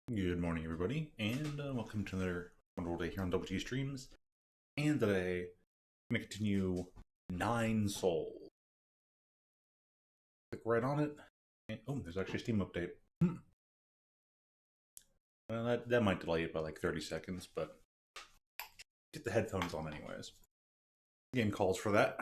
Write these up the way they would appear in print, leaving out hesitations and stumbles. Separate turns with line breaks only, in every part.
Good morning, everybody, and welcome to another wonderful day here on pt3 Streams. And today, I'm going to continue 9 Souls. Click right on it, and oh, there's actually a Steam update. Well, that might delay it by like 30 seconds, but get the headphones on anyways. Game calls for that.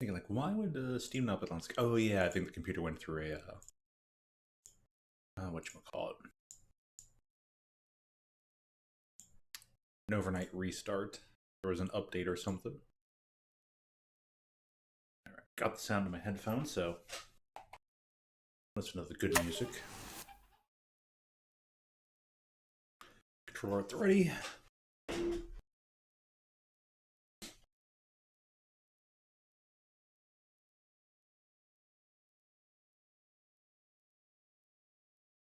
Thinking like, why would Steam not be on? Oh yeah, I think the computer went through a whatchamacallit, an overnight restart. There was an update or something. All right, got the sound in my headphones, so listen to the good music. Controller at the ready.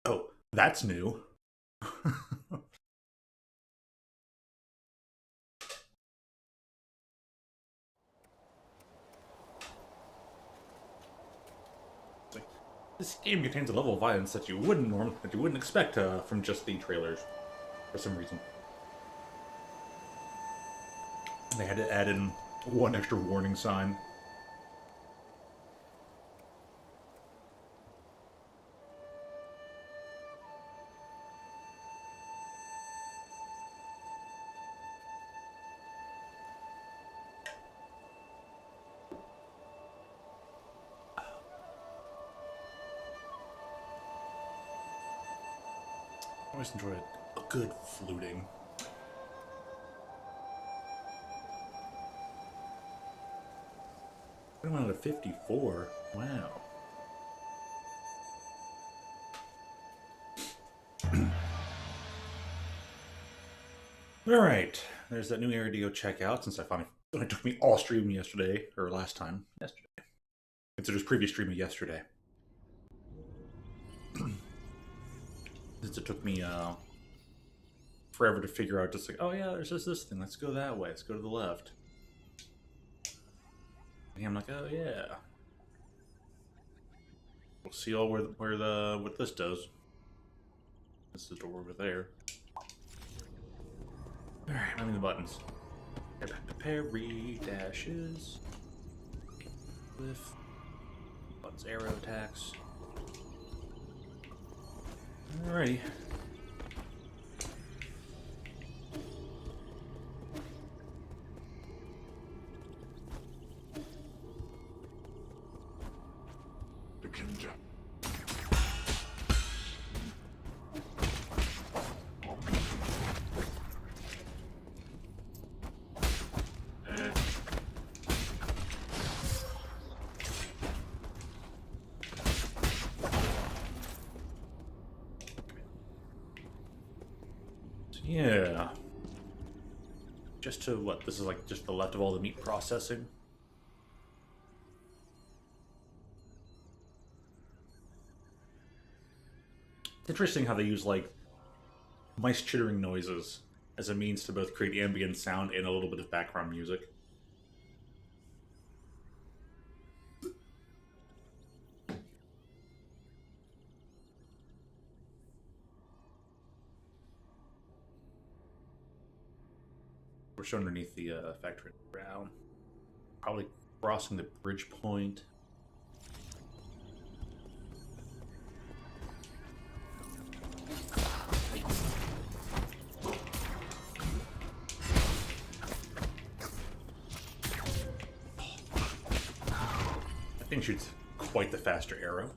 Oh, that's new. This game contains a level of violence that you wouldn't expect from just the trailers, for some reason. They had to add in one extra warning sign. I always enjoy a good fluting. I went out of 54. Wow. Alright, there's that new area to go check out since it took me all stream yesterday, or last time. Yesterday. Considers previous stream of yesterday. Since it took me forever to figure out, just like, oh yeah, there's this thing, let's go that way, let's go to the left. And I'm like, oh yeah. We'll see all what this does. This is the door over there. Alright, I mean the buttons. Parry, dashes. Lift. Buttons, arrow attacks. Alrighty. Yeah. Just to what? This is like just the left of all the meat processing. It's interesting how they use like mice chittering noises as a means to both create ambient sound and a little bit of background music. We're shown underneath the factory ground. Probably crossing the bridge point. That thing shoots quite the faster arrow.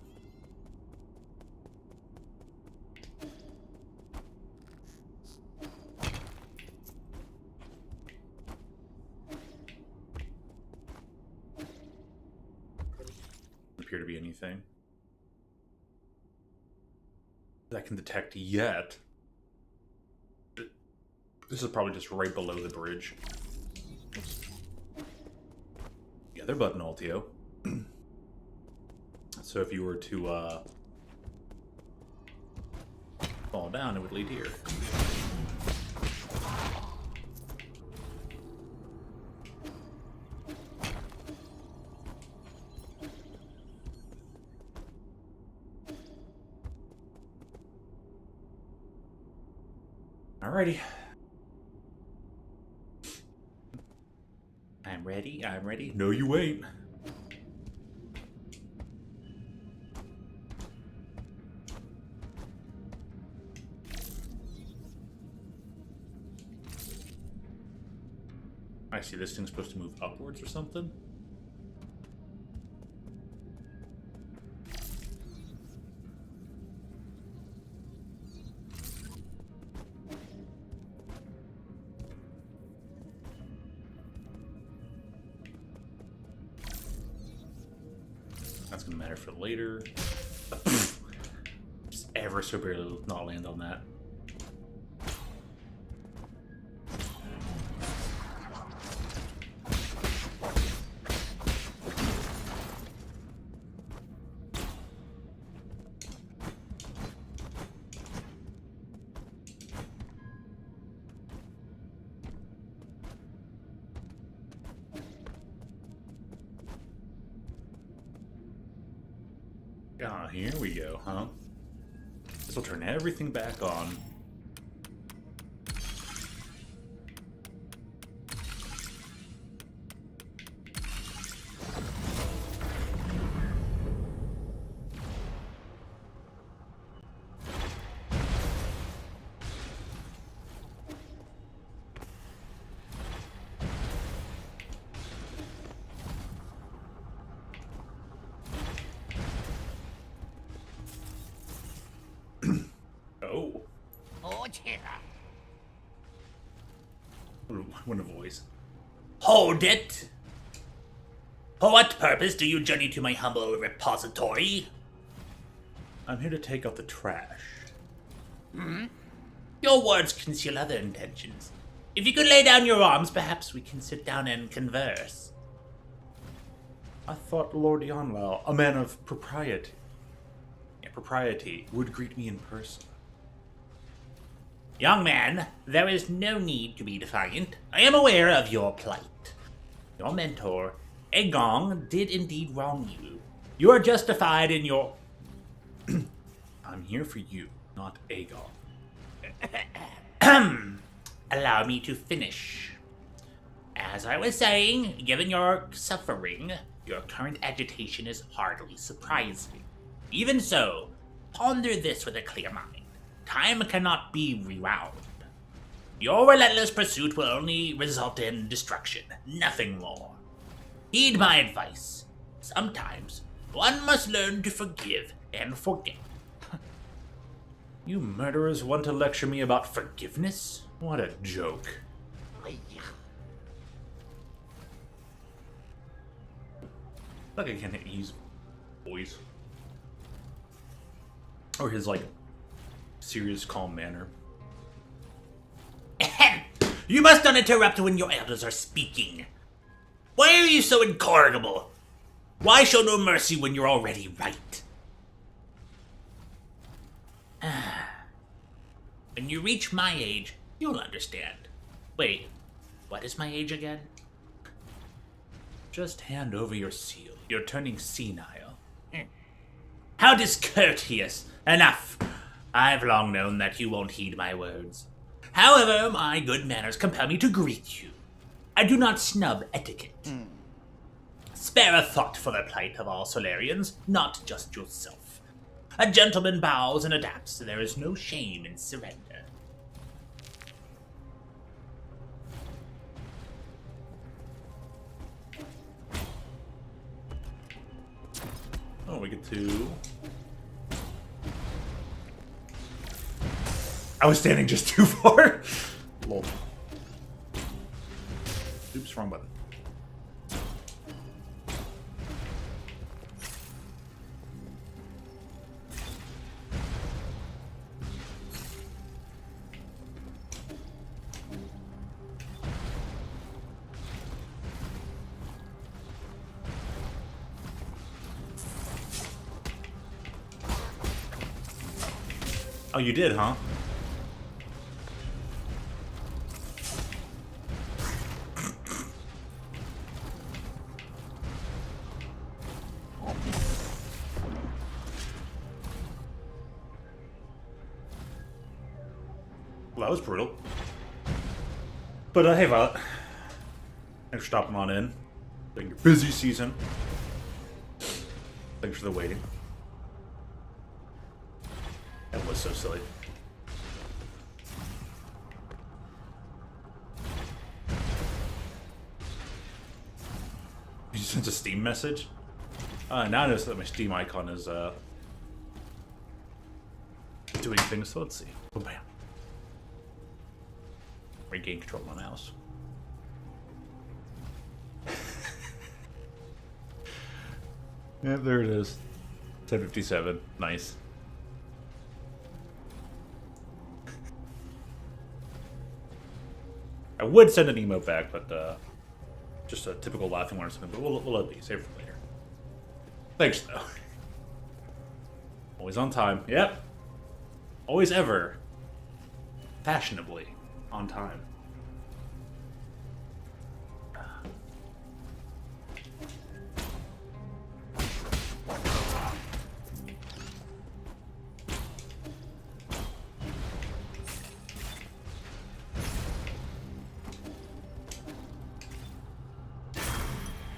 Appear to be anything that can detect yet. This is probably just right below the bridge. Yeah, they're button Altio. So if you were to fall down, it would lead here. Alrighty. I'm ready, I'm ready. No, you ain't. I see this thing's supposed to move upwards or something. That's gonna matter for later. Just ever so barely not land on that. Ah, here we go, huh? This will turn everything back on. Oh. What a voice.
Hold it! For what purpose do you journey to my humble repository?
I'm here to take out the trash.
Your words conceal other intentions. If you could lay down your arms, perhaps we can sit down and converse.
I thought Lord Yonlao, a man of propriety, would greet me in person.
Young man, there is no need to be defiant. I am aware of your plight. Your mentor, Egong, did indeed wrong you. You are justified in your...
I'm here for you, not Aegon.
Allow me to finish. As I was saying, given your suffering, your current agitation is hardly surprising. Even so, ponder this with a clear mind. Time cannot be rewound. Your relentless pursuit will only result in destruction, nothing more. Heed my advice. Sometimes, one must learn to forgive and forget.
You murderers want to lecture me about forgiveness? What a joke. Like I can't use voice. Or his, like, serious, calm manner.
You must not interrupt when your elders are speaking. Why are you so incorrigible? Why show no mercy when you're already right? When you reach my age, you'll understand. Wait, what is my age again?
Just hand over your seal. You're turning senile.
How discourteous! Enough! I've long known that you won't heed my words. However, my good manners compel me to greet you. I do not snub etiquette. Spare a thought for the plight of all Solarians, not just yourself. A gentleman bows and adapts. There is no shame in surrender.
Oh, we get to... I was standing just too far. Lol. Oops, wrong button. Oh, you did, huh? Well, that was brutal. But hey, Violet. Thanks for stopping on in. During your busy season. Thanks for the waiting. That was so silly. You sent a Steam message? Now I notice that my Steam icon is doing things, so let's see. Oh, bam. Regain control of my mouse. Yeah, there it is. 10:57. Nice. I would send an emote back, but just a typical laughing one or something. But we'll let these save for later. Thanks, though. Always on time. Yep. Always ever. Fashionably on time.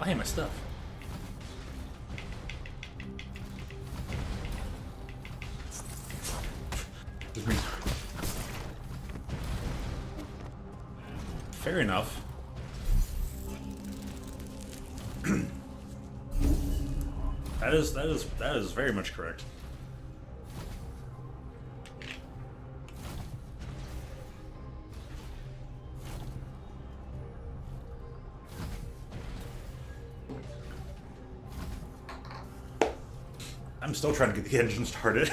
I hate my stuff. Fair enough. That is very much correct. I'm still trying to get the engine started.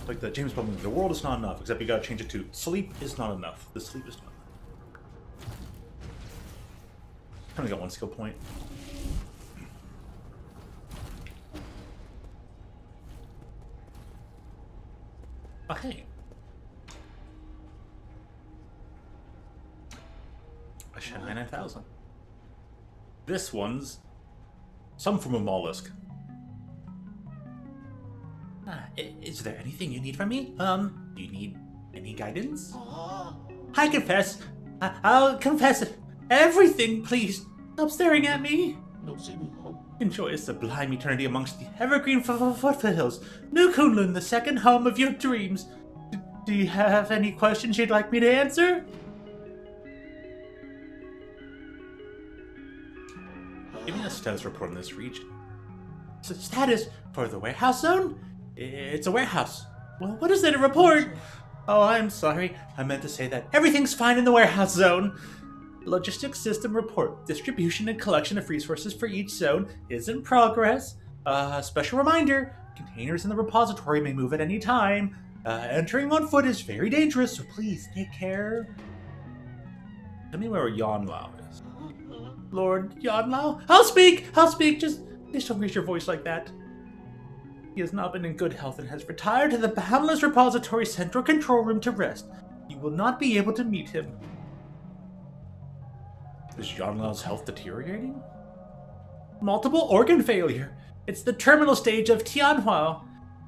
Like the James Bond movie, the world is not enough, except you gotta change it to sleep is not enough. The sleep is not enough. Only got one skill point. Okay. A Shanghai 9000. This one's some form of mollusk. Is there anything you need from me? Do you need any guidance? I confess. I'll confess everything, please. Stop staring at me. Enjoy a sublime eternity amongst the evergreen foothills. New Kunlun, the second home of your dreams. Do you have any questions you'd like me to answer? Give me a status report on this region. Status for the warehouse zone? It's a warehouse. Well, what is there to report? Oh, I'm sorry. I meant to say that everything's fine in the warehouse zone. Logistics system report. Distribution and collection of resources for each zone is in progress. Special reminder. Containers in the repository may move at any time. Entering on foot is very dangerous, so please take care. Tell me where Yanlao is. Lord Yanlao? I'll speak! Just please don't raise your voice like that. He has not been in good health and has retired to the Boundless Repository Central Control Room to rest. You will not be able to meet him. Is Yanlao's health deteriorating? Multiple organ failure. It's the terminal stage of Tianhua.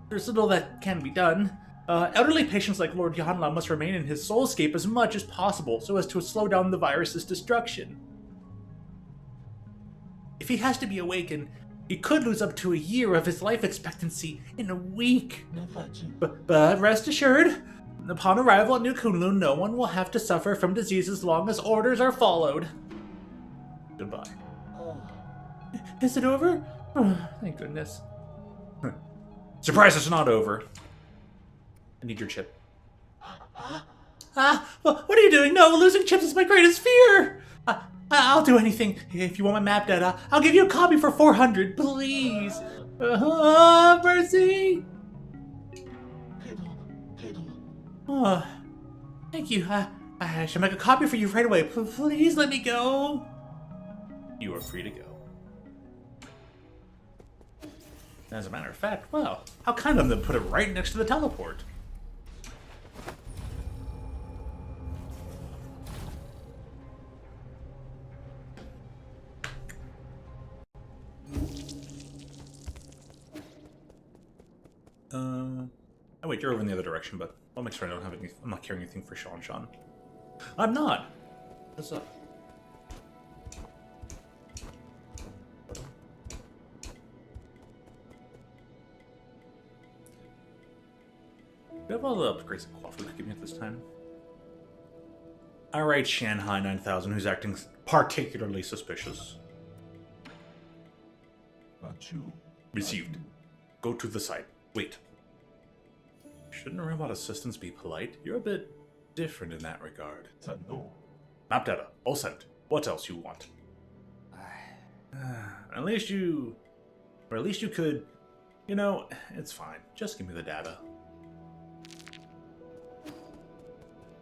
There's little that can be done. Elderly patients like Lord Yanlao must remain in his soulscape as much as possible so as to slow down the virus's destruction. If he has to be awakened, he could lose up to a year of his life expectancy in a week. But rest assured, upon arrival at New Kunlun, no one will have to suffer from disease as long as orders are followed. Goodbye. Is it over? Oh, thank goodness. Surprise, it's not over. I need your chip. What are you doing? No, losing chips is my greatest fear! I'll do anything. If you want my map data, I'll give you a copy for 400, please. Mercy. Oh, thank you. I should make a copy for you right away. Please let me go. You are free to go. As a matter of fact, well, how kind of them to put it right next to the teleport. Oh wait, you're over in the other direction, but I'll make sure I don't have any. I'm not carrying anything for Sean. I'm not. What's up? We have all the upgrades that Quaff could give me at this time. Alright, Shanghai 9000, who's acting particularly suspicious.
Not you.
Received. Go to the site. Wait. Shouldn't a robot assistants be polite? You're a bit different in that regard.
No.
Map data. All sent. What else you want? At least you could... You know, it's fine. Just give me the data.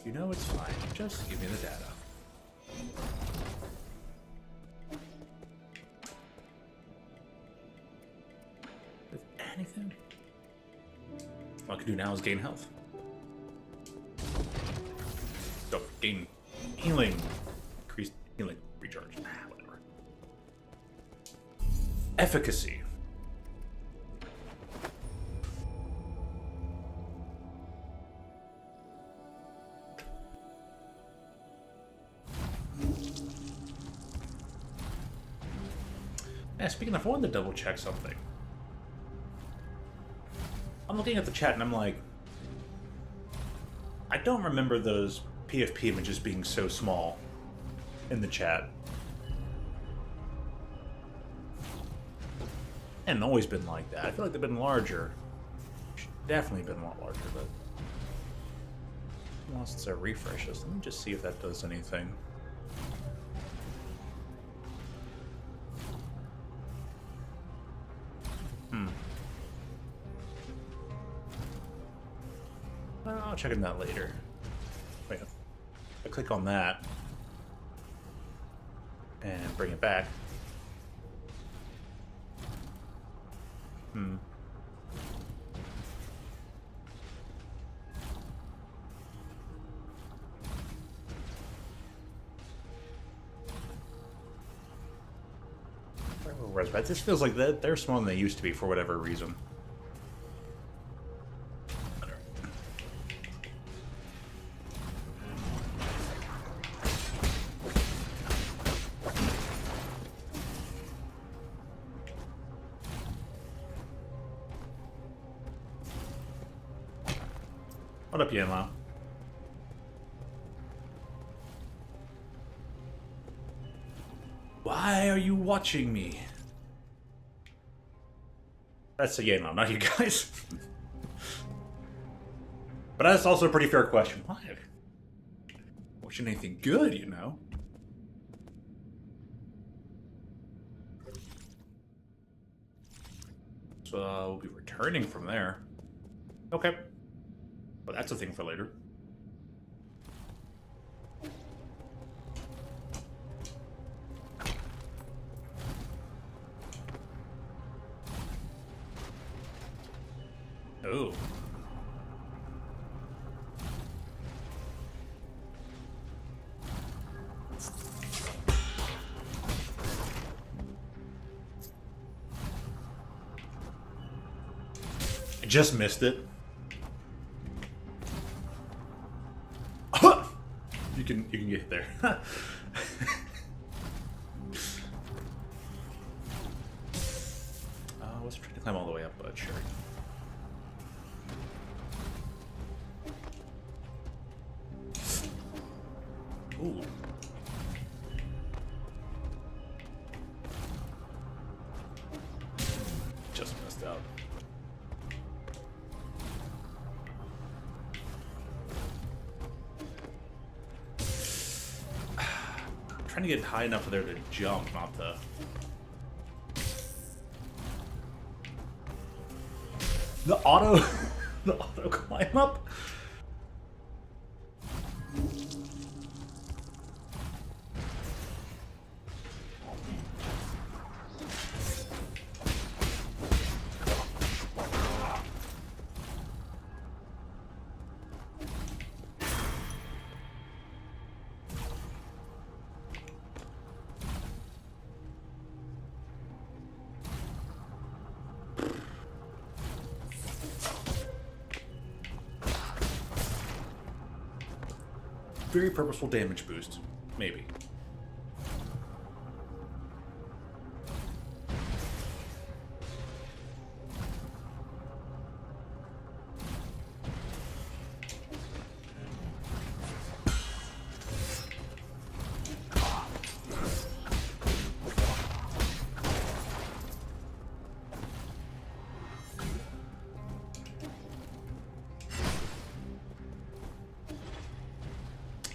You know it's fine. Just give me the data. With anything? All I can do now is gain health. Oh, gain healing. Increased healing. Recharge. Whatever. Efficacy. Yeah, speaking of, I wanted to double check something. I'm looking at the chat and I'm like, I don't remember those PFP images being so small in the chat. And always been like that. I feel like they've been larger. Definitely been a lot larger, but once it's a refresh this, let me just see if that does anything. I'll check on that later. Wait, I click on that and bring it back. But this feels like they're smaller than they used to be for whatever reason. What up, Yanmao? Why are you watching me? That's a Yanmao, not you guys. But that's also a pretty fair question. Why? Watching anything good, you know? So we'll be returning from there. Okay. Well, that's a thing for later. Oh. I just missed it. You can get there. I was trying to climb all the way up, but sure. Ooh. Just messed out. Trying to get high enough for there to jump, not to... The auto... the auto climb up? very purposeful damage boost. Maybe.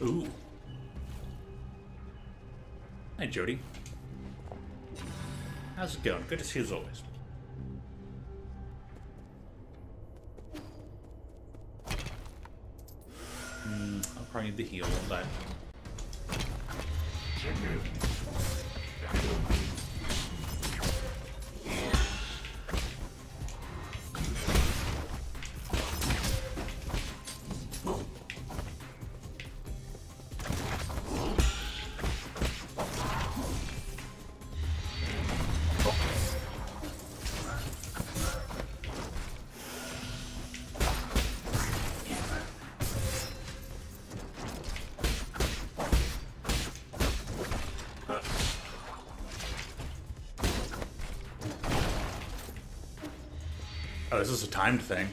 Ooh. Hi, Jody. How's it going? Good to see you as always. I'll probably need the heal on that. Oh, this is a timed thing.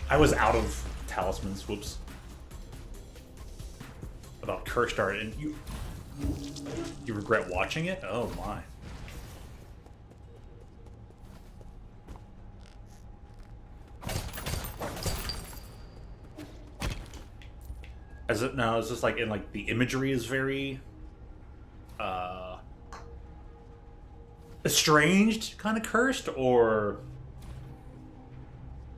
I was out of talismans. Whoops. About cursed art, and you regret watching it? Oh my. Is it now? Is this like in like the imagery is very estranged, kind of cursed, or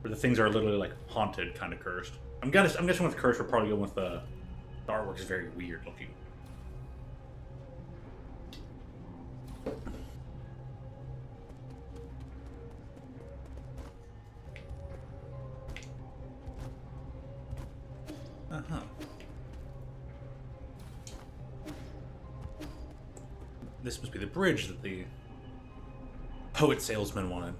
the things are literally like haunted, kind of cursed? I'm guessing with cursed, we're probably going with the artwork is very weird looking. Uh-huh. This must be the bridge that the poet salesman wanted.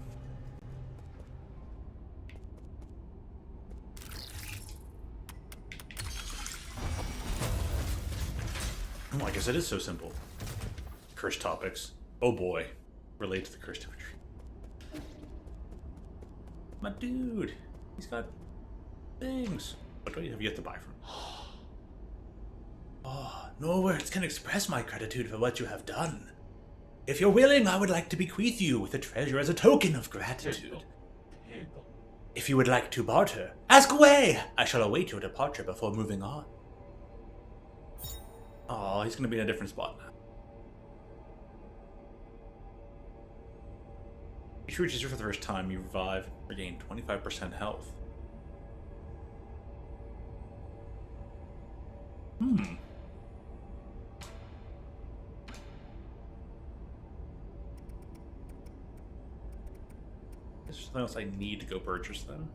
Oh, I guess it is so simple. Cursed topics. Oh boy. Relate to the cursed imagery. My dude. He's got things. What do you have yet to buy from him? Oh, no words can express my gratitude for what you have done. If you're willing, I would like to bequeath you with a treasure as a token of gratitude. If you would like to barter, ask away! I shall await your departure before moving on. Oh, he's gonna be in a different spot now. If you reach zero for the first time, you revive, regain 25% health. Is there something else I need to go purchase then?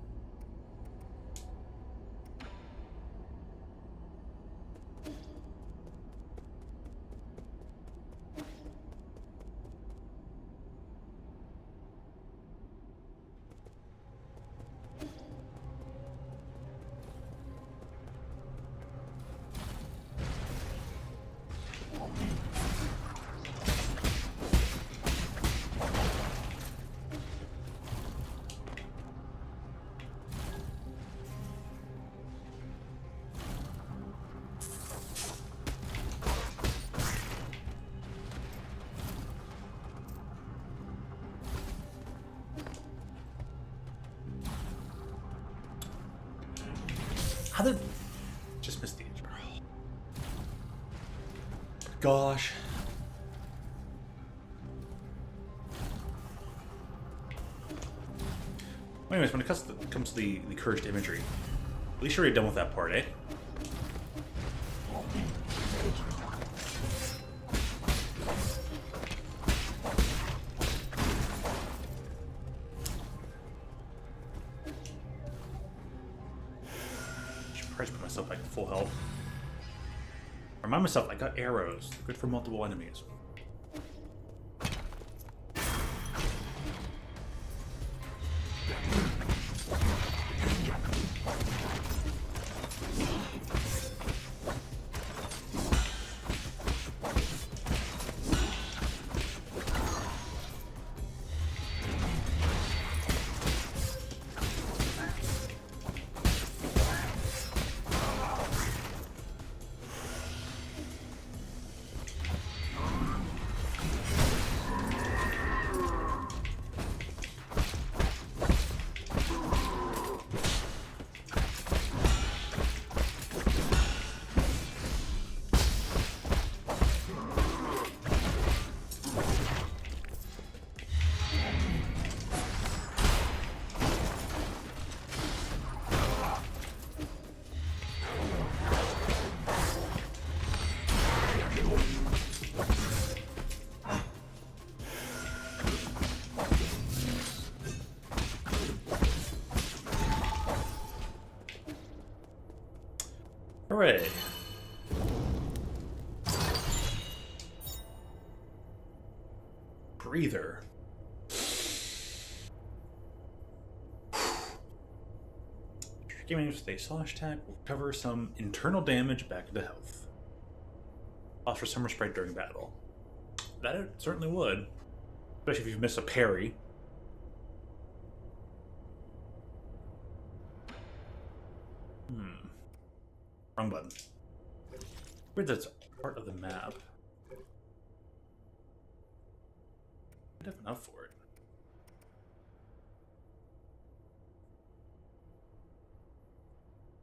How did... Just missed the edge. Gosh. Anyways, when it comes to the cursed imagery, at least you're already done with that part, eh? try to put myself back at full health. Remind myself, I got arrows. They're good for multiple enemies. Hooray. Breather. Giving us a slash attack will cover some internal damage back into health. Lost for summer spray during battle. That it certainly would. Especially if you miss a parry. Wrong button. Weird that's part of the map. I have enough for it.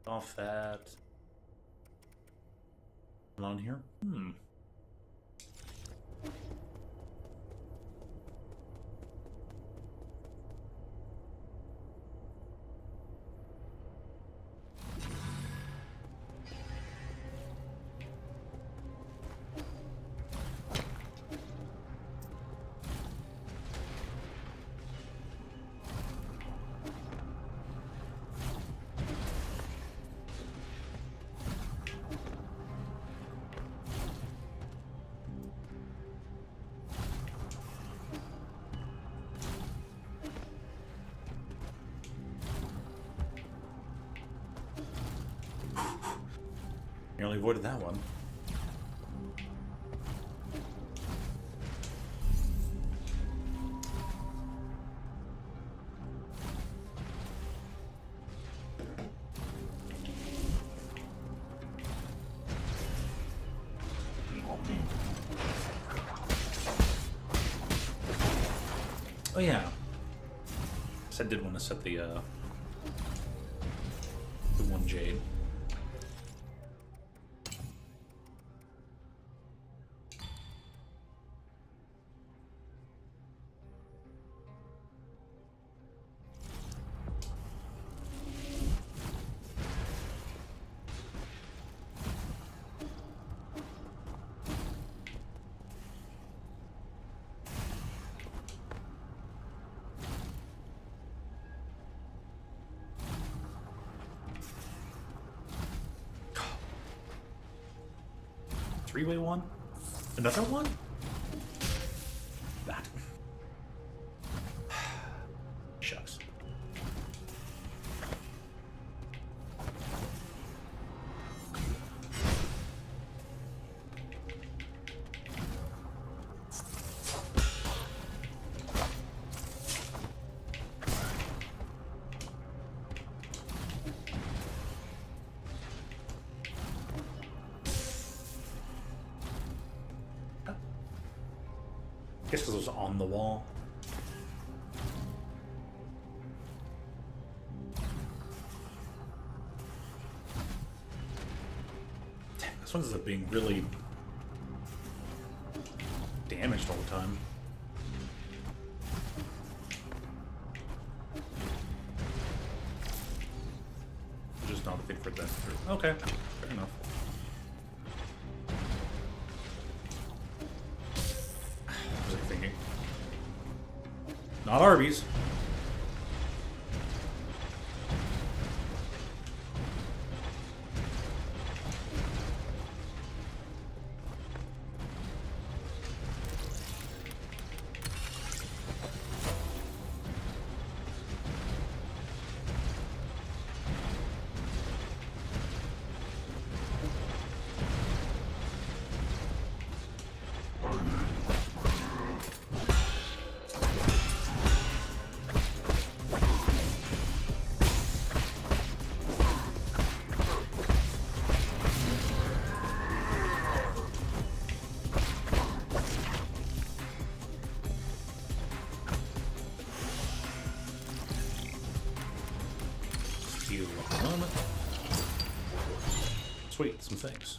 Off that. On here? Nearly avoided that one. Oh yeah. I did want to set the one jade. Three-way one? Another one? That. Shucks. I guess because it was on the wall. Damn, this one ends up being really damaged all the time. Just not a thing for that. Okay, fair enough. Thinking. Not Arby's. sweet, some things.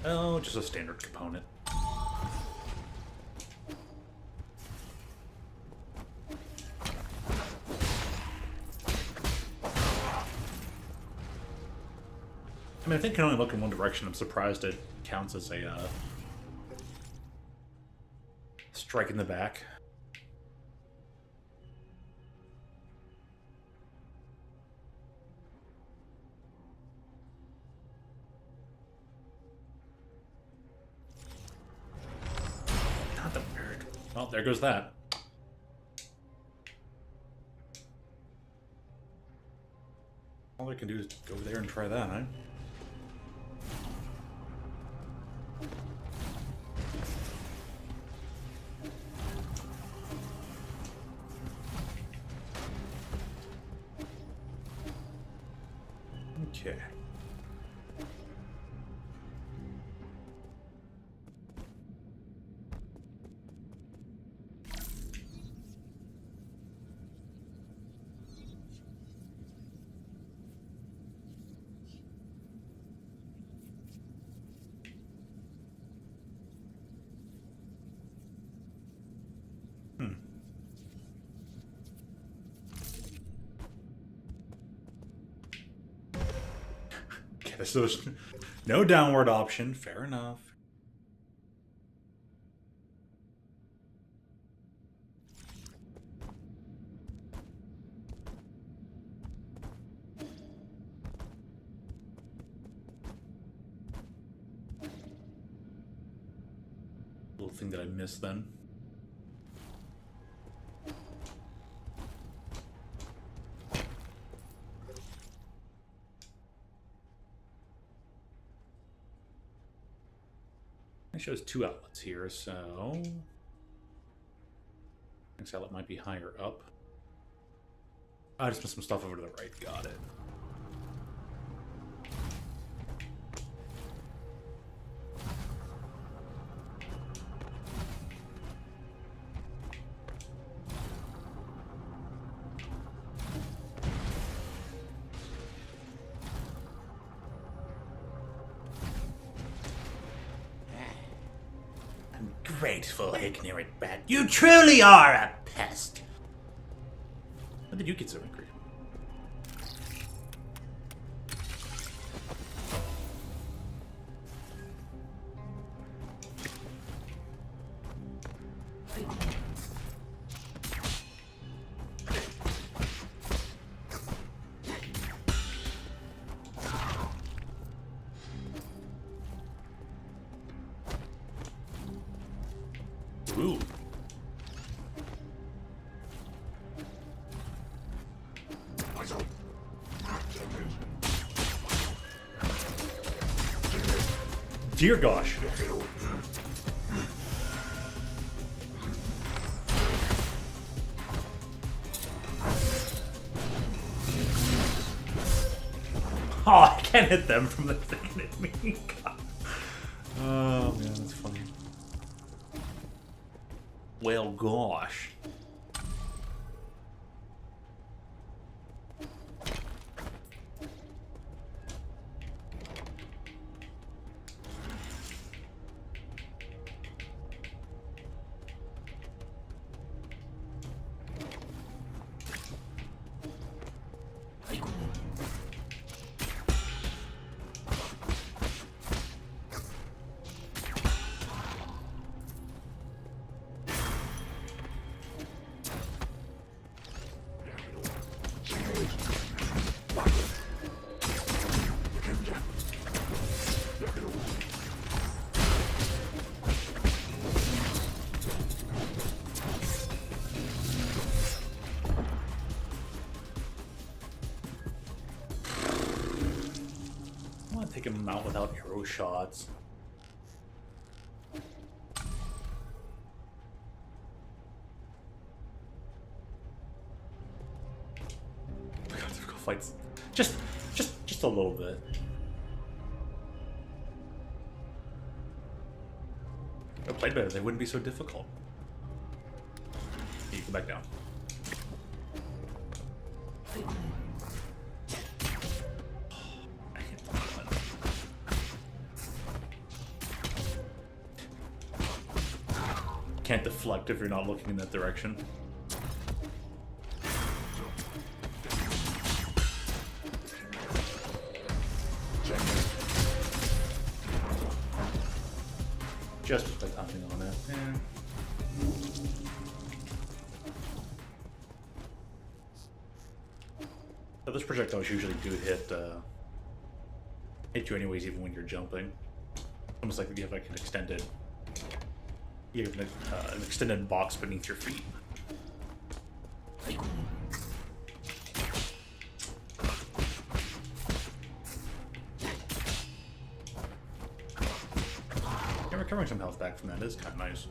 Oh, just a standard component. I mean, I think it can only look in one direction. I'm surprised it counts as a strike in the back. Not the bird. Well, there goes that. All I can do is go over there and try that, huh? Okay. Okay, so there's no downward option. Fair enough. Little thing that I missed then. It shows 2 outlets here, so next outlet might be higher up. I just missed some stuff over to the right. Got it.
Grateful, ignorant bat. You truly are a pest.
When did you get so angry? Ooh. Dear gosh. Oh, I can't hit them from the thing at me. God. Oh man, that's funny. Well, gosh. Take him out without arrow shots. Difficult fights. Just a little bit. If I played better, they wouldn't be so difficult. You go back down. Can't deflect if you're not looking in that direction. Just by timing on it. Yeah. But those projectiles usually do hit you anyways, even when you're jumping. Almost like you have like an extended, an extended box beneath your feet. Yeah, recovering some health back from that is kind of nice.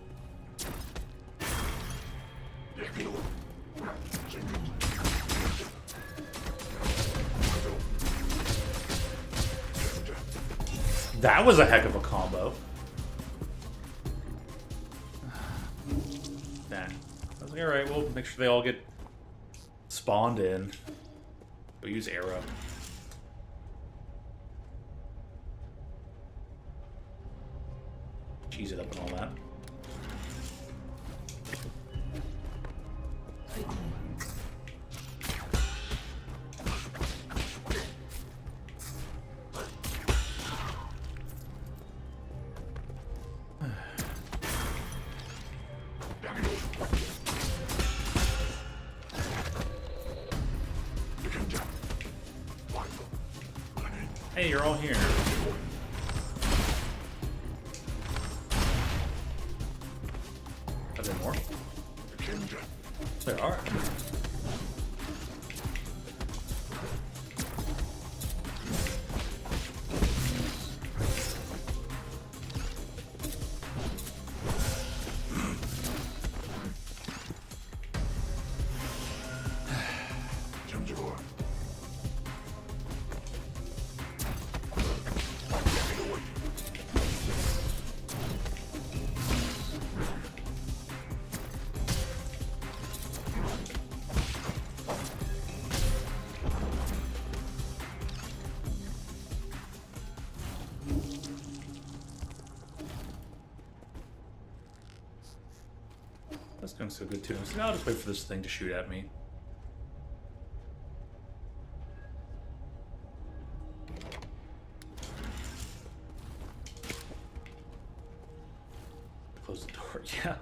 That was a heck of a combo. Nah. I was like, alright, we'll make sure they all get spawned in. We'll use arrow. Cheese it up and all that. Hey, you're all here. Are there more? There are. That's going so good too. So now I'll just wait for this thing to shoot at me. Close the door, yeah.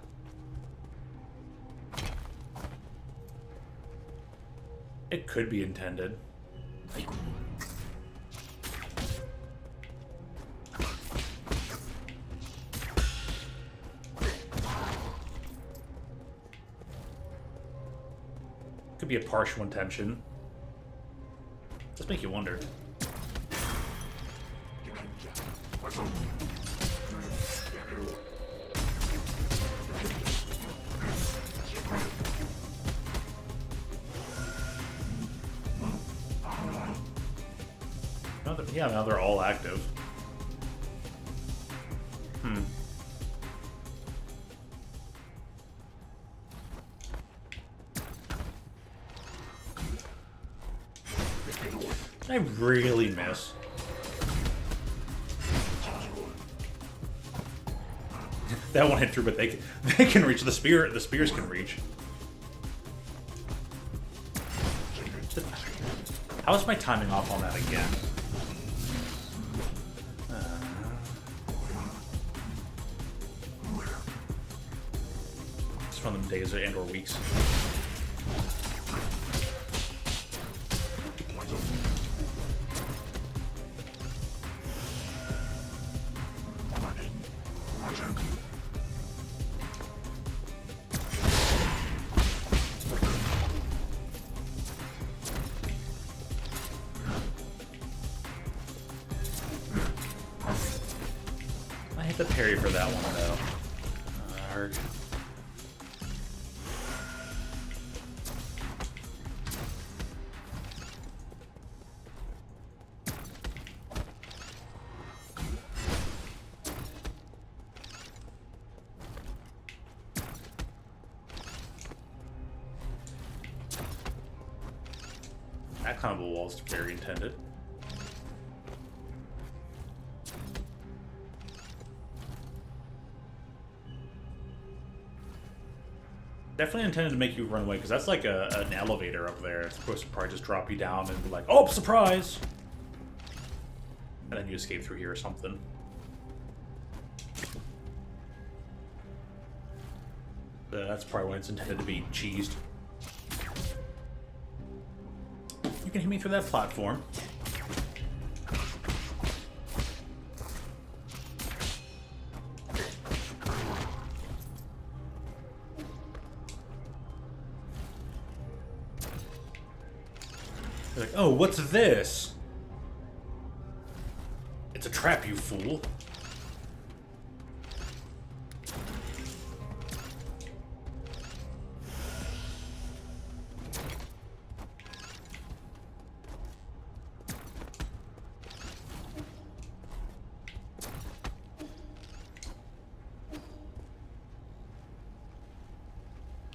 It could be intended. Could be a partial intention. Just make you wonder. Yeah, now they're all active. I really miss. That one hit through, but they can reach the spear. The spears can reach. How is my timing off on that again? It's from them days and or weeks. I hit the parry for that one though. Arg. That kind of a wall is very intended. Definitely intended to make you run away, because that's like an elevator up there. It's supposed to probably just drop you down and be like, oh, surprise! And then you escape through here or something. That's probably why it's intended to be cheesed. You can hit me through that platform. You're like, oh, what's this? It's a trap, you fool.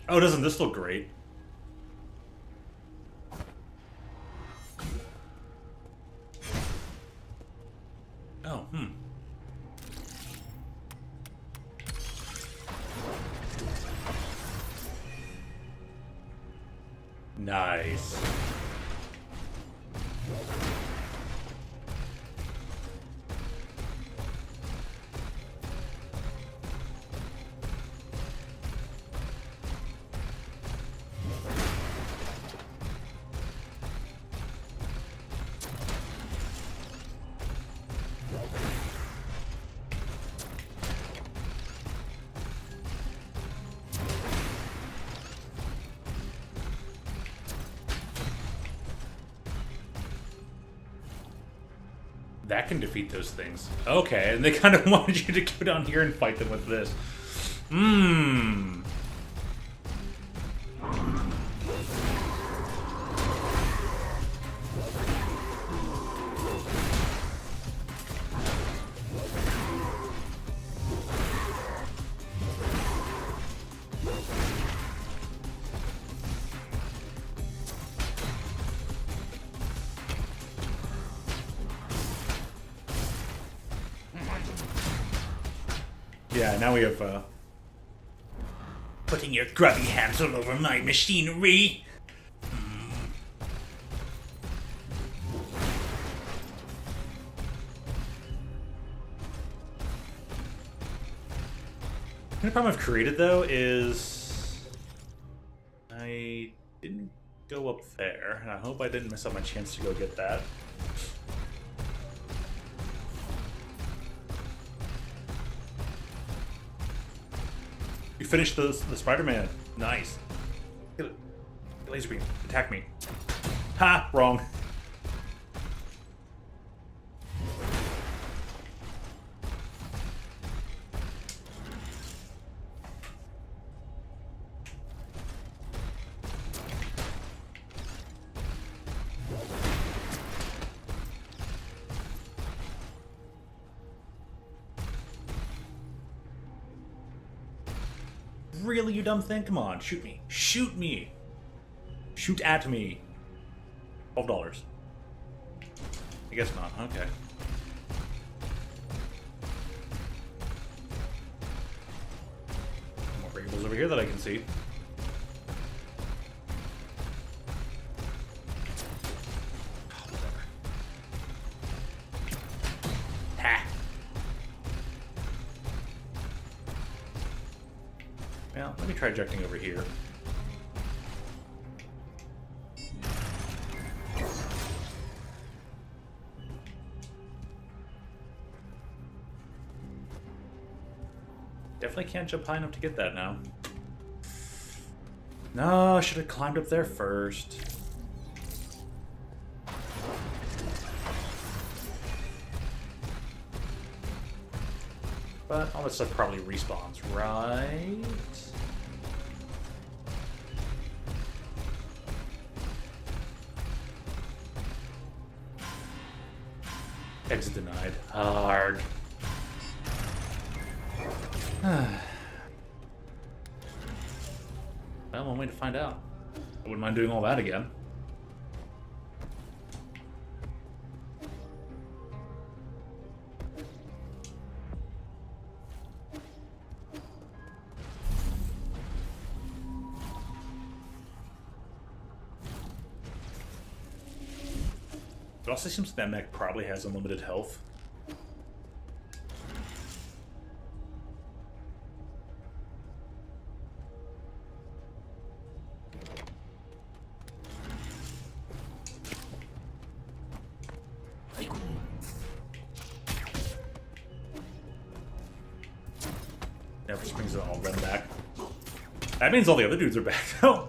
Oh, doesn't this look great? Oh, Nice. That can defeat those things. Okay, and they kind of wanted you to go down here and fight them with this. Yeah, now we have,
Putting your grubby hands all over my machinery.
The problem I've created, though, is I didn't go up there, and I hope I didn't miss out my chance to go get that. You finished the Spider-Man. Nice. Get it. Laser beam. Attack me. Ha! Wrong. Really, you dumb thing? Come on, shoot me. Shoot me. Shoot at me. $12. I guess not. Okay. More variables over here that I can see. Well, let me try ejecting over here. Definitely can't jump high enough to get that now. No, I should have climbed up there first. But all this stuff probably respawns, right? Exit denied. Hard. Well, one way to find out. I wouldn't mind doing all that again. also seems that mech probably has unlimited health. Never springs it all them back. That means all the other dudes are back, though.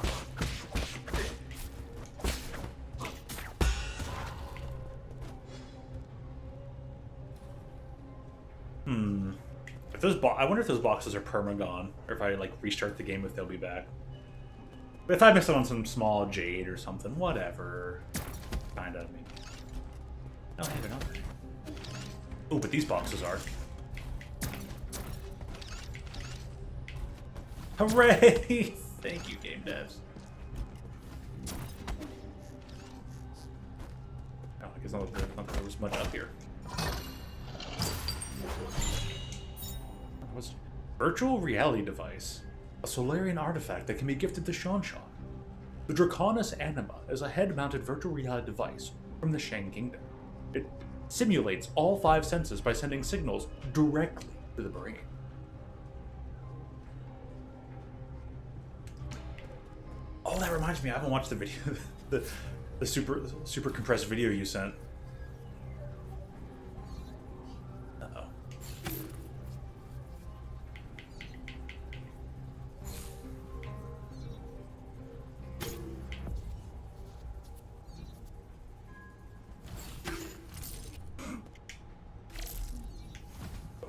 If those I wonder if those boxes are perma-gone, or if I like restart the game, if they'll be back. But if I miss it on some small jade or something, whatever. Kind of. Maybe. Oh, hey, they're not. Oh, but these boxes are. Hooray! Thank you, game devs. Oh, I guess not that there was much up here. What's virtual reality device? A Solarian artifact that can be gifted to Shanshan. The Draconis Anima is a head-mounted virtual reality device from the Shang Kingdom. It simulates all 5 senses by sending signals directly to the brain. Oh, that reminds me, I haven't watched the video, the super compressed video you sent. Uh-oh.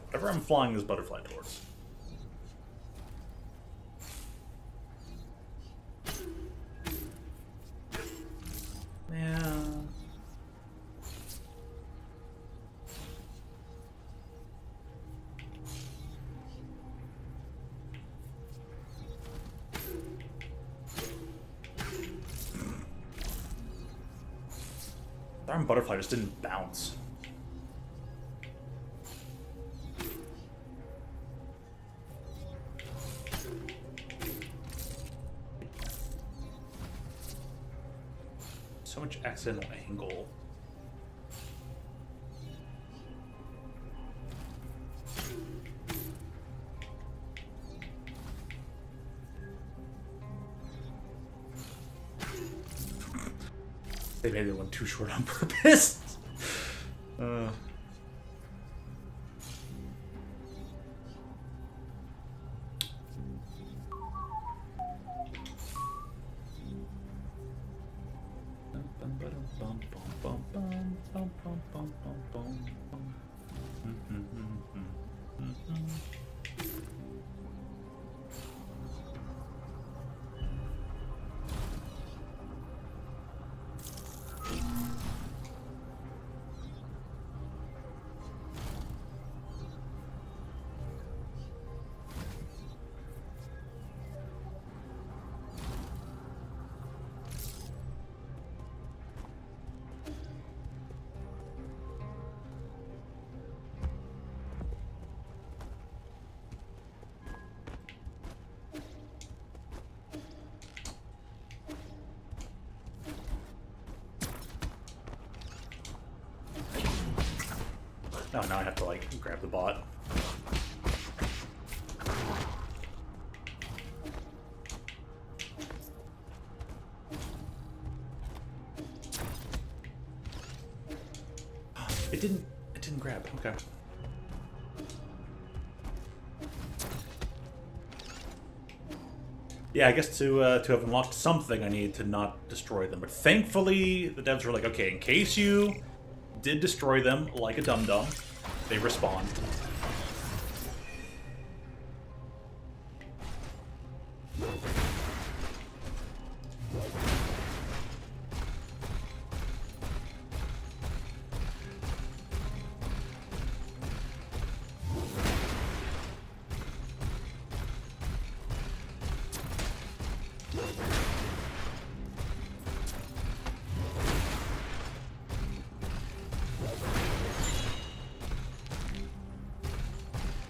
Whatever I'm flying this butterfly towards. Yeah. Darn butterfly just didn't bounce. So much accidental angle. They made it one too short on purpose. Oh, now I have to, like, grab the bot. It didn't grab. Okay. Yeah, I guess to have unlocked something, I need to not destroy them. But thankfully, the devs were like, okay, in case you did destroy them like a dum-dum, they respawn.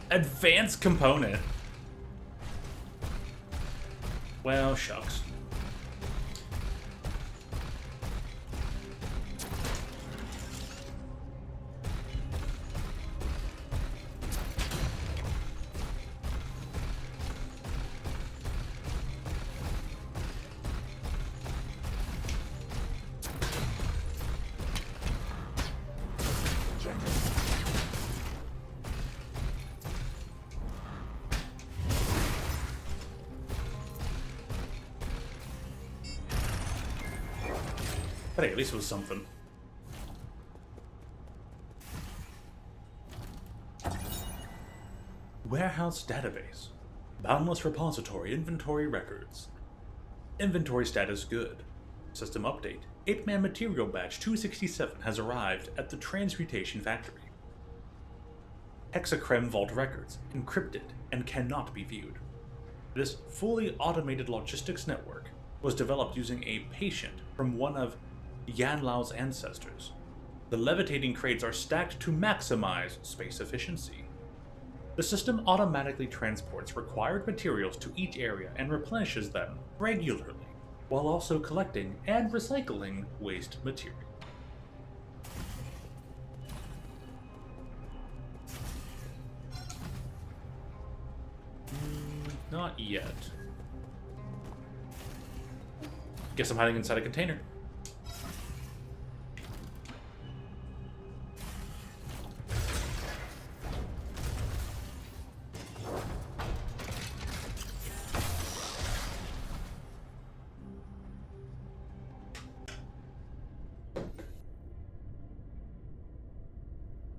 Advanced component. Well, shucks. But hey, at least it was something. Warehouse database. Boundless repository inventory records. Inventory status good. System update. Ape-Man material batch 267 has arrived at the transmutation factory. Hexachrome vault records, encrypted and cannot be viewed. This fully automated logistics network was developed using a patient from one of Yan Lao's ancestors. The levitating crates are stacked to maximize space efficiency. The system automatically transports required materials to each area and replenishes them regularly, while also collecting and recycling waste material. Not yet. Guess I'm hiding inside a container.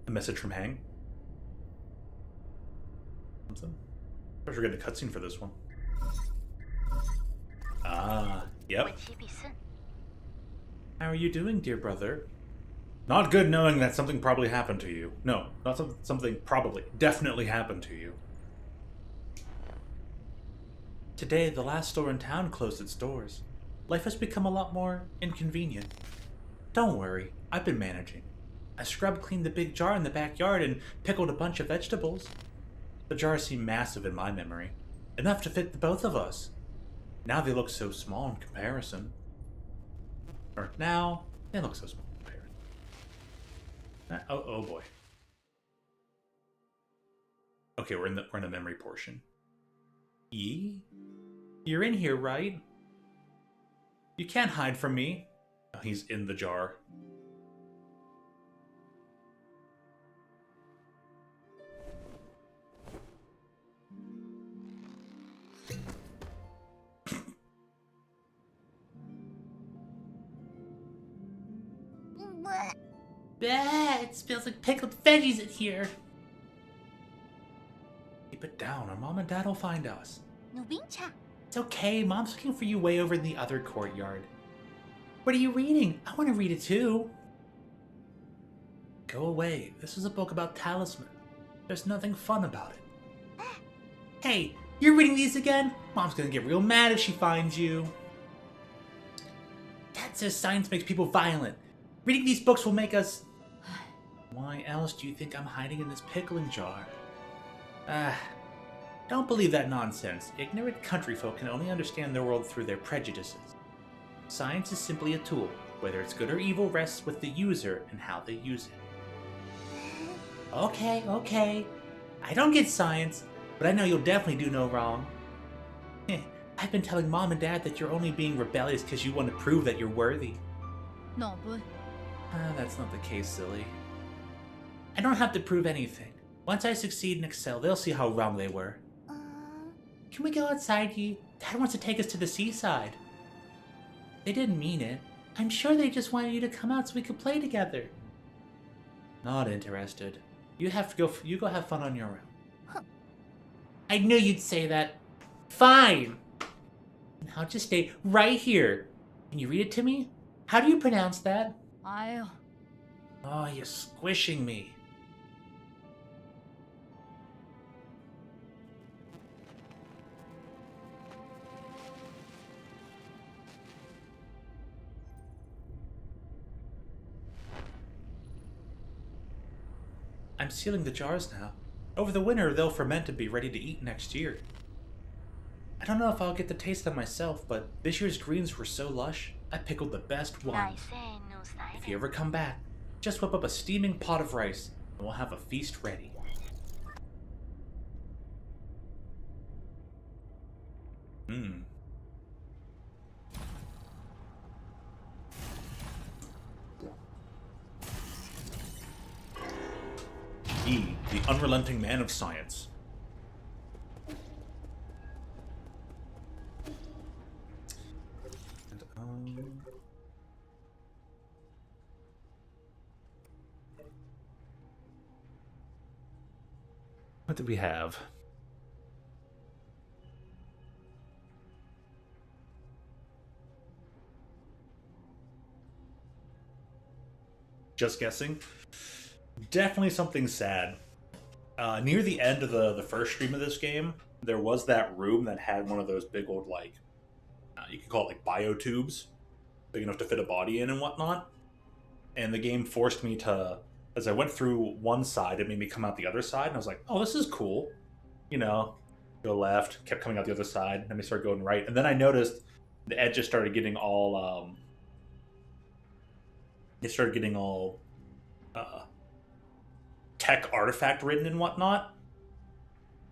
A message from Hang. Something. I forget the cutscene for this one. Ah, yep. How are you doing, dear brother? Not good knowing that something probably happened to you. No, not something probably. Definitely happened to you. Today, the last store in town closed its doors. Life has become a lot more inconvenient. Don't worry, I've been managing. I scrubbed cleaned the big jar in the backyard and pickled a bunch of vegetables. The jars seem massive in my memory. Enough to fit the both of us. Now they look so small in comparison. Or now, they look so small in comparison. Oh boy. Okay, we're in the memory portion. Yee? You're in here, right? You can't hide from me. Oh, he's in the jar.
Bah, it smells like pickled veggies in here.
Keep it down, or Mom and Dad will find us.
It's okay, Mom's looking for you way over in the other courtyard. What are you reading? I want to read it too.
Go away. This is a book about talisman. There's nothing fun about it.
Hey, you're reading these again? Mom's gonna get real mad if she finds you. Dad says science makes people violent. Reading these books will make us...
Why else do you think I'm hiding in this pickling jar?
Don't believe that nonsense. Ignorant country folk can only understand the world through their prejudices. Science is simply a tool. Whether it's good or evil rests with the user and how they use it. Okay. I don't get science, but I know you'll definitely do no wrong. I've been telling Mom and Dad that you're only being rebellious because you want to prove that you're worthy.
No, but...
That's not the case, silly.
I don't have to prove anything. Once I succeed and excel, they'll see how wrong they were. Can we go outside, Yi? Dad wants to take us to the seaside. They didn't mean it. I'm sure they just wanted you to come out so we could play together.
Not interested. You go have fun on your own.
Huh.
I knew you'd say that. Fine. Now just stay right here. Can you read it to me? How do you pronounce that?
Oh, you're squishing me. I'm sealing the jars now. Over the winter, they'll ferment to be ready to eat next year. I don't know if I'll get to taste them myself, but this year's greens were so lush, I pickled the best one. If you ever come back, just whip up a steaming pot of rice, and we'll have a feast ready. E, the unrelenting man of science. What did we have? Just guessing. Definitely something sad. Near the end of the first stream of this game, there was that room that had one of those big old, like, you can call it like biotubes, big enough to fit a body in and whatnot. And the game forced me to, as I went through one side, it made me come out the other side, and I was like, oh, this is cool. You know, go left, kept coming out the other side, and then we started going right. And then I noticed the edges started getting all, tech artifact written and whatnot,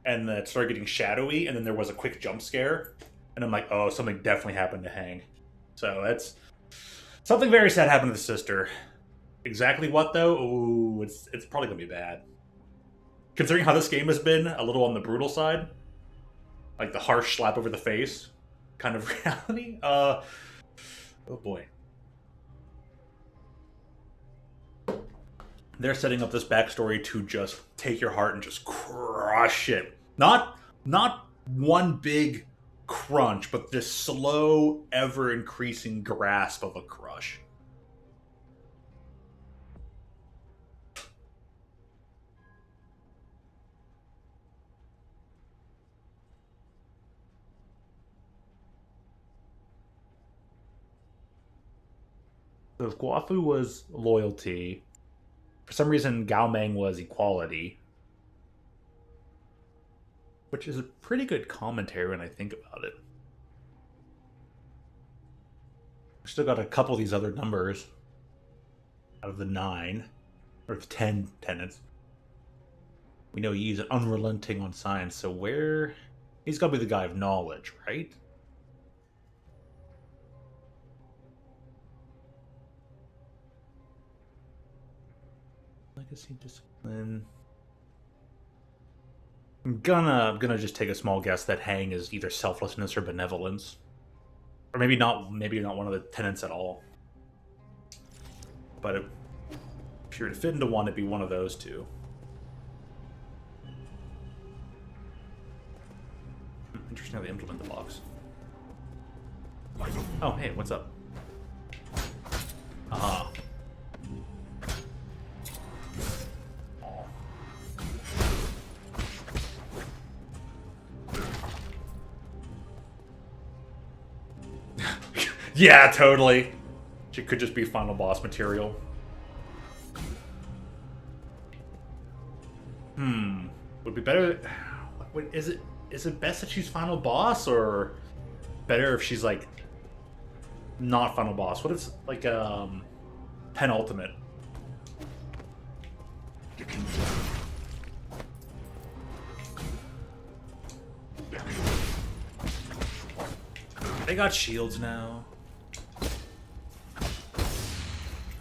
and then it started getting shadowy, and then there was a quick jump scare, and I'm like, oh, something definitely happened to Hang. So that's something very sad happened to the sister. Exactly what though? Ooh, it's probably gonna be bad. Considering how this game has been, a little on the brutal side, like the harsh slap over the face kind of reality. Oh boy. They're setting up this backstory to just take your heart and just crush it. Not one big crunch, but this slow, ever-increasing grasp of a crush. So if Guafu was loyalty, for some reason Gao Meng was equality. Which is a pretty good commentary when I think about it. We've still got a couple of these other numbers out of the 9, or the 10 tenets. We know he's unrelenting on science, so where... He's got to be the guy of knowledge, right? Legacy, discipline... I'm gonna just take a small guess that Hang is either selflessness or benevolence, or maybe not one of the tenets at all. But if you were to fit into one, it'd be one of those two. Interesting how they implement the box. Oh, hey, what's up? Aha. Yeah, totally. She could just be final boss material. Would be better... Is it best that she's final boss, or better if she's, like, not final boss? What if it's, like, penultimate? They got shields now.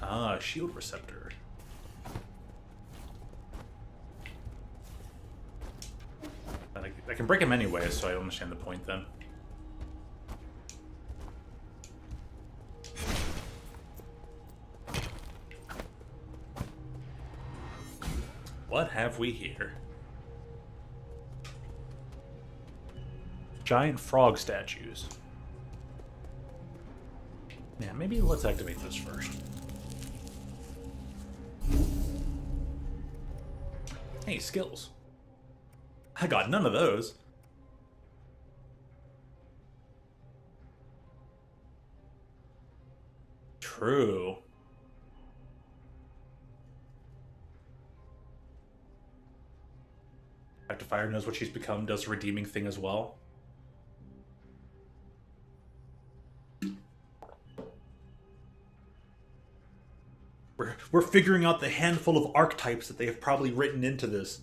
Ah, shield receptor. I can break him anyway, so I don't understand the point then. What have we here? Giant frog statues. Yeah, maybe let's activate this first. Hey, skills. I got none of those. True. Active Fire knows what she's become, does the redeeming thing as well. We're figuring out the handful of archetypes that they have probably written into this.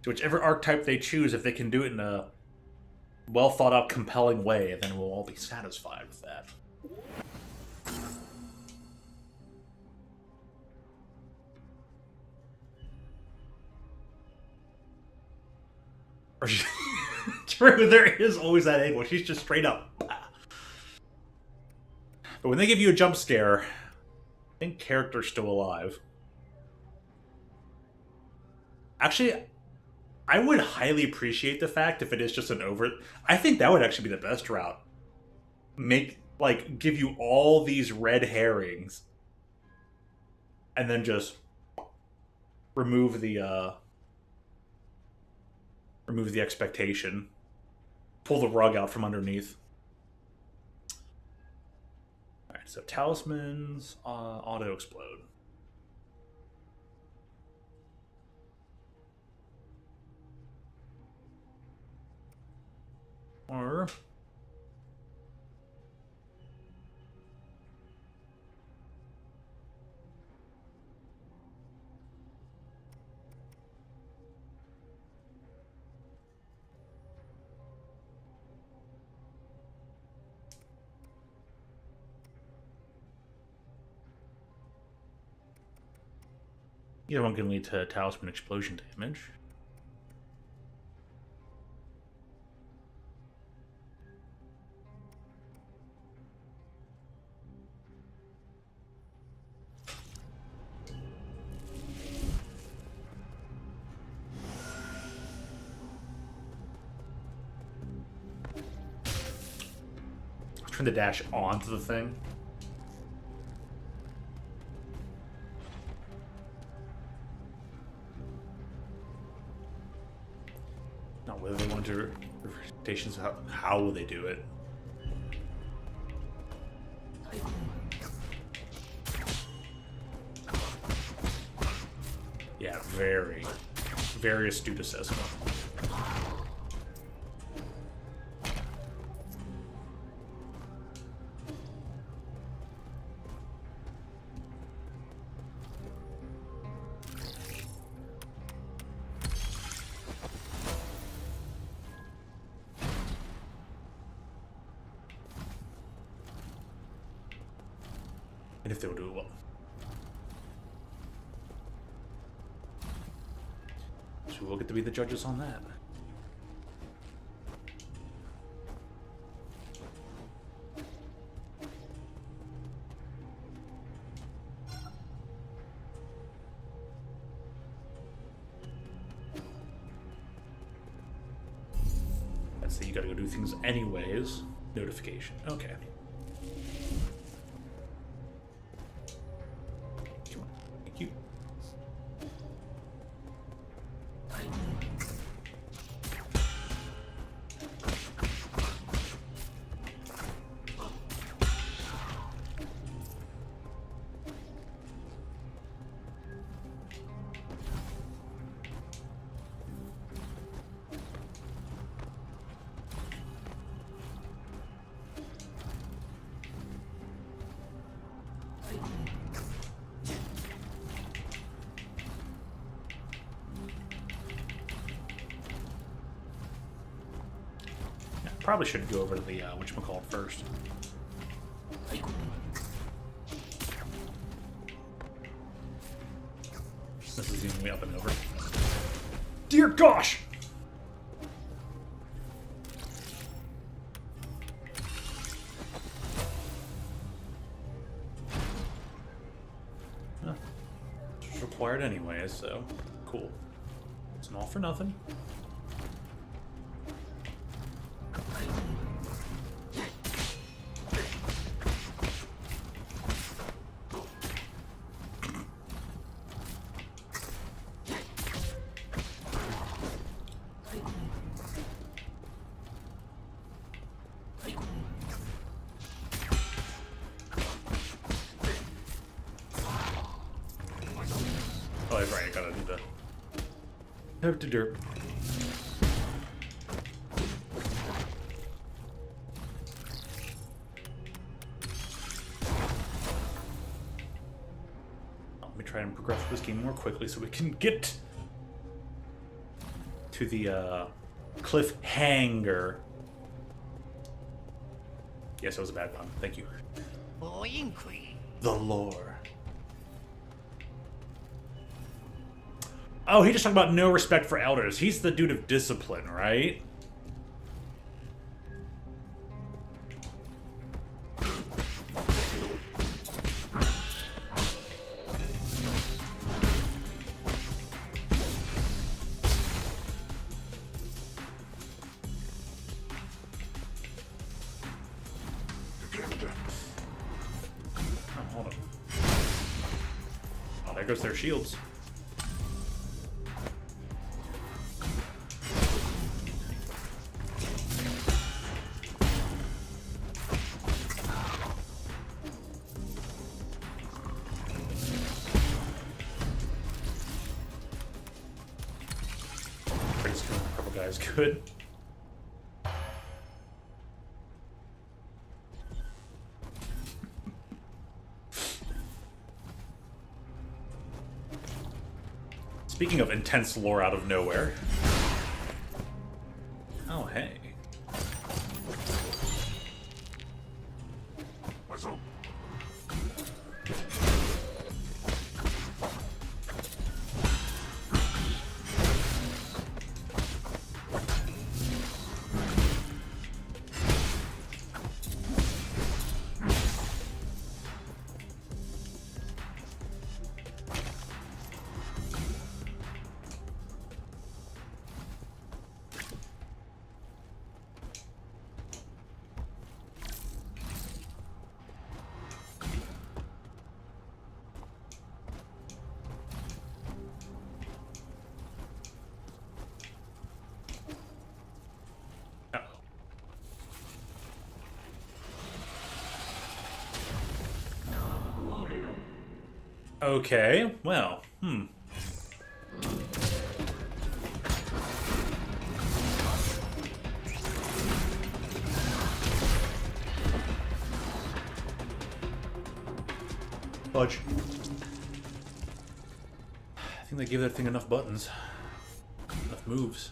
So whichever archetype they choose, if they can do it in a well thought out, compelling way, then we'll all be satisfied with that. True, there is always that angle. She's just straight up. But when they give you a jump scare, I think character's still alive. Actually, I would highly appreciate the fact if it is just an over. I think that would actually be the best route. Give you all these red herrings, and then just remove the expectation, pull the rug out from underneath. All right, so talismans auto explode. Or either one can lead to talisman explosion damage. Turn the dash onto the thing. Not whether they want to rotations. How will they do it? Yeah, very astute assessment. And if they will do it well. So we'll get to be the judges on that. That's that you gotta go do things anyways. Notification. Okay. Thank you. Probably should go over to the whatchamacallit first. This is even way up and over. Dear gosh! It's required anyways, so cool. It's an all for nothing. Oh, right, I gotta do the derp to derp. Let me try and progress this game more quickly so we can get to the cliffhanger. Yes, that was a bad pun. Thank you. The lore. Oh, he just talked about no respect for elders. He's the dude of discipline, right? there goes their shields. Purple guy's good. Speaking of intense lore out of nowhere. Oh, hey.
What's up?
Okay, well, Fudge. I think they gave that thing enough buttons. Enough moves.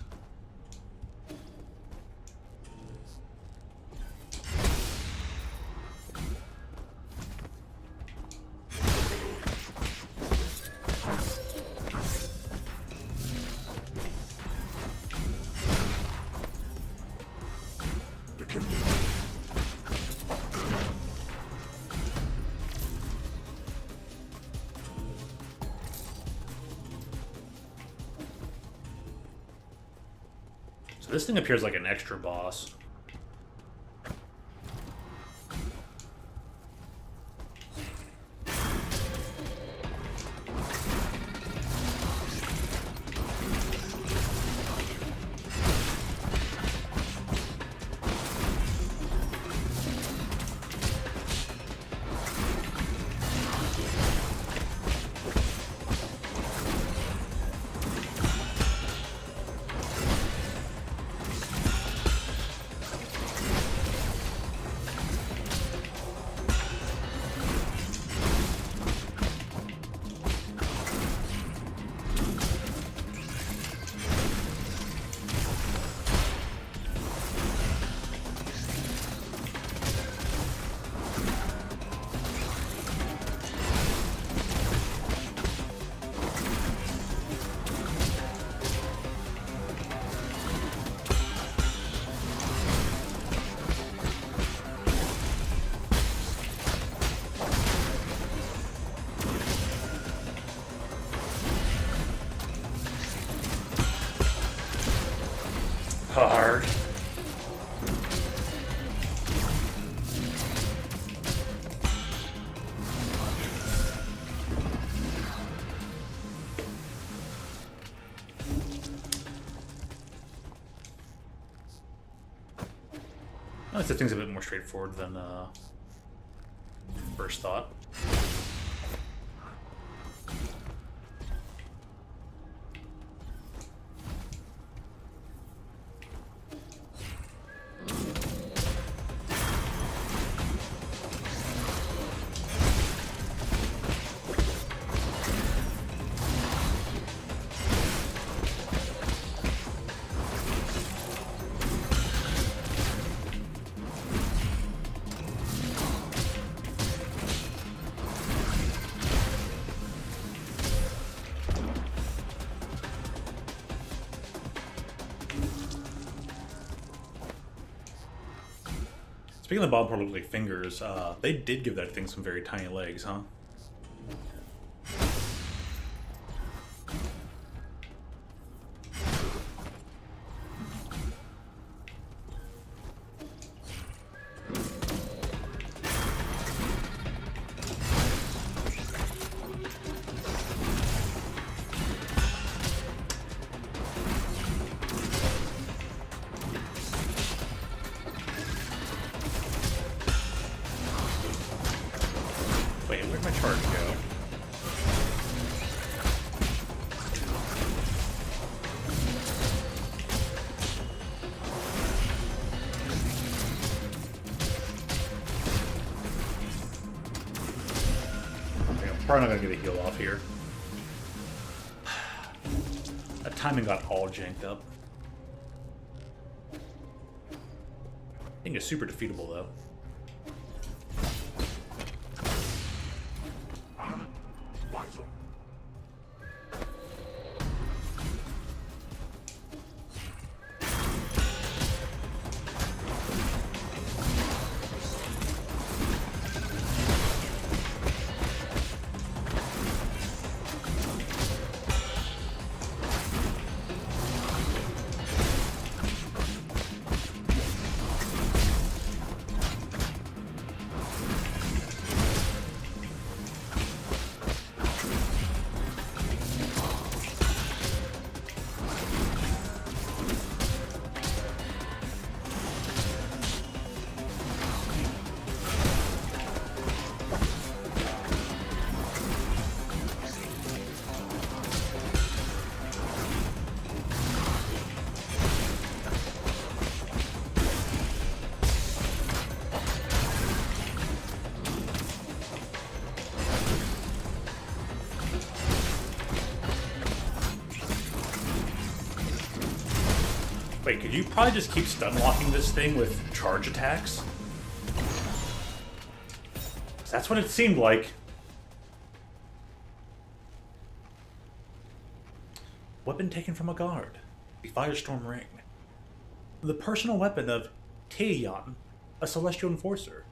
So this thing appears like an extra boss. Hard. I guess the thing's a bit more straightforward than first thought. Speaking of the Bob Portly fingers, they did give that thing some very tiny legs, huh? probably not gonna get a heal off here. That timing got all janked up. I think it's super defeatable though. Wait, could you probably just keep stun locking this thing with charge attacks? That's what it seemed like. Weapon taken from a guard. The Firestorm Ring. The personal weapon of Teiyan, a celestial enforcer.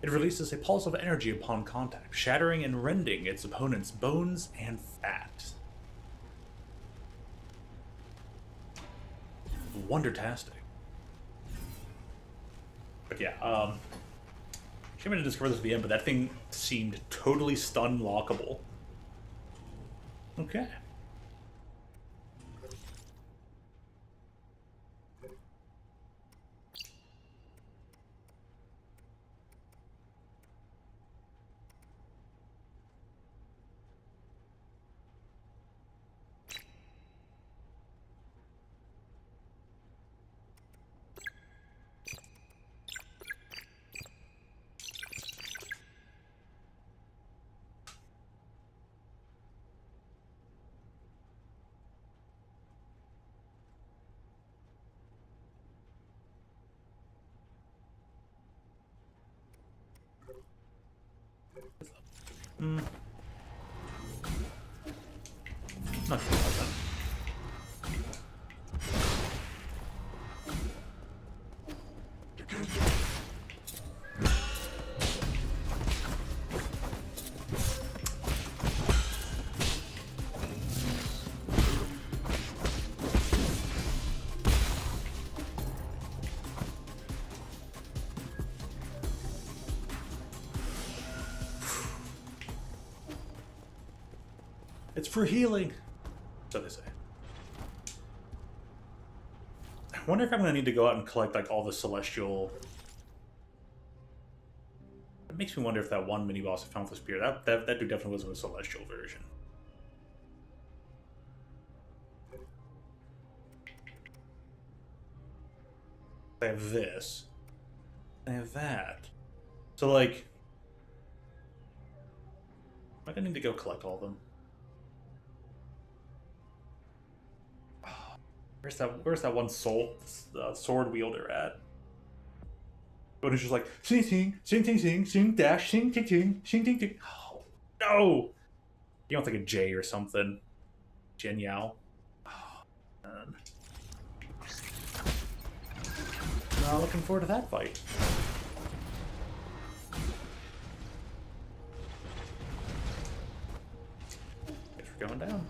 It releases a pulse of energy upon contact, shattering and rending its opponent's bones and fat. Wondertastic. But yeah, shame I didn't discover this at the end, but that thing seemed totally stun lockable. Okay. Not sure about that. It's for healing, so they say. I wonder if I'm gonna need to go out and collect like all the celestial. It makes me wonder if that one mini boss I found with the spear, that dude definitely wasn't a celestial version. I have this. I have that. So like, am I gonna need to go collect all of them? Where's that one sword wielder at? But it's just like sing sing sing sing sing sing dash sing ting ting sing ting ting. Oh no! You don't think a J or something? Jen Yao. Oh, man. Not looking forward to that fight. Guess we're going down.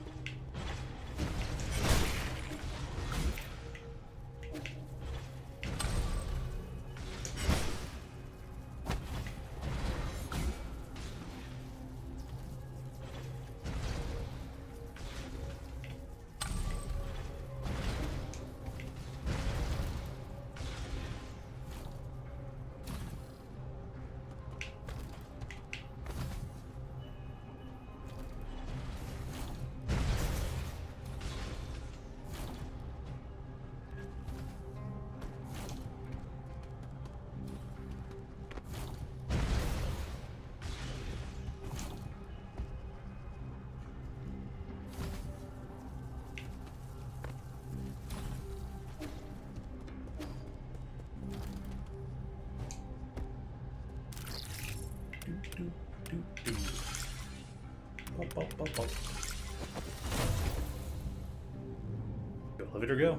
Go, elevator, go.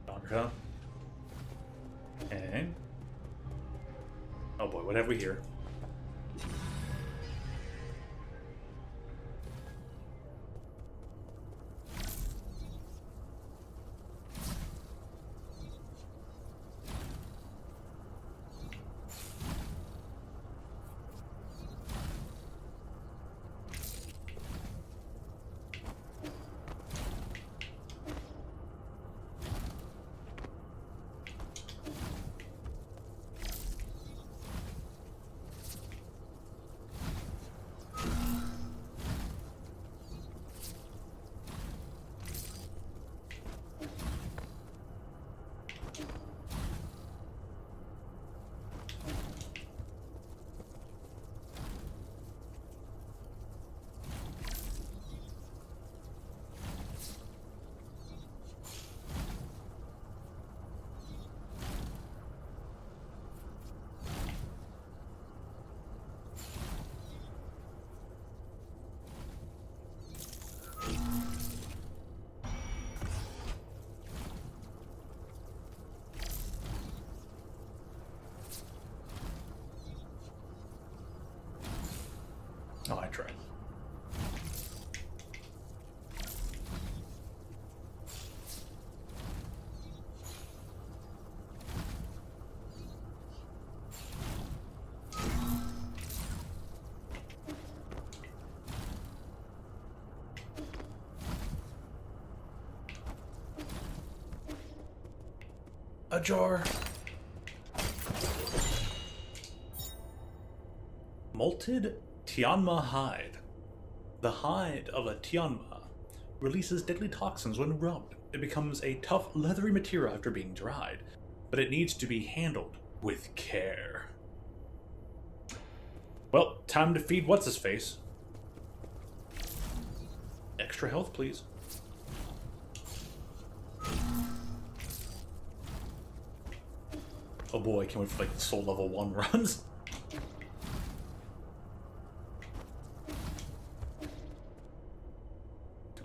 Donka. And... oh boy, what have we here? Oh, I tried. A jar. Molted Tianma hide. The hide of a Tianma releases deadly toxins when rubbed. It becomes a tough, leathery material after being dried, but it needs to be handled with care. Well, time to feed what's-his-face. Extra health, please. Oh boy, I can't wait for like soul level 1 runs.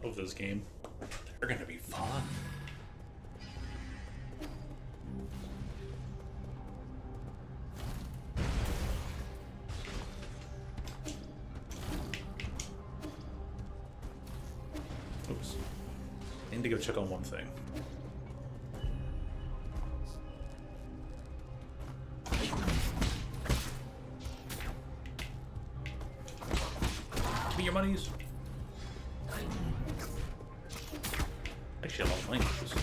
Love this game. They're gonna be fun. Oops. I need to go check on one thing. Give me your monies. Actually, a lot of languages.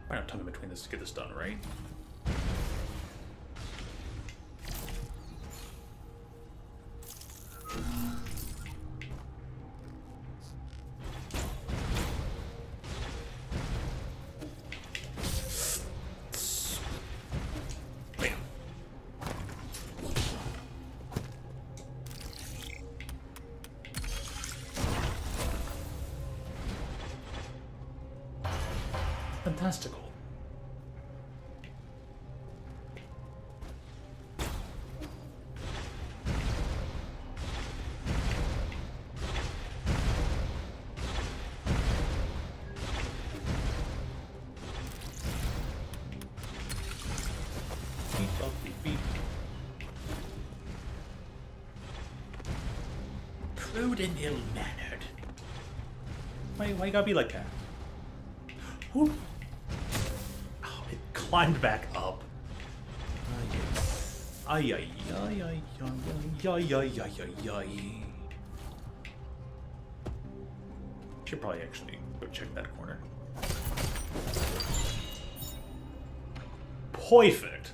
I don't have time in between this to get this done, right? Fantastical. Beep, up, beep, beep.
Crude and ill-mannered.
Why you gotta be like that? Ooh. Oh, it climbed back up. Ay, ay, ay, ay, ay, ay, ay, ay, ay, ay. Should probably actually go check that corner. Perfect.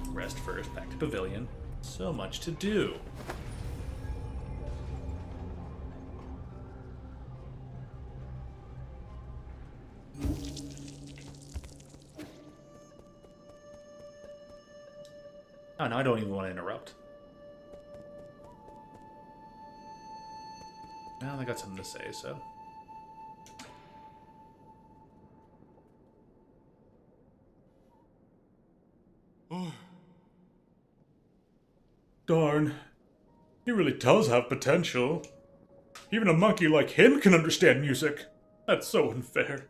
Rest first, back to pavilion. So much to do. Oh, no, I don't even want to interrupt. Now they got something to say, so. Darn. He really does have potential. Even a monkey like him can understand music. That's so unfair.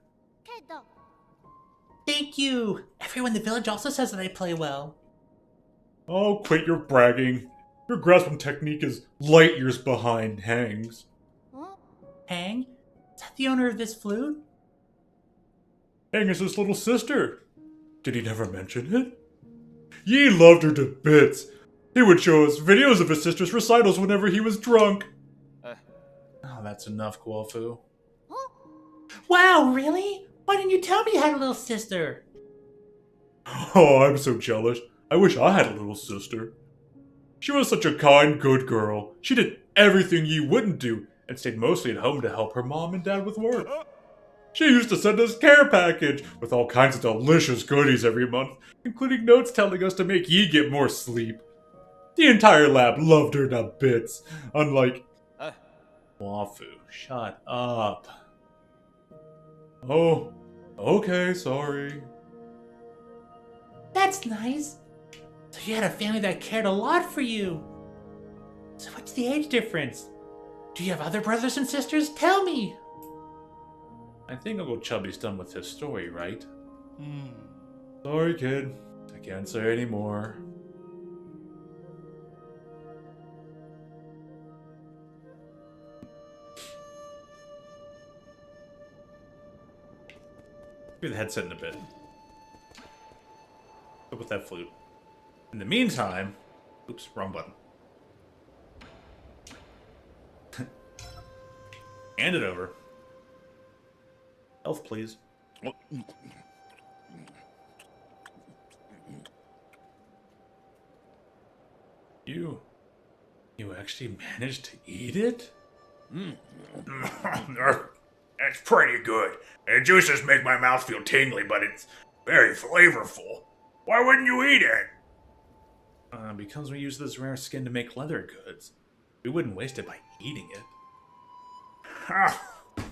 Thank you! Everyone in the village also says that I play well.
Oh, quit your bragging. Your grasping technique is light years behind Hang's.
Hang? Is that the owner of this flute?
Hang is his little sister. Did he never mention it? Yi loved her to bits. He would show us videos of his sister's recitals whenever he was drunk. Oh, that's enough, Guofu.
Wow, really? Why didn't you tell me you had a little sister?
Oh, I'm so jealous. I wish I had a little sister. She was such a kind, good girl. She did everything Yi wouldn't do and stayed mostly at home to help her mom and dad with work. She used to send us care package with all kinds of delicious goodies every month, including notes telling us to make Yi get more sleep. The entire lab loved her to bits, unlike... Wafu, shut up. Oh, okay, sorry.
That's nice. So you had a family that cared a lot for you. So what's the age difference? Do you have other brothers and sisters? Tell me!
I think Uncle Chubby's done with his story, right? Sorry, kid. I can't say any more. Give the headset in a bit. Go with that flute. In the meantime... Oops, wrong button. Hand it over. Elf, please. You actually managed to eat it?
That's pretty good. The juices make my mouth feel tingly, but it's very flavorful. Why wouldn't you eat it?
Because we use this rare skin to make leather goods. We wouldn't waste it by eating it.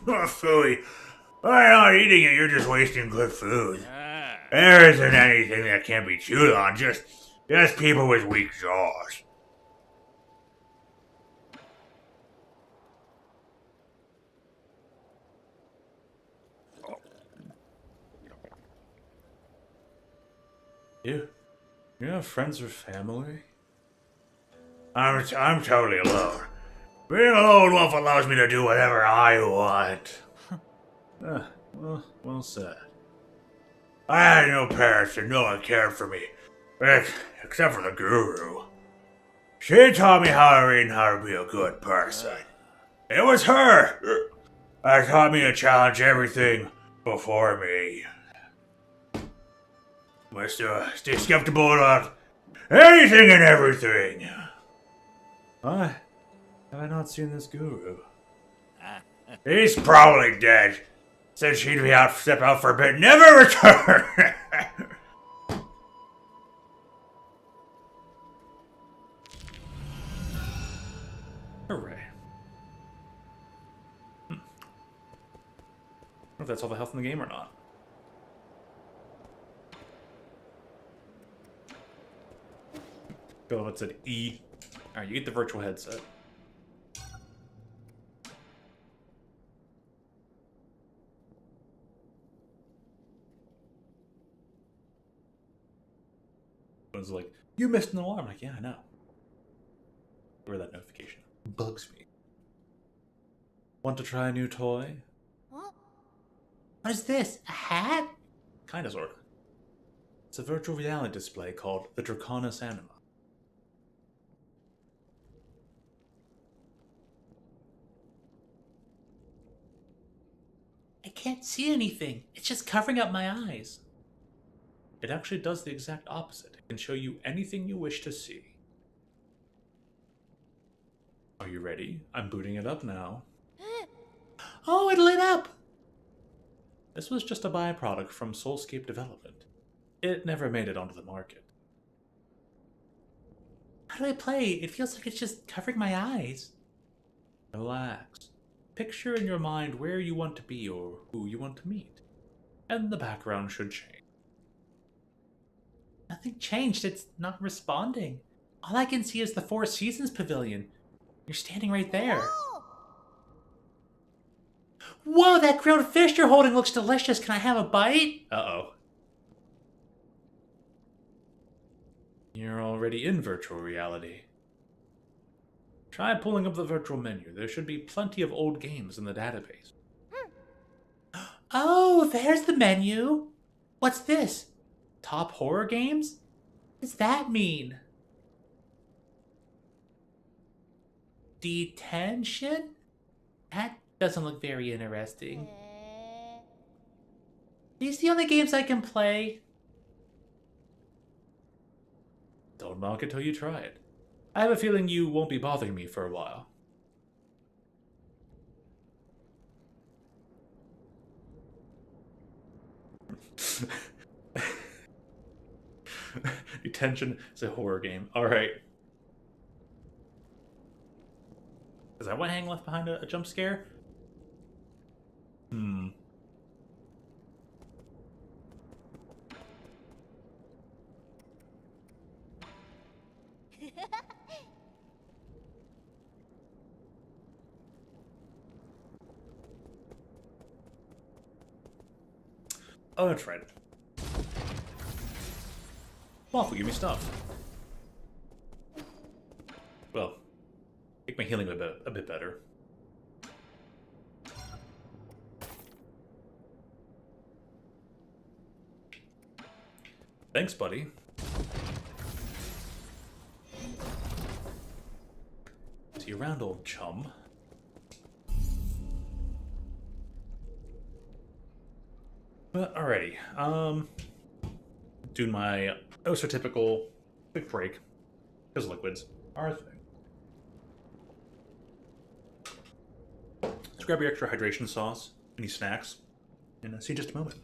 Phooey. By not eating it, you're just wasting good food. There isn't anything that can't be chewed on, just people with weak jaws.
You have friends or family?
I'm totally alone. Being a lone wolf allows me to do whatever I want.
Well said.
I had no parents and no one cared for me. Except for the guru. She taught me how to read and how to be a good person. It was her that taught me to challenge everything before me. Must stay skeptical about anything and everything.
Why have I not seen this guru?
He's probably dead. Said she'd step out for a bit, never return.
Hooray. I don't know if that's all the health in the game or not. Go, it's an E. Alright, you get the virtual headset. It was like, you missed an alarm. I'm like, yeah, I know. Where that notification bugs me. Want to try a new toy?
What is this? A hat?
Kinda, sorta. It's a virtual reality display called the Draconis Anima.
I can't see anything. It's just covering up my eyes.
It actually does the exact opposite. It can show you anything you wish to see. Are you ready? I'm booting it up now.
Oh, it lit up!
This was just a byproduct from Soulscape development. It never made it onto the market. How do I play? It feels like it's just covering my eyes. Relax. Picture in your mind where you want to be or who you want to meet. And the background should change. Nothing changed. It's not responding. All I can see is the Four Seasons Pavilion. You're standing right there. Whoa, that grilled fish you're holding looks delicious. Can I have a bite? Uh-oh. You're already in virtual reality. Try pulling up the virtual menu. There should be plenty of old games in the database. Oh, there's the menu. What's this? Top horror games? What does that mean? Detention? That doesn't look very interesting. These the only games I can play? Don't knock it till you try it. I have a feeling you won't be bothering me for a while. Detention is a horror game. Alright. Is that one hang left behind a jump scare? Hmm. Oh, that's right. Waffle, give me stuff. Well, make my healing a bit better. Thanks, buddy. See you around, old chum. But alrighty, doing my oh so typical quick break because liquids are a thing. Let's grab your extra hydration sauce, any snacks, and see you in just a moment.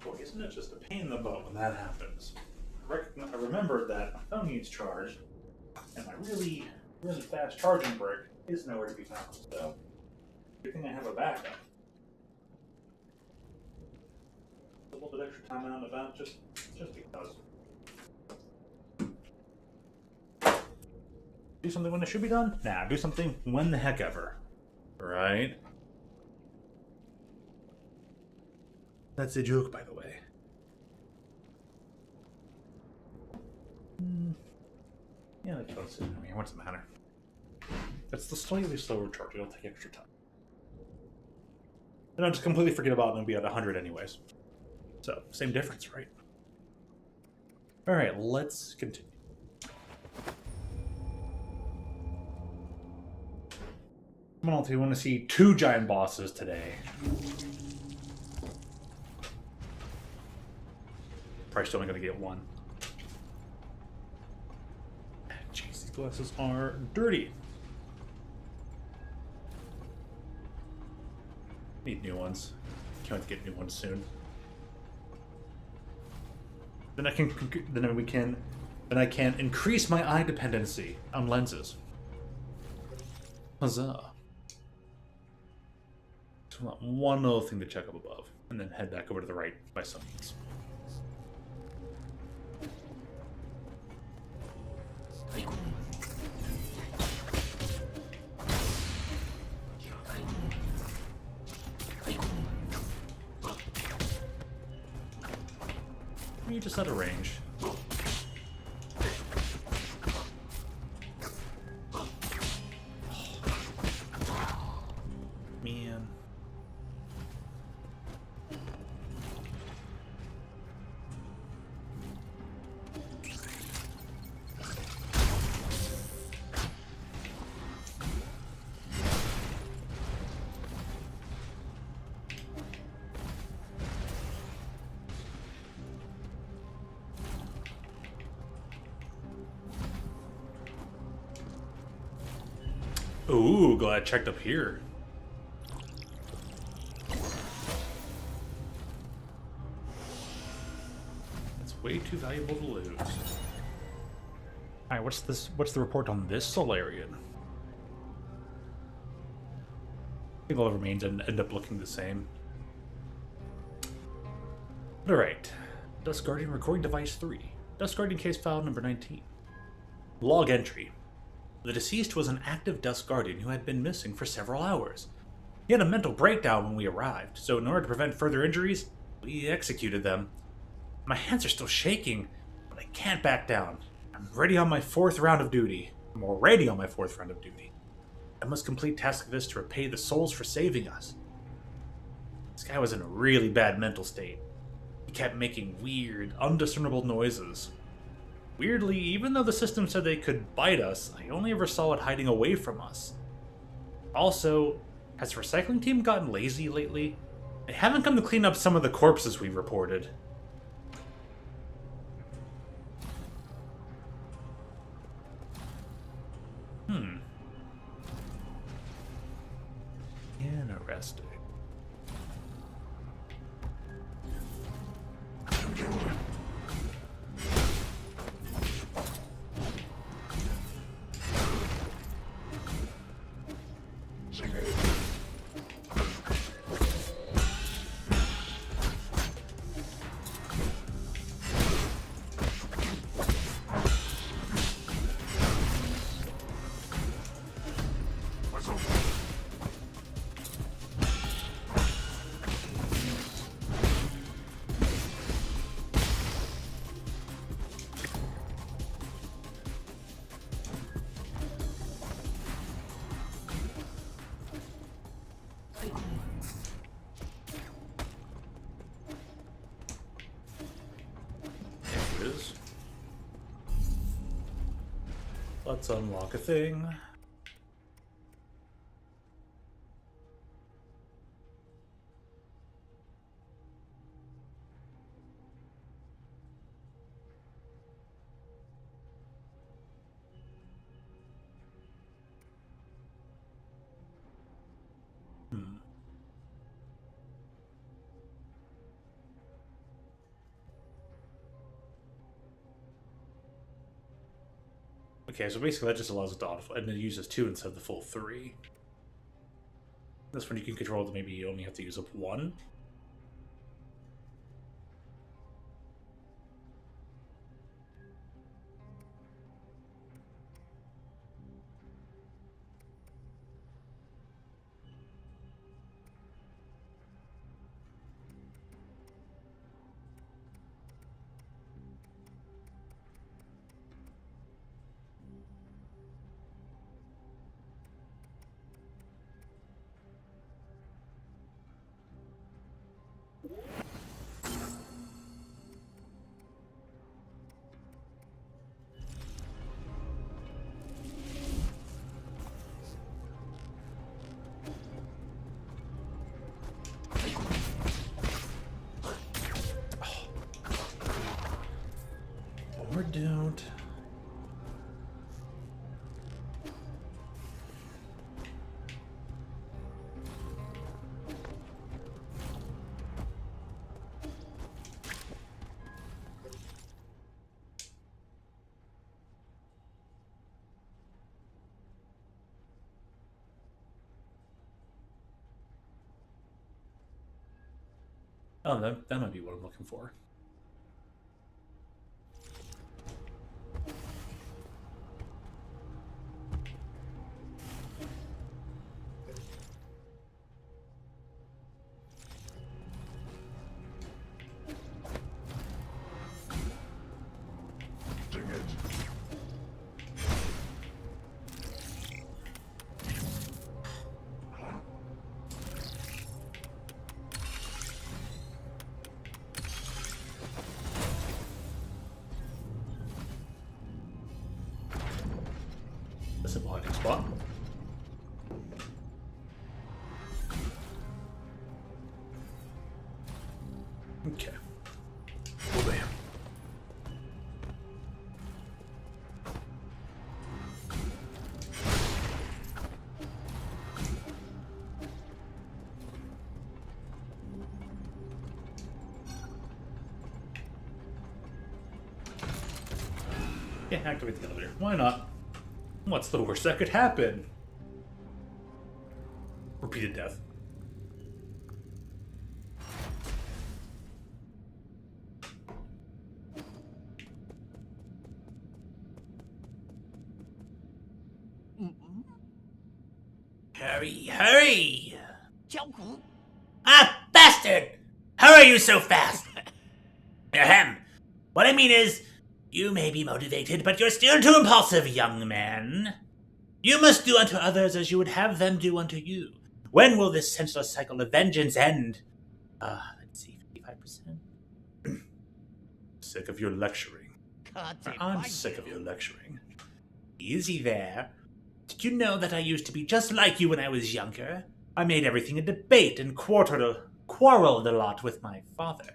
Boy, isn't it just a pain in the butt when that happens? I remembered that my phone needs charged, and my really, really fast charging brick is nowhere to be found. So, good thing I have a backup. A little bit extra time out and about, just because. Do something when it should be done? Nah, do something when the heck ever. Right? That's a joke, by the way. Yeah, that's what it's in here. What's the matter? It's the slightly slower charge. It'll take extra time. And I'll just completely forget about it and it'll be at 100 anyways. So, same difference, right? Alright, let's continue. Come on, you want to see 2 giant bosses today. Probably still only going to get 1. Jeez, these glasses are dirty. Need new ones. Can't wait to get new ones soon. Then I can increase my eye dependency on lenses. Huzzah. Just want one little thing to check up above, and then head back over to the right by some means. You just out of range. Man. Ooh, glad I checked up here. That's way too valuable to lose. Alright, what's this? What's the report on this Solarian? I think all the remains end up looking the same. Alright. Dust Guardian Recording Device 3. Dust Guardian Case File number 19. Log entry. The deceased was an active Dust Guardian who had been missing for several hours. He had a mental breakdown when we arrived, so in order to prevent further injuries, we executed them. My hands are still shaking, but I can't back down. I'm ready on my 4th round of duty. I'm already on my 4th round of duty. I must complete tasks like this to repay the souls for saving us. This guy was in a really bad mental state. He kept making weird, undiscernible noises. Weirdly, even though the system said they could bite us, I only ever saw it hiding away from us. Also, has the recycling team gotten lazy lately? They haven't come to clean up some of the corpses we reported. Interesting. Let's unlock a thing. Okay, so basically that just allows it to auto, and it uses 2 instead of the full 3. This one you can control that maybe you only have to use up 1. Or don't. Oh, that might be what I'm looking for. A simple hiding spot. Okay. Oh, bam. Yeah, activate the elevator. Why not? What's the worst that could happen? Repeated death.
Hurry, hurry! Ah, bastard! How are you so fast? Ahem. What I mean is, you may be motivated, but you're still too impulsive, young man. You must do unto others as you would have them do unto you. When will this senseless cycle of vengeance end? Let's see, 55%.
Sick of your lecturing. I'm sick of your lecturing.
Easy there. Did you know that I used to be just like you when I was younger? I made everything a debate and quarreled a lot with my father.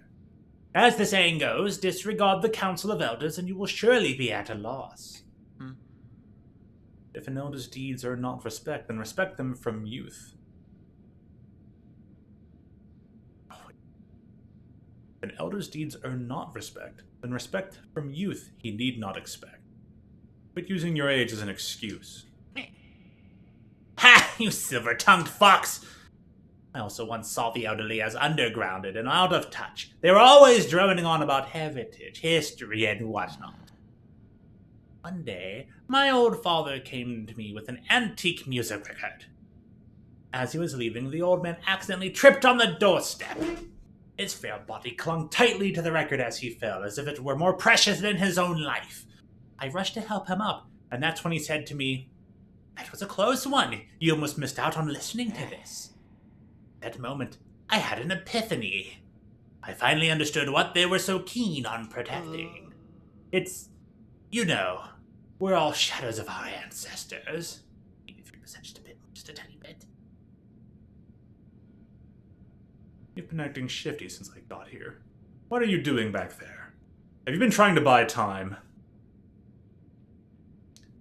As the saying goes, disregard the council of elders and you will surely be at a loss.
If an elder's deeds are not respect, then respect them from youth. If an elder's deeds are not respect, then respect from youth he need not expect. Quit using your age as an excuse.
Ha! You silver-tongued fox! I also once saw the elderly as undergrounded and out of touch. They were always droning on about heritage, history, and whatnot. One day, my old father came to me with an antique music record. As he was leaving, the old man accidentally tripped on the doorstep. His frail body clung tightly to the record as he fell, as if it were more precious than his own life. I rushed to help him up, and that's when he said to me, "That was a close one. You almost missed out on listening to this." That moment, I had an epiphany. I finally understood what they were so keen on protecting. It's, you know, we're all shadows of our ancestors. Maybe 3%, just a tiny bit.
You've been acting shifty since I got here. What are you doing back there? Have you been trying to buy time?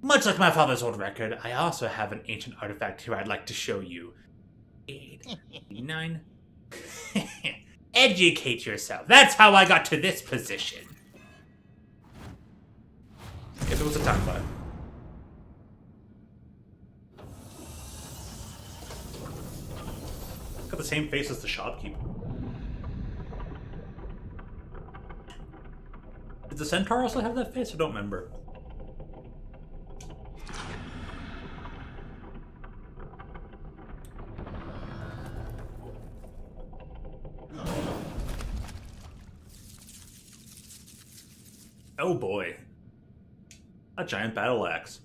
Much like my father's old record, I also have an ancient artifact here I'd like to show you. 9. Educate yourself. That's how I got to this position.
If it was a time buy. Got the same face as the shopkeeper. Did the centaur also have that face? I don't remember. Oh boy. A giant battle axe.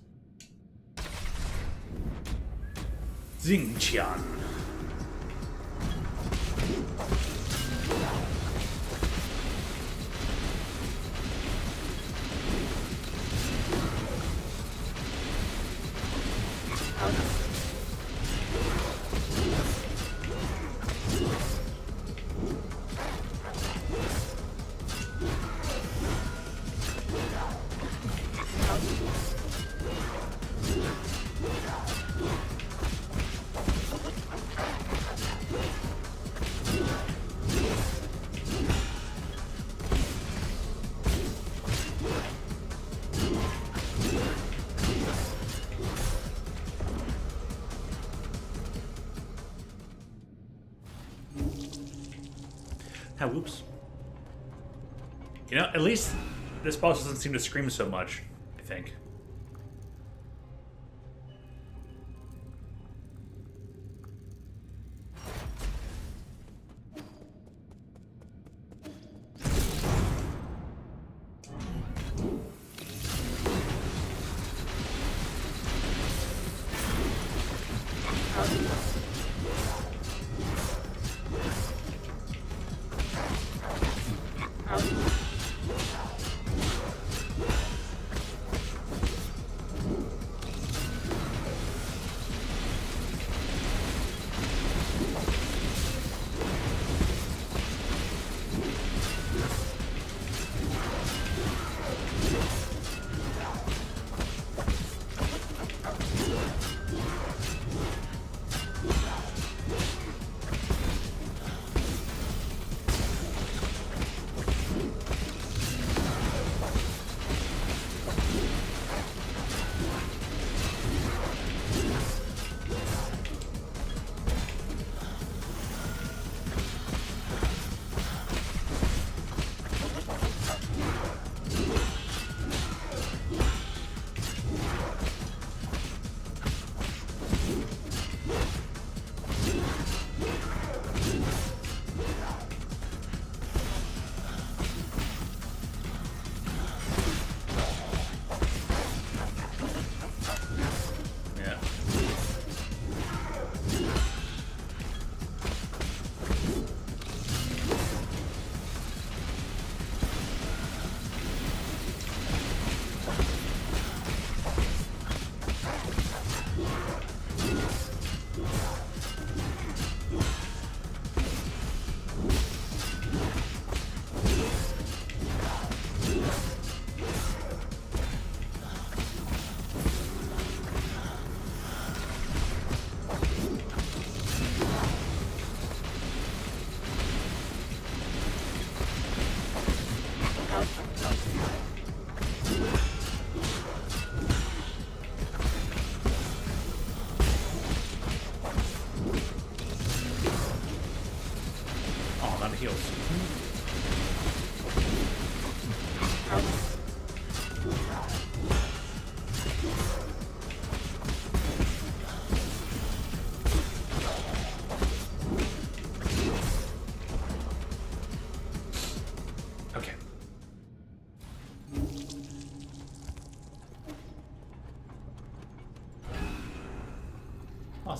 Xingqian. Ah, whoops. You know, at least this boss doesn't seem to scream so much, I think.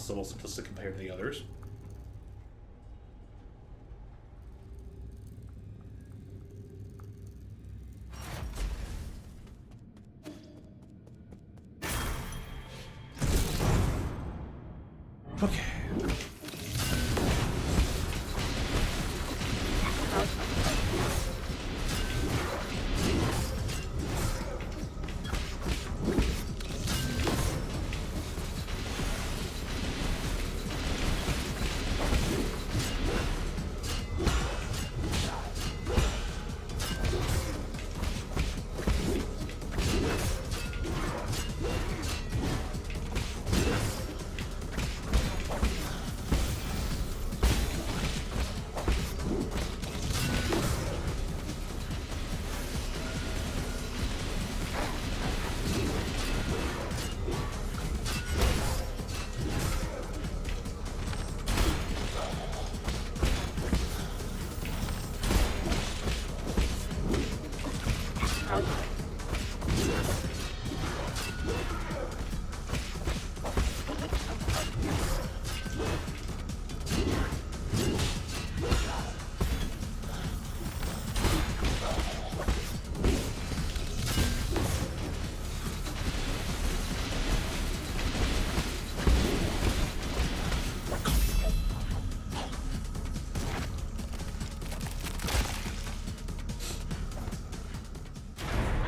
It's a little simplistic compared to the others. Okay.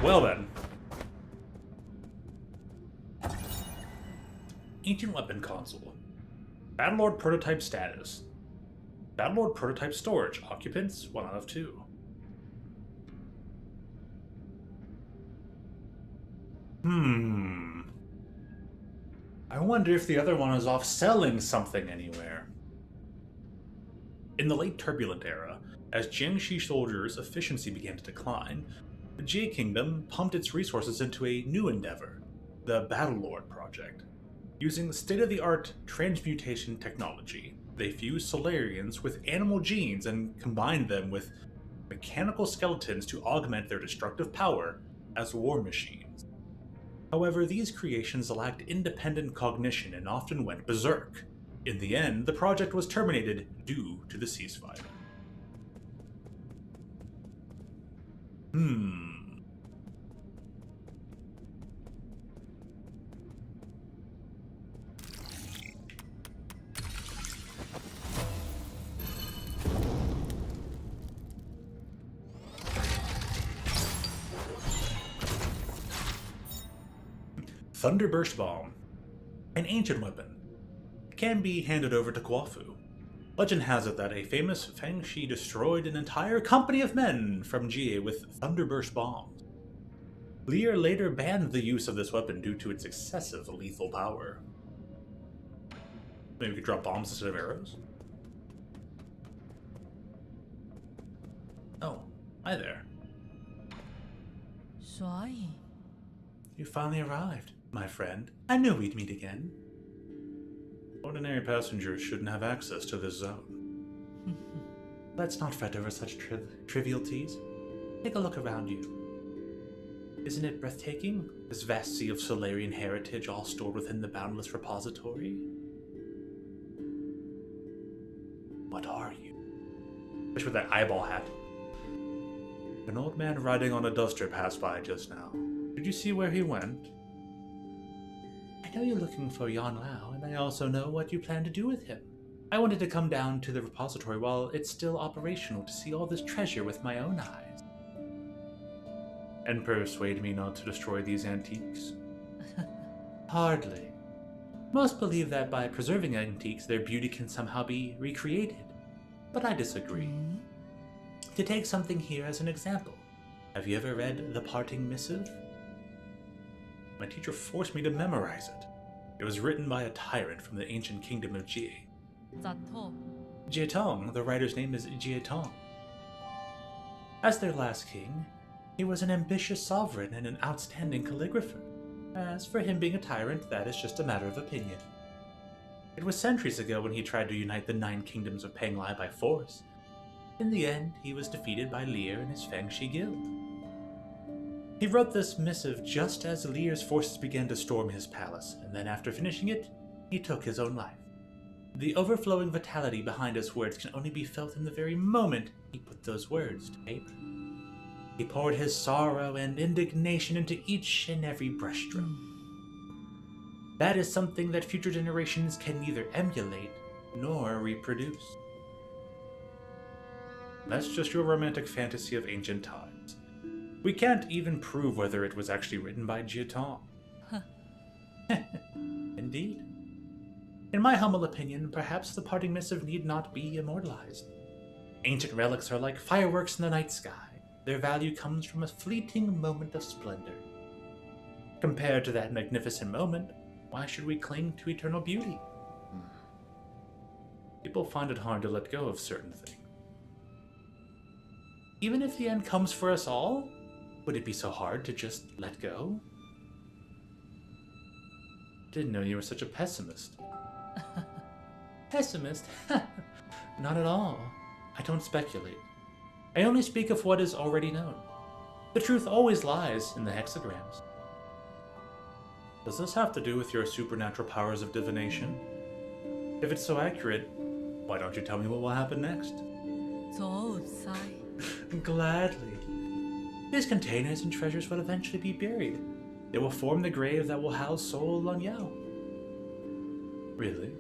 Well then. Ancient Weapon Console. Battlelord Prototype Status. Battlelord Prototype Storage. Occupants, 1 out of 2. I wonder if the other one is off selling something anywhere. In the late Turbulent Era, as Jiangxi soldiers' efficiency began to decline, the Jie Kingdom pumped its resources into a new endeavor, the Battlelord Project. Using state-of-the-art transmutation technology, they fused Solarians with animal genes and combined them with mechanical skeletons to augment their destructive power as war machines. However, these creations lacked independent cognition and often went berserk. In the end, the project was terminated due to the ceasefire. Thunderburst Bomb. An ancient weapon. It can be handed over to Guafu. Legend has it that a famous Feng Shi destroyed an entire company of men from Jie with Thunderburst bombs. Lear later banned the use of this weapon due to its excessive lethal power. Maybe we could drop bombs instead of arrows? Oh, hi there. You finally arrived, my friend. I knew we'd meet again. Ordinary passengers shouldn't have access to this zone. Let's not fret over such trivialities. Take a look around you. Isn't it breathtaking, this vast sea of Solarian heritage all stored within the boundless repository? What are you? Especially with that eyeball hat. An old man riding on a duster passed by just now. Did you see where he went? I know you're looking for Yan Lao, and I also know what you plan to do with him. I wanted to come down to the repository while it's still operational to see all this treasure with my own eyes. And persuade me not to destroy these antiques? Hardly. Most believe that by preserving antiques, their beauty can somehow be recreated. But I disagree. To take something here as an example, have you ever read The Parting Missive? My teacher forced me to memorize it. It was written by a tyrant from the ancient kingdom of Jie. Jietong, the writer's name is Jietong. As their last king, he was an ambitious sovereign and an outstanding calligrapher. As for him being a tyrant, that is just a matter of opinion. It was centuries ago when he tried to unite the 9 kingdoms of Penglai by force. In the end, he was defeated by Lear and his Feng Shi guild. He wrote this missive just as Lear's forces began to storm his palace, and then after finishing it, he took his own life. The overflowing vitality behind his words can only be felt in the very moment he put those words to paper. He poured his sorrow and indignation into each and every brushstroke. That is something that future generations can neither emulate nor reproduce. That's just your romantic fantasy of ancient times. We can't even prove whether it was actually written by Jietong. Indeed. In my humble opinion, perhaps the parting missive need not be immortalized. Ancient relics are like fireworks in the night sky. Their value comes from a fleeting moment of splendor. Compared to that magnificent moment, why should we cling to eternal beauty? People find it hard to let go of certain things. Even if the end comes for us all, would it be so hard to just let go? Didn't know you were such a pessimist. Pessimist? Not at all. I don't speculate. I only speak of what is already known. The truth always lies in the hexagrams. Does this have to do with your supernatural powers of divination? If it's so accurate, why don't you tell me what will happen next? Gladly. These containers and treasures will eventually be buried. They will form the grave that will house Soul Lang Yao. Really?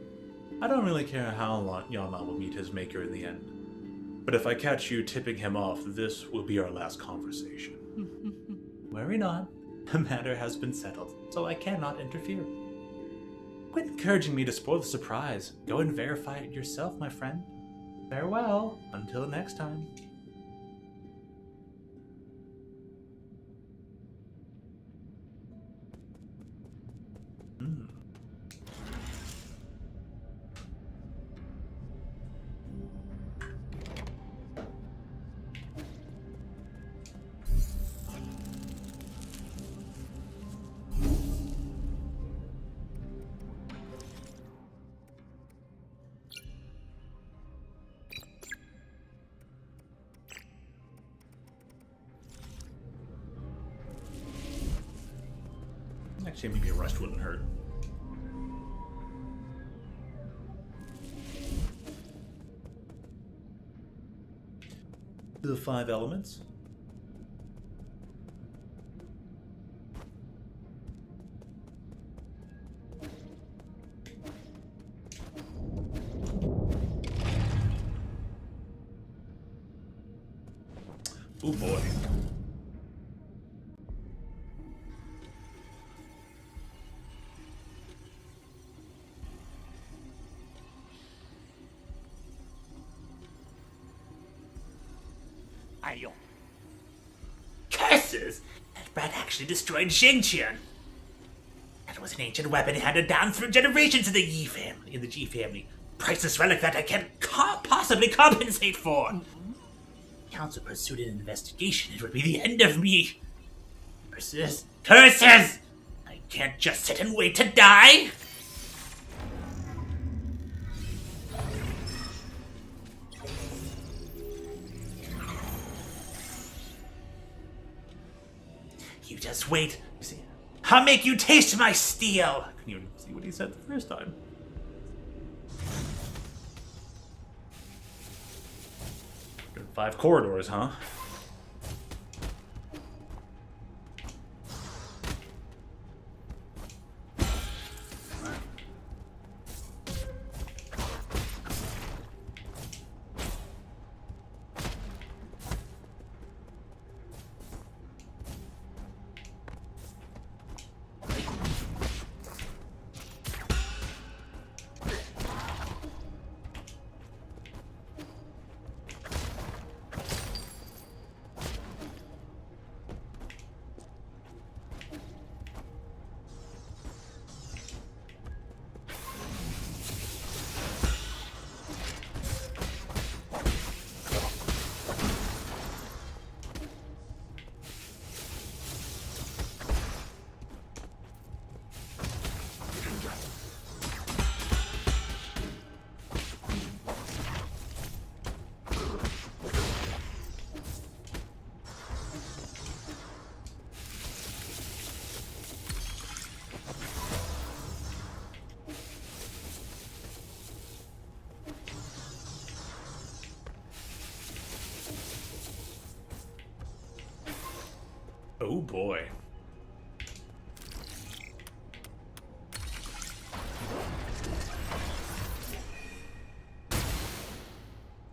I don't really care how Yan Lao will meet his maker in the end. But if I catch you tipping him off, this will be our last conversation. Worry not. The matter has been settled, so I cannot interfere. Quit encouraging me to spoil the surprise. Go and verify it yourself, my friend. Farewell, until next time. Actually, maybe a rust wouldn't hurt. The 5 elements. Oh boy.
Curses! That brat actually destroyed Xingqian. That was an ancient weapon handed down through generations in the G family. Priceless relic that I can't possibly compensate for. Council pursued an investigation. It would be the end of me. Curses! Curses! I can't just sit and wait to die. You just wait. See, I'll make you taste my steel.
Can you see what he said the first time? Good 5 corridors, huh? Oh boy.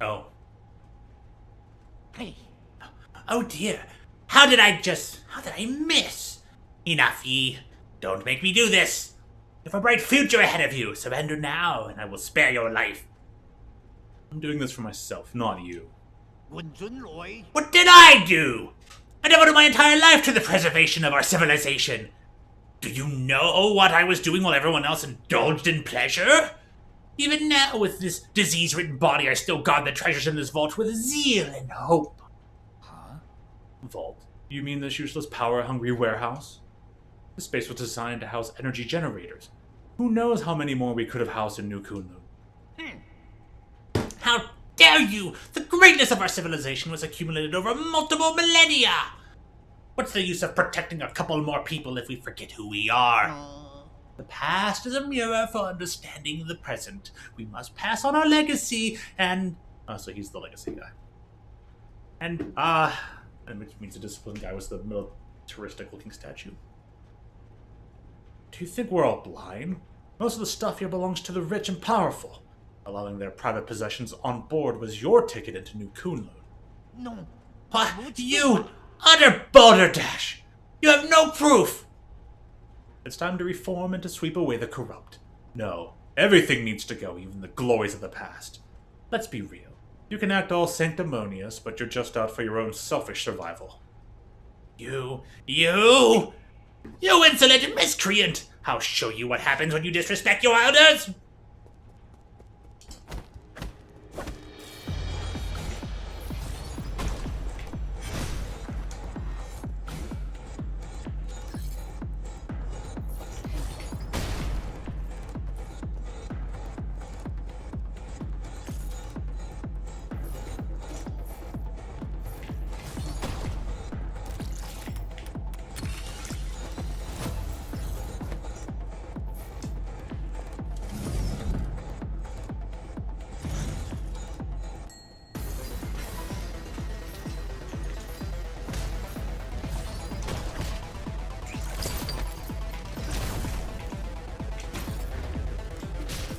Oh.
Hey. Oh dear. How did I miss? Enough, ye. Don't make me do this. You have a bright future ahead of you. Surrender now, and I will spare your life.
I'm doing this for myself, not you.
What did I do? I devoted my entire life to the preservation of our civilization. Do you know what I was doing while everyone else indulged in pleasure? Even now, with this disease-ridden body, I still guard the treasures in this vault with zeal and hope.
Huh? Vault? You mean this useless power-hungry warehouse? This space was designed to house energy generators. Who knows how many more we could have housed in New Kunlun?
How dare you! The greatness of our civilization was accumulated over multiple millennia! What's the use of protecting a couple more people if we forget who we are? The past is a mirror for understanding the present. We must pass on our legacy and...
Oh, so he's the legacy guy. And, which means the disciplined guy was the militaristic-looking statue. Do you think we're all blind? Most of the stuff here belongs to the rich and powerful. Allowing their private possessions on board was your ticket into New Kunlun.
No. What? You utter balderdash! You have no proof!
It's time to reform and to sweep away the corrupt. No, everything needs to go, even the glories of the past. Let's be real. You can act all sanctimonious, but you're just out for your own selfish survival.
You insolent miscreant! I'll show you what happens when you disrespect your elders!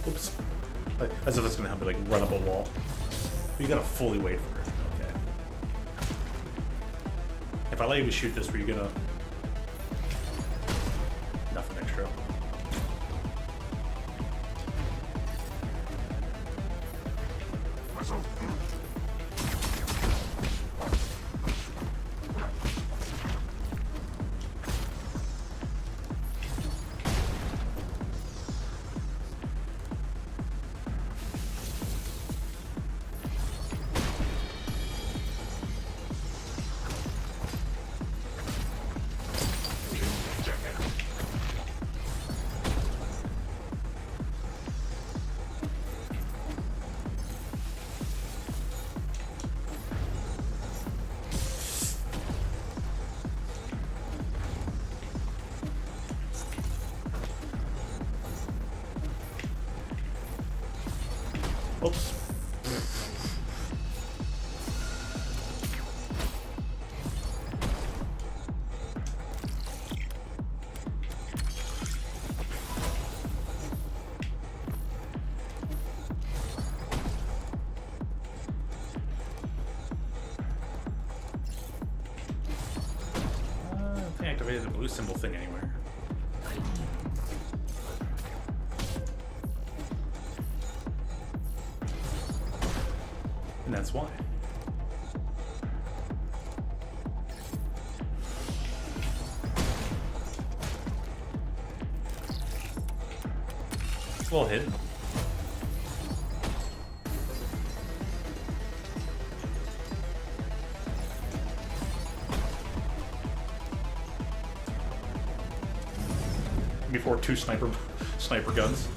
Oops. As if it's gonna have to like run up a wall. You gotta fully wait for it. Okay. If I let you shoot this, were you gonna... Nothing extra. Oops. I don't think I activated the blue symbol thing anywhere. And that's why. It's well hidden. Before two sniper guns.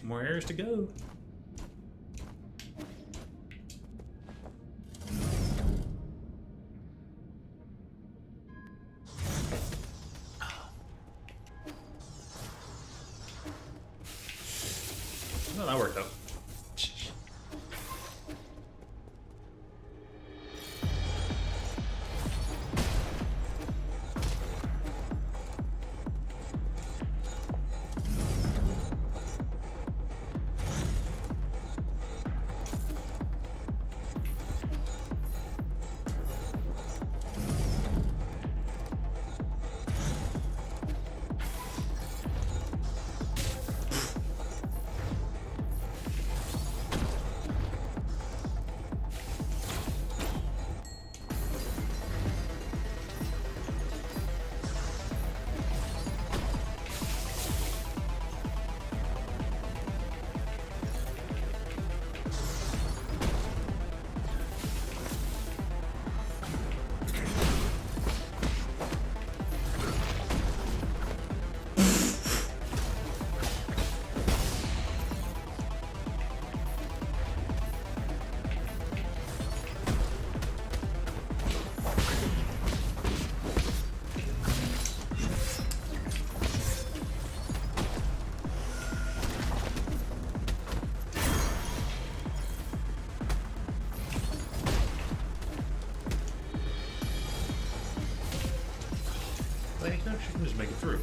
More areas to go. No, that worked out. actually can just make it through.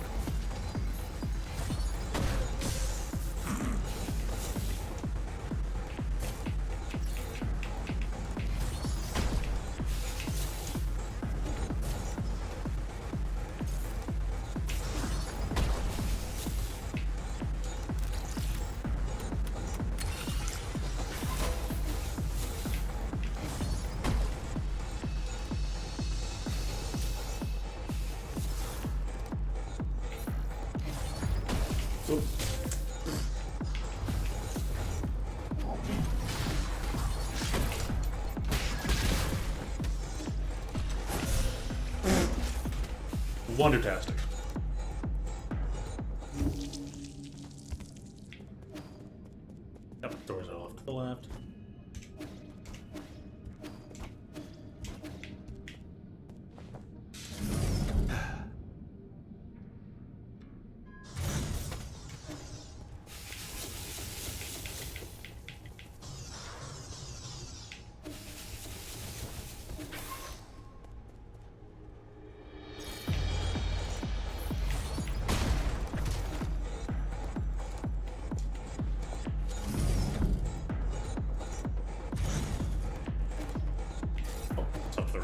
Wondertastic. Yep, doors are off to the left. Sub 3.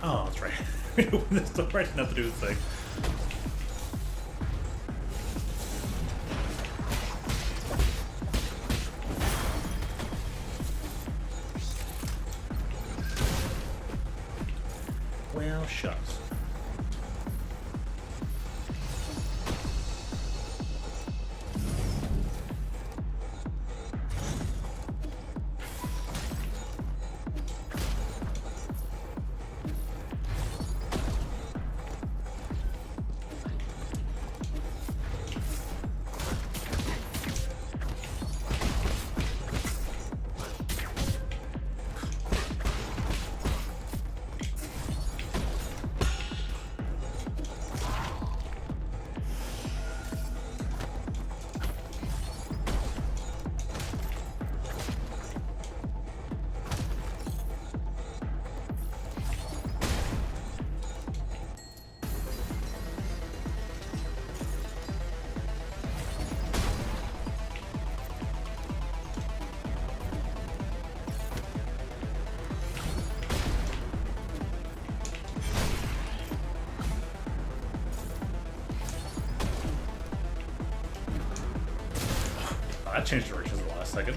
Oh, that's right. This door right enough to do the thing. Well, shucks. Oh, that changed directions at the last second.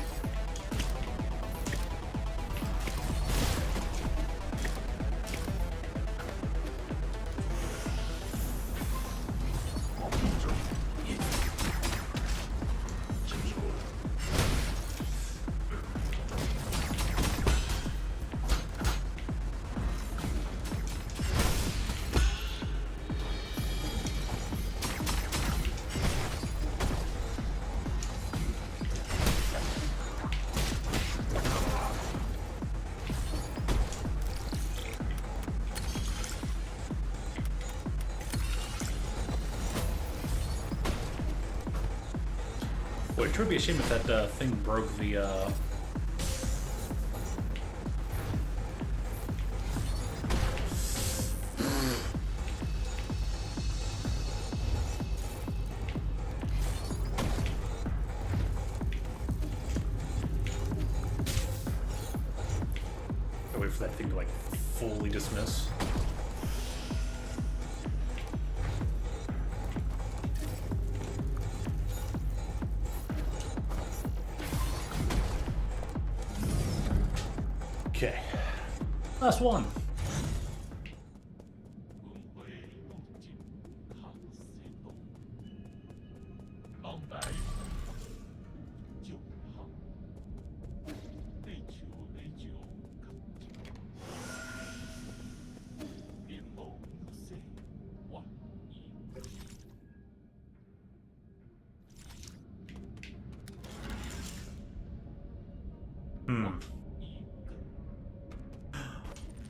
Boy, it would be a shame if that thing broke the wait for that thing to like fully dismiss. Okay. Last one.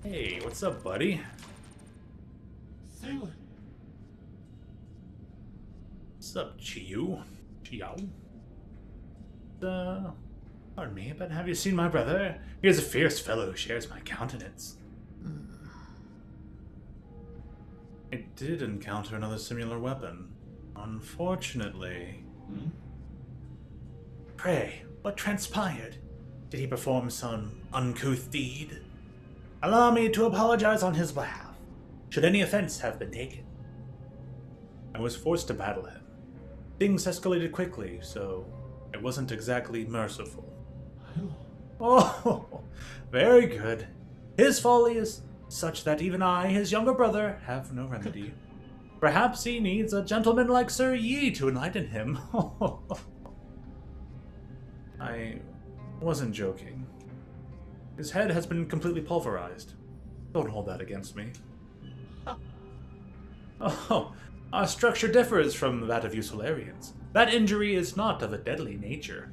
Hey, what's up, buddy? What's up, Chiu? Pardon me, but have you seen my brother? He is a fierce fellow who shares my countenance. I did encounter another similar weapon. Unfortunately. Pray, what transpired? Did he perform some uncouth deed? Allow me to apologize on his behalf, should any offense have been taken. I was forced to battle him. Things escalated quickly, so it wasn't exactly merciful. Oh, very good. His folly is such that even I, his younger brother, have no remedy. Perhaps he needs a gentleman like Sir Yi to enlighten him. I wasn't joking. His head has been completely pulverized. Don't hold that against me. Oh, our structure differs from that of you Solarians. That injury is not of a deadly nature.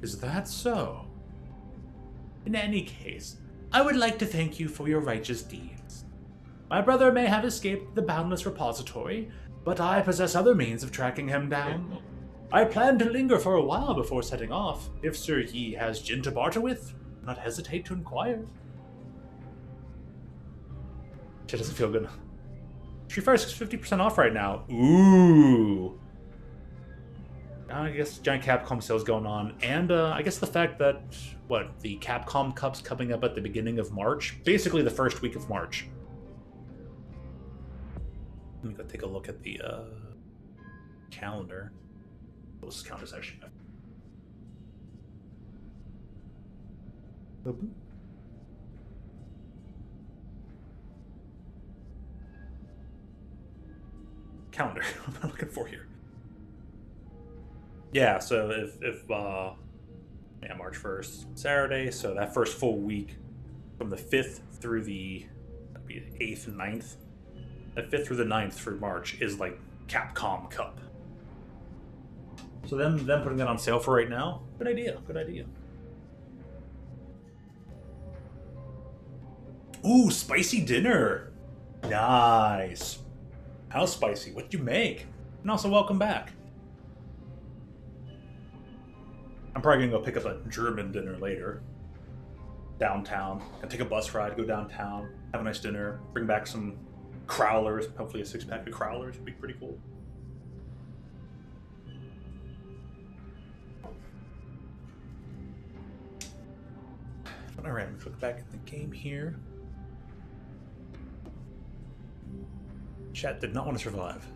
Is that so? In any case, I would like to thank you for your righteous deeds. My brother may have escaped the boundless repository, but I possess other means of tracking him down. I plan to linger for a while before setting off. If Sir Yi has gin to barter with, do not hesitate to inquire. Shit doesn't feel good. Street Fighter's 50% off right now. Ooh. I guess giant Capcom sales going on, and I guess the fact that the Capcom Cup's coming up at the beginning of March, basically the first week of March. Let me go take a look at the calendar. Those counters actually. Calendar. What am I looking for here? Yeah, so if March 1st, Saturday, so that first full week from the 5th through the 8th and 9th, the 5th through the 9th through March is like Capcom Cup. So them putting that on sale for right now, good idea, good idea. Ooh, spicy dinner. Nice. How spicy? What'd you make? And also welcome back. I'm probably gonna go pick up a German dinner later. Downtown. Gonna take a bus ride, go downtown, have a nice dinner, bring back some crowlers, hopefully a 6-pack of crowlers would be pretty cool. Alright, I'm gonna click back in the game here. Chat did not want to survive.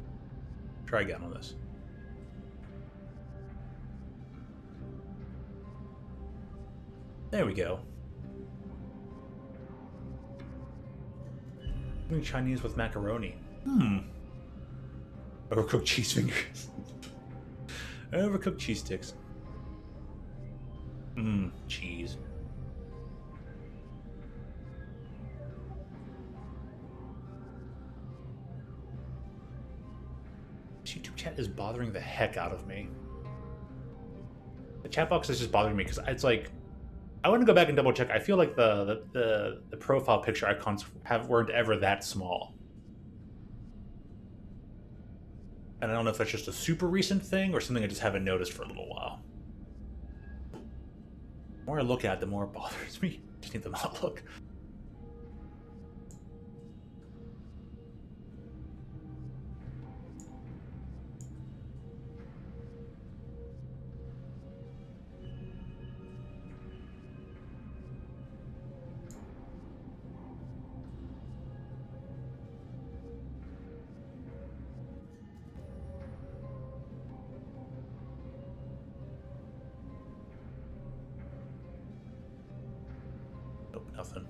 Try again on this. There we go. Doing Chinese with macaroni. Overcooked cheese fingers. Overcooked cheese sticks. Cheese. YouTube chat is bothering the heck out of me. The chat box is just bothering me because it's like, I want to go back and double check. I feel like the profile picture icons weren't ever that small. And I don't know if that's just a super recent thing or something I just haven't noticed for a little while. The more I look at it, the more it bothers me. Just need to not look. Nope, nothing.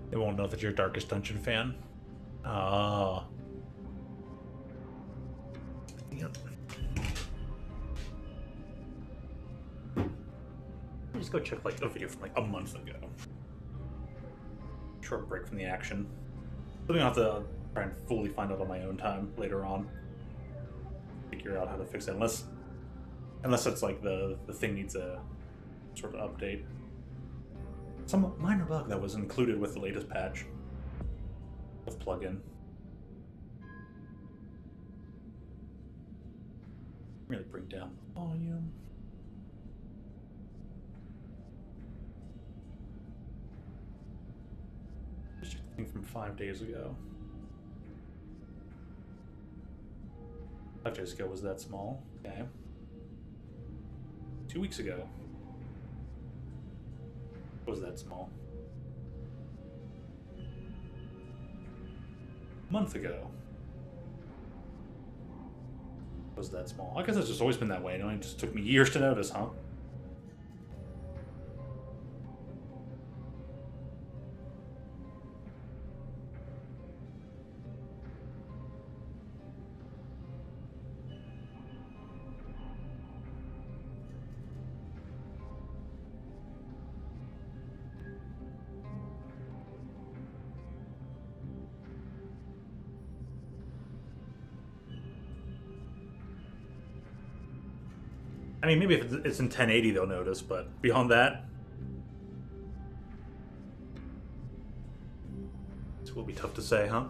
They won't know that you're a Darkest Dungeon fan. Oh. Yep. Just go check like a video from like a month ago. Short break from the action. Something I'll have to try and fully find out on my own time later on. Figure out how to fix it, unless it's like the thing needs a sort of update. Some minor bug that was included with the latest patch of plugin. Really bring down the volume. Just check the thing from 5 days ago. 5 days ago was that small. Okay. 2 weeks ago was that small. A month ago was that small. I guess it's just always been that way. It just took me years to notice, huh? I mean, maybe if it's in 1080 they'll notice, but beyond that, it will be tough to say, huh?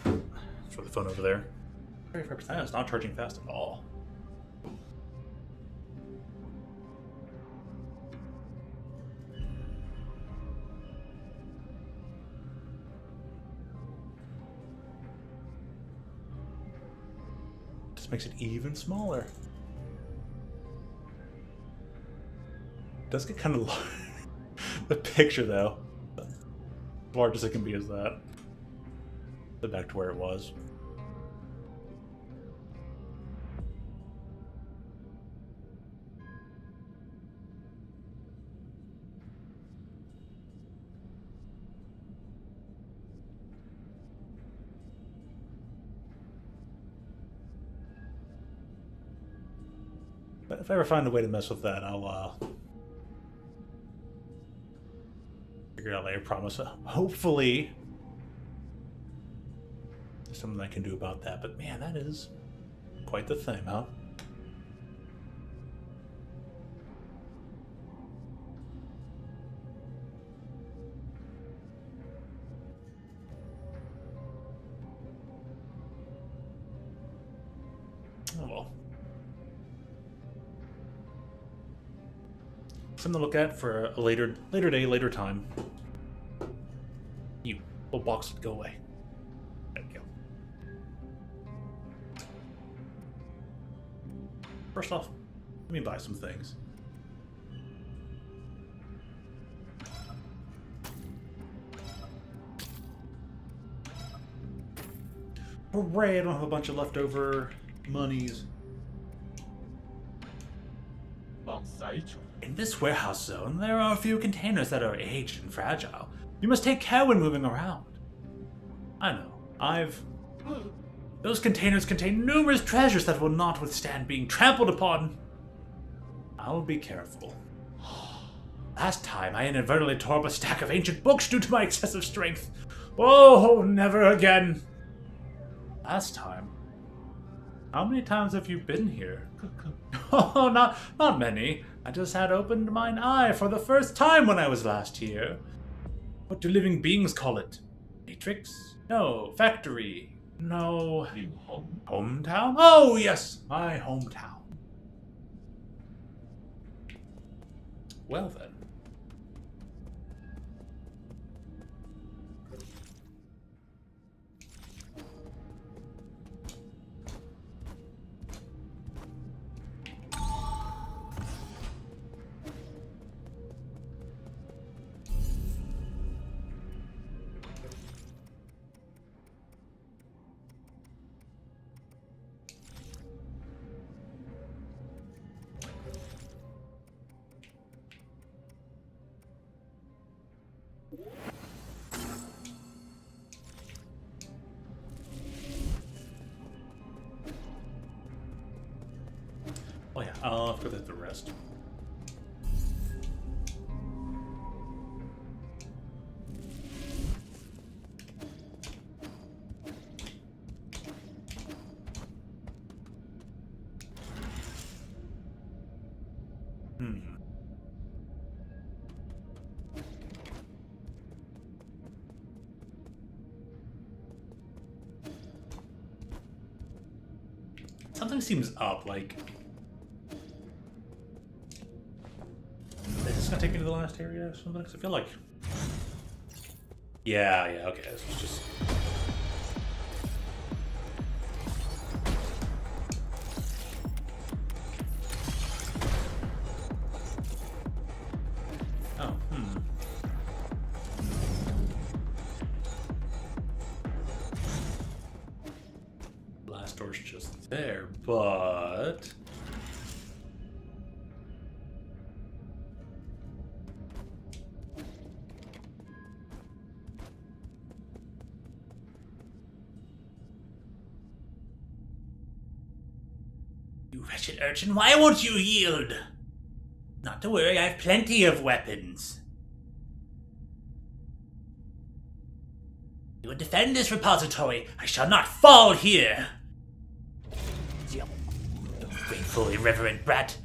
Throw the phone over there. 35%, it's not charging fast at all. Makes it even smaller. Does get kind of large. The picture though, as large as it can be is that. But back to where it was. If I ever find a way to mess with that, I'll figure it out later, promise. Hopefully, there's something I can do about that. But man, that is quite the thing, huh? Oh well. Something to look at for a later day, later time. You little box would go away. There we go. First off, let me buy some things. Hooray, I don't have a bunch of leftover monies. In this warehouse zone, there are a few containers that are aged and fragile. You must take care when moving around. I know. Those containers contain numerous treasures that will not withstand being trampled upon. I will be careful. Last time, I inadvertently tore up a stack of ancient books due to my excessive strength. Oh, never again. Last time? How many times have you been here? Oh, not many. I just had opened mine eye for the first time when I was last here. What do living beings call it? Matrix? No. Factory? No. Hometown? Oh, yes, my hometown. Well then. Oh yeah, I'll forget the rest. Something seems up, like... Is this gonna take me to the last area or something? 'Cause I feel like... Yeah, okay, this was just... Oh, Last door's just there, but...
You wretched urchin, why won't you yield? Not to worry, I have plenty of weapons. You will defend this repository. I shall not fall here. You grateful, irreverent brat.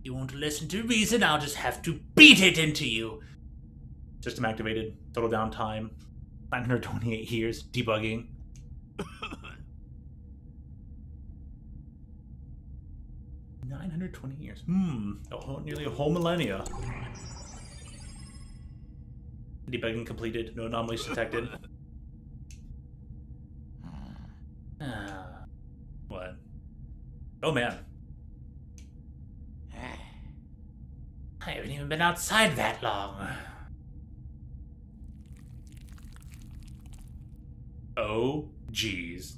You won't listen to reason, I'll just have to beat it into you.
System activated. Total downtime. 928 years. Debugging. 920 years. Nearly a whole millennia. Debugging completed. No anomalies detected. What? Oh man.
I haven't even been outside that long.
Oh, geez.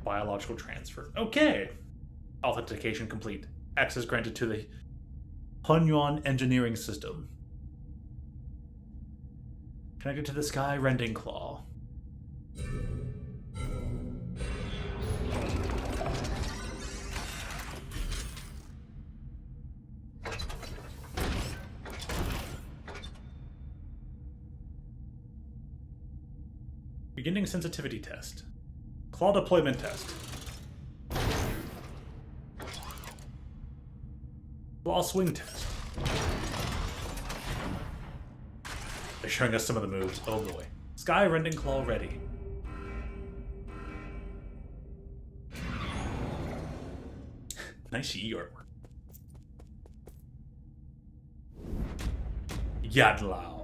Biological transfer. Okay. Authentication complete. Access granted to the Hunyuan engineering system. Connected to the sky rending claw. Beginning sensitivity test. Claw deployment test. Claw swing test. They're showing us some of the moves. Oh boy. Sky rending claw ready. Nice Yi artwork. Yadlao.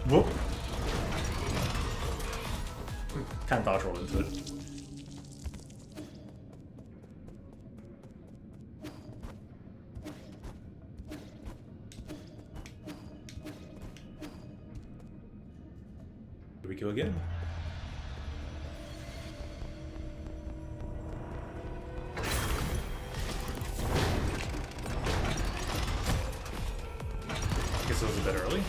Whoop. Kind of dodge roll into it. Here we go again. Guess it was a bit early.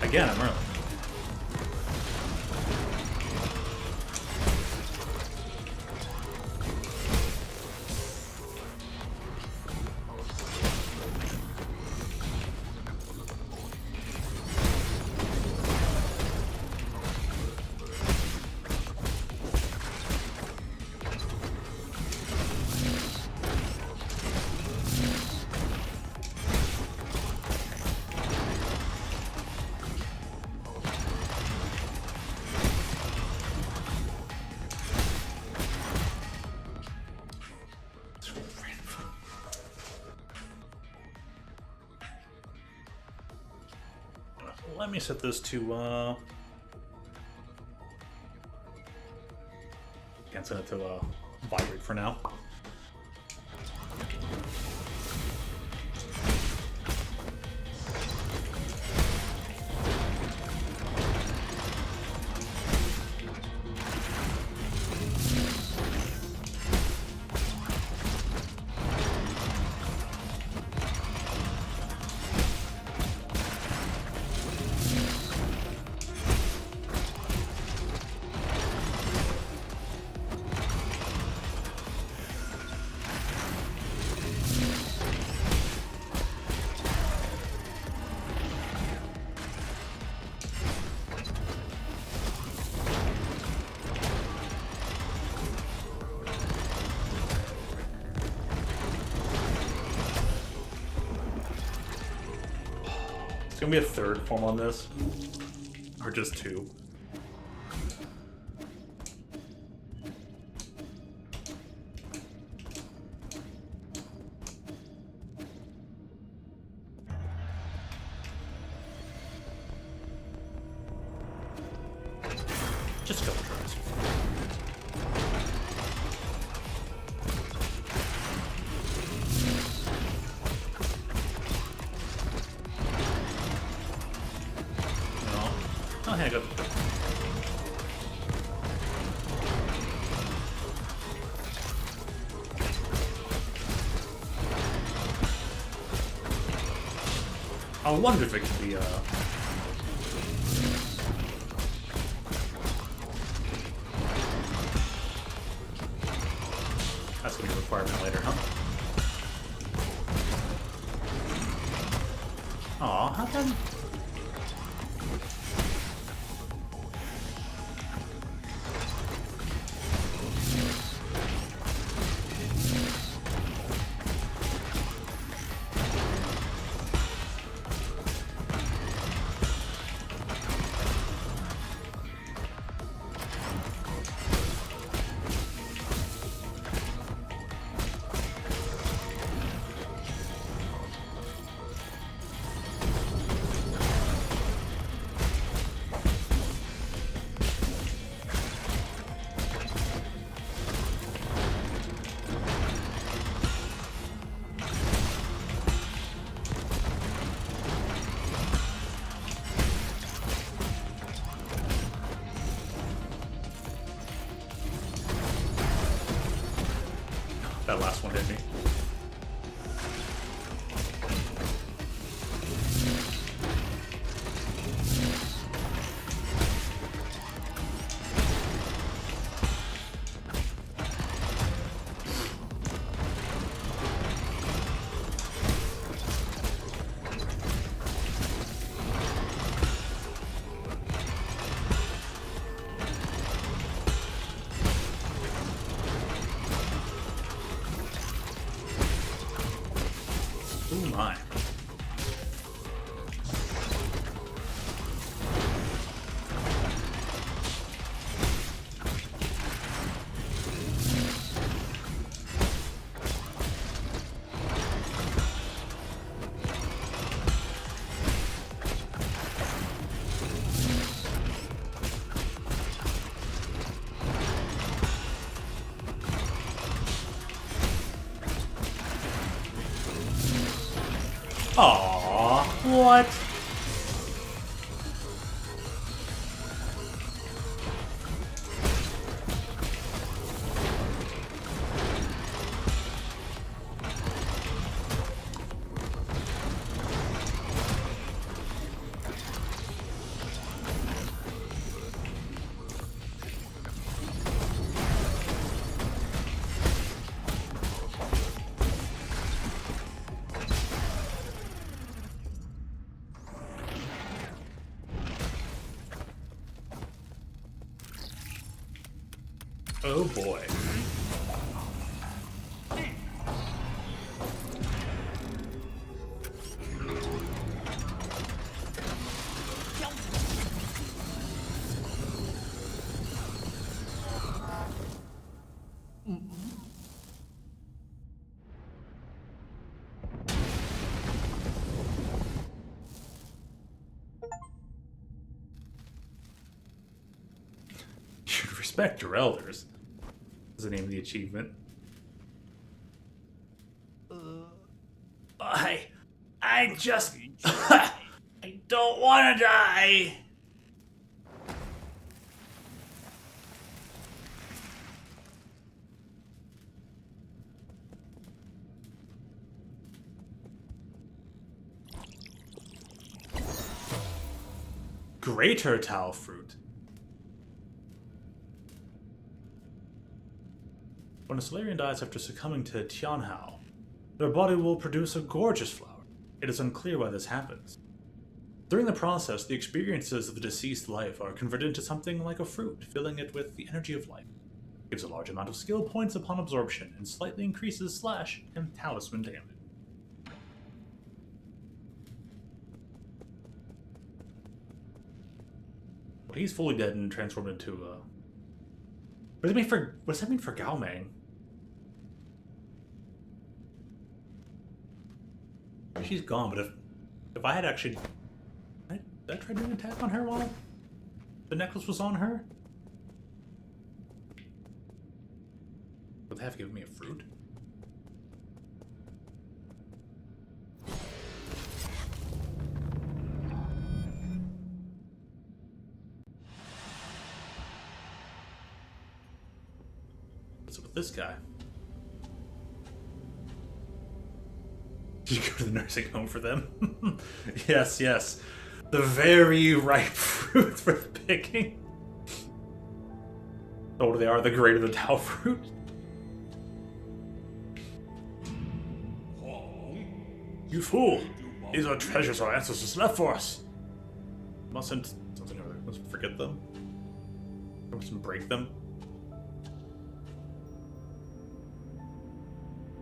Again, I'm early. let me set this to, can't set it to, vibrate for now. It's gonna be a third form on this, or just two. Just a couple tries. No. Oh, hang on. I wonder if it can be, that's gonna be a requirement later, huh? Aw, how come? That last one hit me. Ooh my. Aww, what? Oh boy. Respect your elders. Is the name of the achievement.
I just... I don't want to die.
Greater Tao Fruit. When a Solarian dies after succumbing to Tianhao, their body will produce a gorgeous flower. It is unclear why this happens. During the process, the experiences of the deceased life are converted into something like a fruit, filling it with the energy of life. It gives a large amount of skill points upon absorption, and slightly increases slash and talisman damage. Well, he's fully dead and transformed into what does that mean for Gao Meng? She's gone, but if I had actually... Did I try doing an attack on her while the necklace was on her? Would they have given me a fruit? What's up with this guy? Did you go to the nursing home for them? Yes, yes. The very ripe fruit for the picking. The older they are, the greater the Tao fruit. You fool! These are treasures our ancestors left for us. Mustn't forget them. Mustn't break them.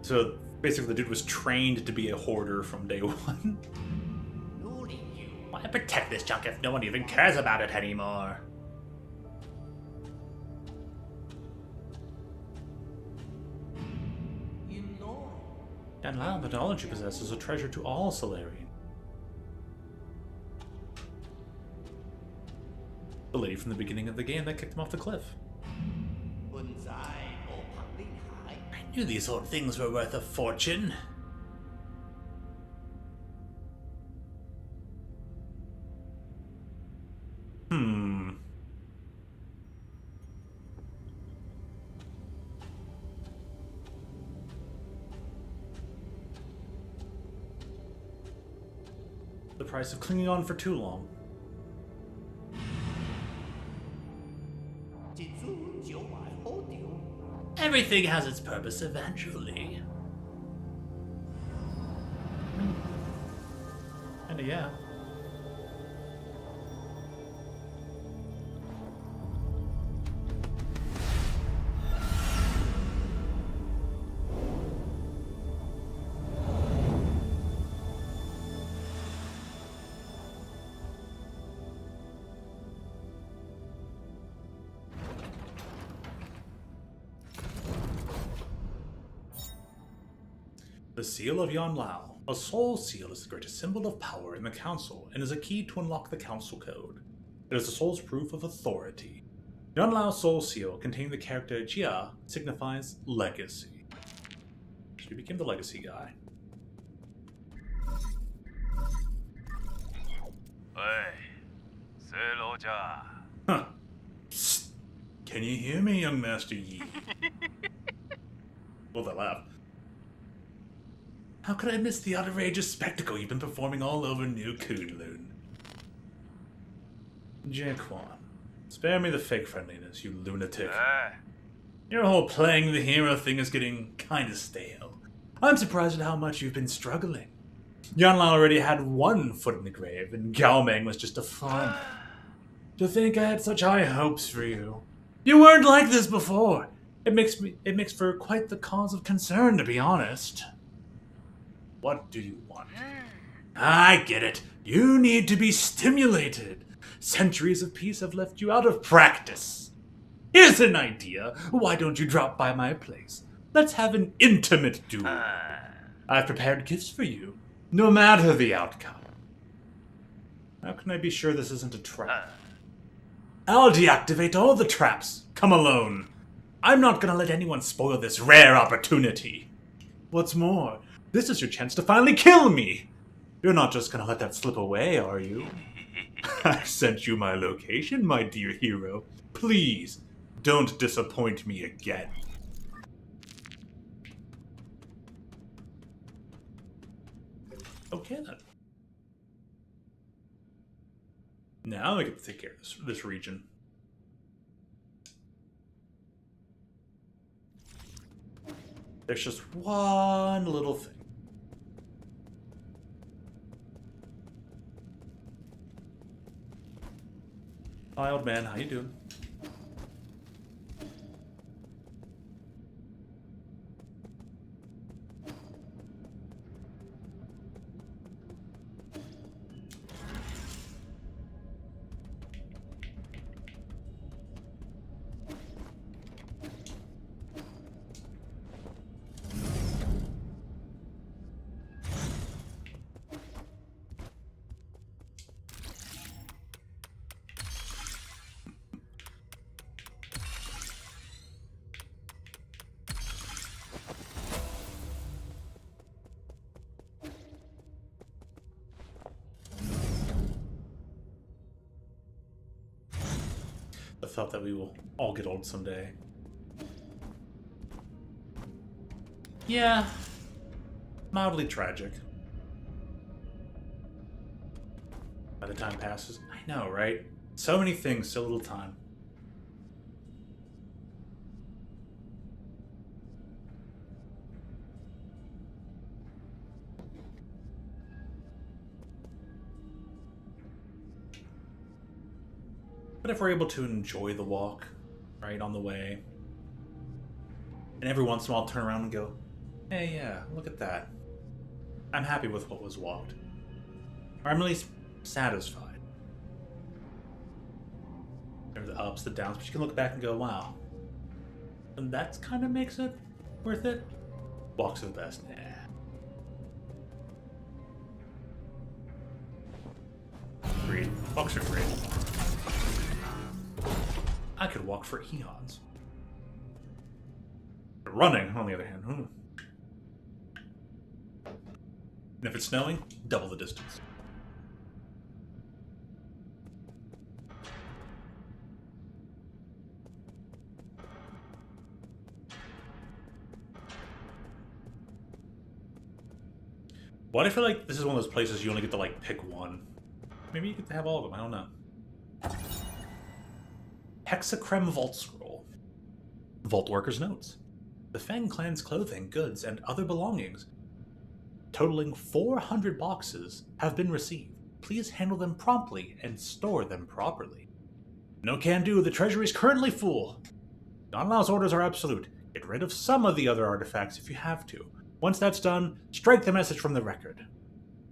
So basically, the dude was trained to be a hoarder from day one.
Why protect this junk if no one even cares about it anymore?
And now the knowledge you possess is a treasure to all Solarian. The lady from the beginning of the game that kicked him off the cliff.
I knew these old things were worth a fortune.
The price of clinging on for too long.
Everything has its purpose eventually.
Kinda, yeah. The Seal of Yan Lao. A soul seal is the greatest symbol of power in the Council and is a key to unlock the Council Code. It is the soul's proof of authority. Yan Lao's soul seal, containing the character Jia, signifies legacy. She became the legacy guy. Huh. Psst. Can you hear me, young Master Yi? Well, they laugh. How could I miss the outrageous spectacle you've been performing all over New Kunlun? Jaquan, spare me the fake friendliness, you lunatic. Your whole playing the hero thing is getting kinda stale. I'm surprised at how much you've been struggling. Yanlao already had one foot in the grave, and Gao Meng was just a fun. To think I had such high hopes for you. You weren't like this before. It makes for quite the cause of concern, to be honest. What do you want? I get it. You need to be stimulated. Centuries of peace have left you out of practice. Here's an idea. Why don't you drop by my place? Let's have an intimate duel. I've prepared gifts for you, no matter the outcome. How can I be sure this isn't a trap? I'll deactivate all the traps. Come alone. I'm not gonna let anyone spoil this rare opportunity. What's more, this is your chance to finally kill me. You're not just gonna let that slip away, are you? I've sent you my location, my dear hero. Please, don't disappoint me again. Okay then. Now I get to take care of this region. There's just one little thing. Hi, old man. How you doing? The thought that we will all get old someday. Yeah. Mildly tragic. By the time passes. I know, right? So many things, so little time. But if we're able to enjoy the walk, right, on the way, and every once in a while turn around and go, hey, yeah, look at that. I'm happy with what was walked. Or I'm at least satisfied. There's the ups, the downs, but you can look back and go, wow. And that kind of makes it worth it. Walks are the best. Nah. Great. Walks are great. I could walk for eons. But running, on the other hand, And if it's snowing, double the distance. Why do I feel like this is one of those places you only get to, like, pick one? Maybe you get to have all of them, I don't know. Hexacreme Vault Scroll. Vault Worker's Notes. The Fang Clan's clothing, goods, and other belongings, totaling 400 boxes, have been received. Please handle them promptly and store them properly. No can do, the treasury is currently full. Don Lao's orders are absolute. Get rid of some of the other artifacts if you have to. Once that's done, strike the message from the record.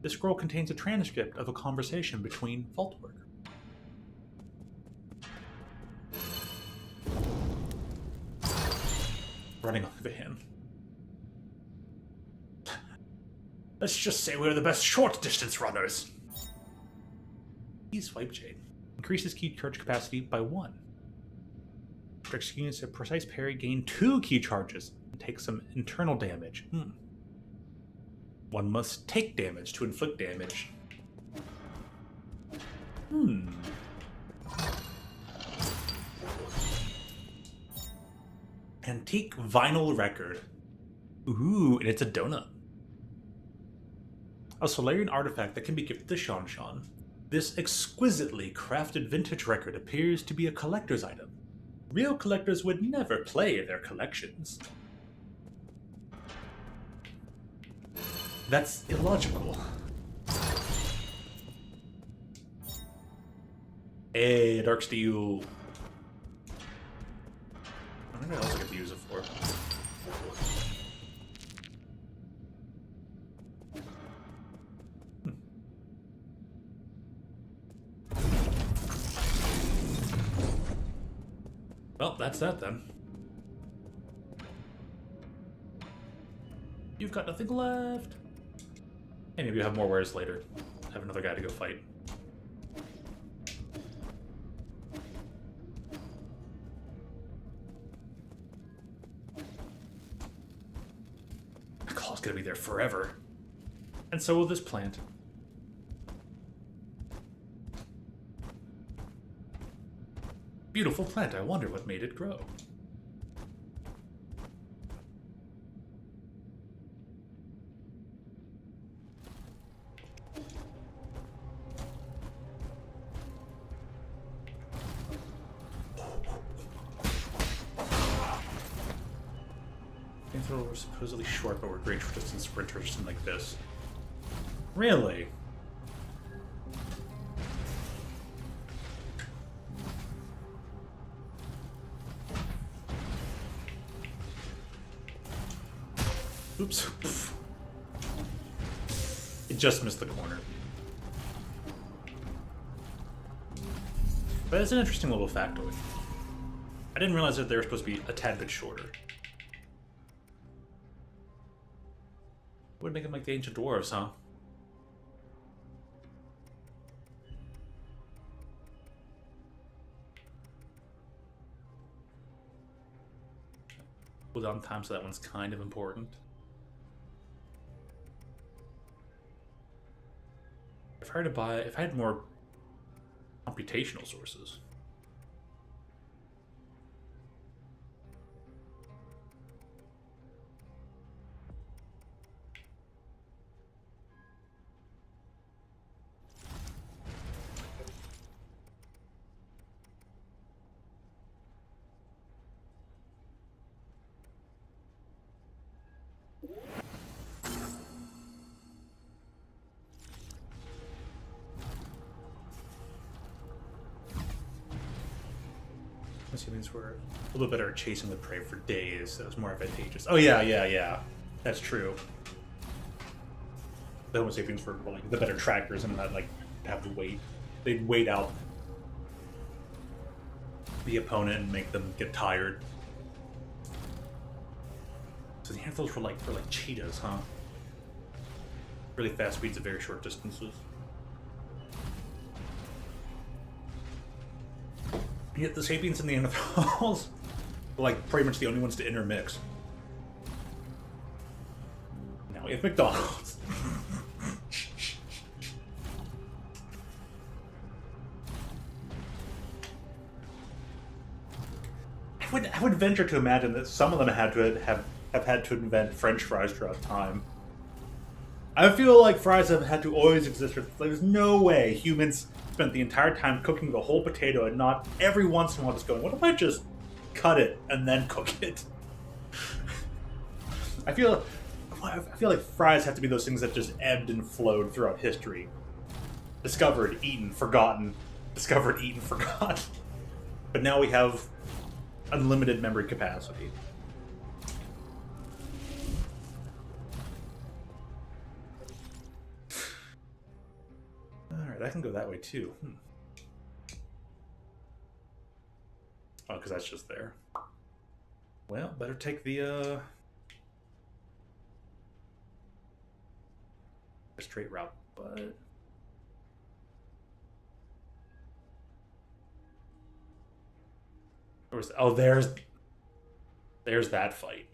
This scroll contains a transcript of a conversation between Vault Worker. Running over him. Let's just say we're the best short-distance runners. Key Swipe Jade. Increases key charge capacity by 1. Executes a precise parry, gain 2 key charges, and take some internal damage. One must take damage to inflict damage. Antique vinyl record. Ooh, and it's a donut. A Solarian artifact that can be gifted to Shan Shan. This exquisitely crafted vintage record appears to be a collector's item. Real collectors would never play their collections. That's illogical. Hey, Dark Steel. I don't know what else I could use it for. Well, that's that then. You've got nothing left. Hey, maybe we'll have more wares later. Have another guy to go fight. gonna be there forever. And so will this plant. Beautiful plant. I wonder what made it grow. We're supposedly short, but we're great for distance sprinters and like this. Really? Oops. It just missed the corner. But it's an interesting little factoid. I didn't realize that they were supposed to be a tad bit shorter. Would make them like the ancient dwarves, huh? Cooldown time, so that one's kind of important. If I were to buy, if I had more computational sources. Means we're a little bit better at chasing the prey for days. That was more advantageous. Oh yeah. That's true. The Homo sapiens were like the better trackers and not like have to wait. They'd wait out the opponent and make them get tired. So the anthills were like cheetahs, huh? Really fast speeds at very short distances. Yet the sapiens and the Neanderthals were like pretty much the only ones to intermix. Now we have McDonald's. I would venture to imagine that some of them had to have had to invent French fries throughout time. I feel like fries have had to always exist. There's no way humans spent the entire time cooking the whole potato and not every once in a while just going, what if I just cut it and then cook it? I feel like fries have to be those things that just ebbed and flowed throughout history. Discovered, eaten, forgotten. Discovered, eaten, forgotten. But now we have unlimited memory capacity. Alright, I can go that way too. Oh, because that's just there. Well, better take the straight route, but oh, there's that fight.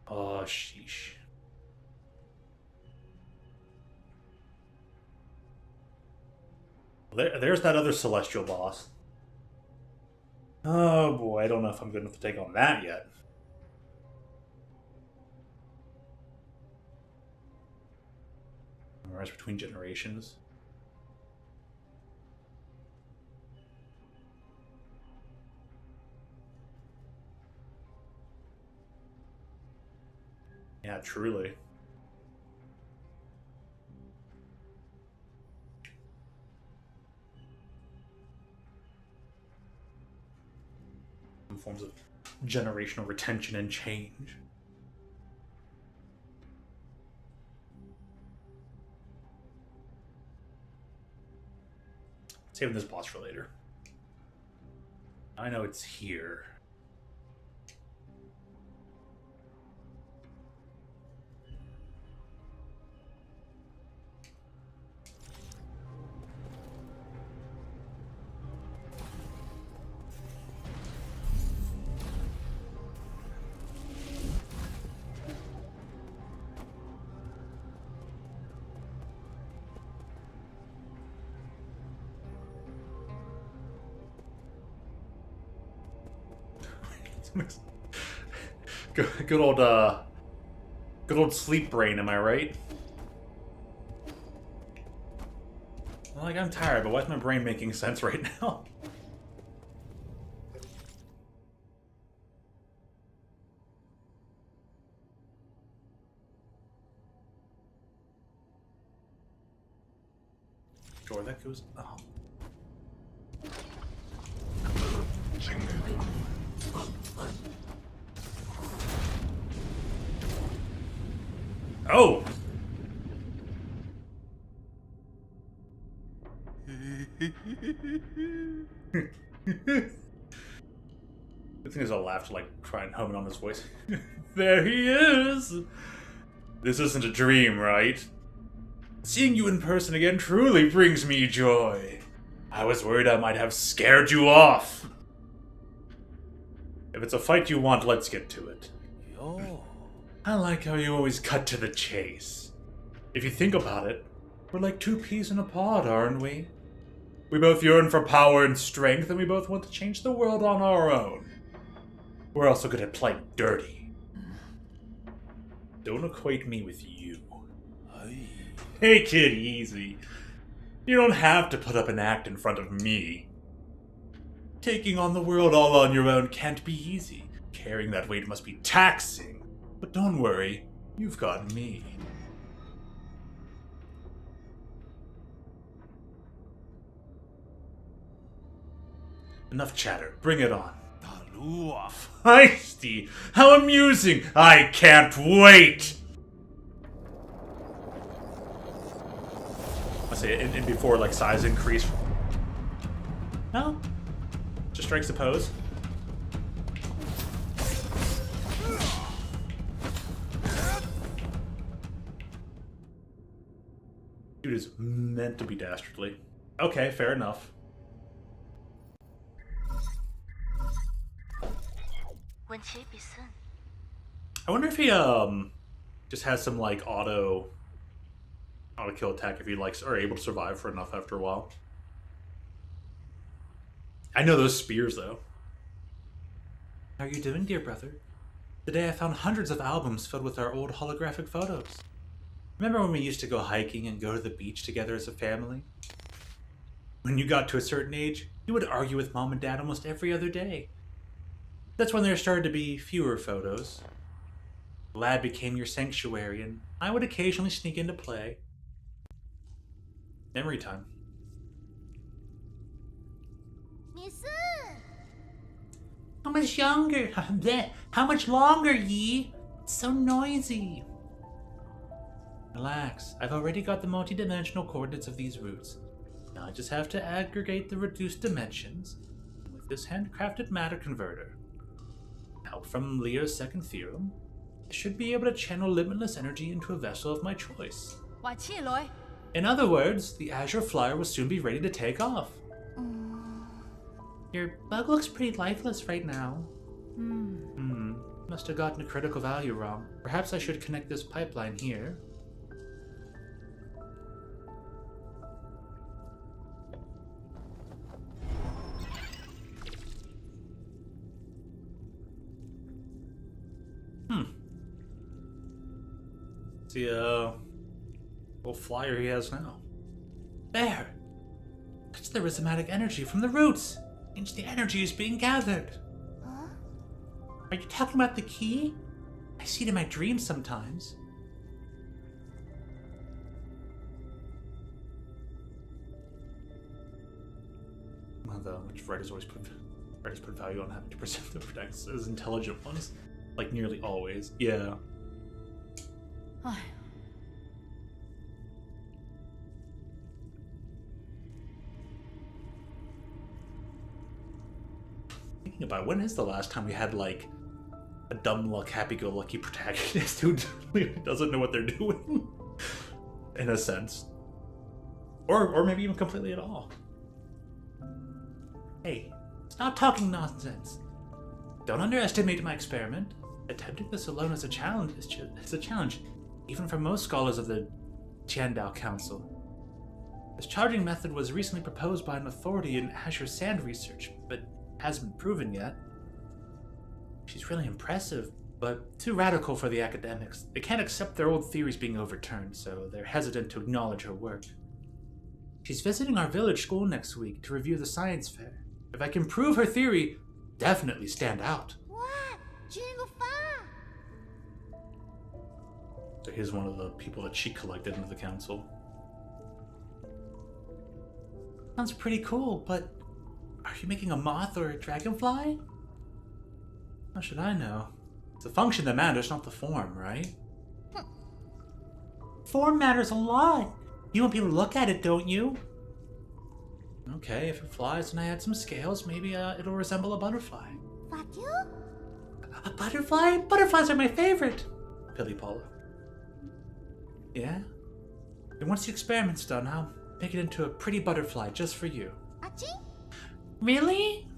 Oh, sheesh. There's that other celestial boss. Oh boy, I don't know if I'm good enough to take on that yet. Rise between generations. Yeah, truly. Some forms of generational retention and change. Saving this boss for later. I know it's here. Good old sleep brain, am I right? Like, I'm tired, but why is my brain making sense right now? Door that goes up. Oh! The thing is, I'll laugh to like try and hum it on his voice. There he is! This isn't a dream, right? Seeing you in person again truly brings me joy. I was worried I might have scared you off. If it's a fight you want, let's get to it. I like how you always cut to the chase. If you think about it, we're like two peas in a pod, aren't we? We both yearn for power and strength, and we both want to change the world on our own. We're also good at playing dirty. Don't equate me with you. Take it easy. You don't have to put up an act in front of me. Taking on the world all on your own can't be easy. Carrying that weight must be taxing. But don't worry, you've got me. Enough chatter. Bring it on. Feisty! How amusing! I can't wait! I say, and before, like, size increase. No? Just strikes the pose. Dude is meant to be dastardly. Okay, fair enough. I wonder if he just has some like auto kill attack if he likes are able to survive for enough after a while. I know those spears though. How are you doing, dear brother? Today I found hundreds of albums filled with our old holographic photos. Remember when we used to go hiking and go to the beach together as a family? When you got to a certain age, you would argue with mom and dad almost every other day. That's when there started to be fewer photos. The lab became your sanctuary, and I would occasionally sneak in to play. Memory time. How much younger? How much longer, ye? It's so noisy. Relax. I've already got the multi-dimensional coordinates of these routes. Now I just have to aggregate the reduced dimensions with this handcrafted matter converter. Help from Leo's second theorem, I should be able to channel limitless energy into a vessel of my choice. In other words, the Azure Flyer will soon be ready to take off. Your bug looks pretty lifeless right now. Must have gotten a critical value wrong. Perhaps I should connect this pipeline here. See, little flyer he has now. There! That's the rhizomatic energy from the roots! Means the energy is being gathered. Huh? Are you talking about the key? I see it in my dreams sometimes. Well, though, which writers put value on having to present the products as intelligent ones. Like, nearly always. Yeah. Thinking about when is the last time we had like a dumb luck happy-go-lucky protagonist who doesn't know what they're doing? In a sense. Or maybe even completely at all. Hey, stop talking nonsense. Don't underestimate my experiment. Attempting this alone is a challenge. It's a challenge, even for most scholars of the Tiandao Council. This charging method was recently proposed by an authority in Azure Sand research, but hasn't been proven yet. She's really impressive, but too radical for the academics. They can't accept their old theories being overturned, so they're hesitant to acknowledge her work. She's visiting our village school next week to review the science fair. If I can prove her theory, definitely stand out.
What?
So here's one of the people that she collected into the council. Sounds pretty cool, but are you making a moth or a dragonfly? How should I know? It's the function that matters, not the form, right? Form matters a lot. You want people to look at it, don't you? Okay, if it flies and I add some scales, maybe it'll resemble a butterfly. A butterfly? Butterflies are my favorite. Pilly Paula. Yeah? And once the experiment's done, I'll make it into a pretty butterfly just for you. Really?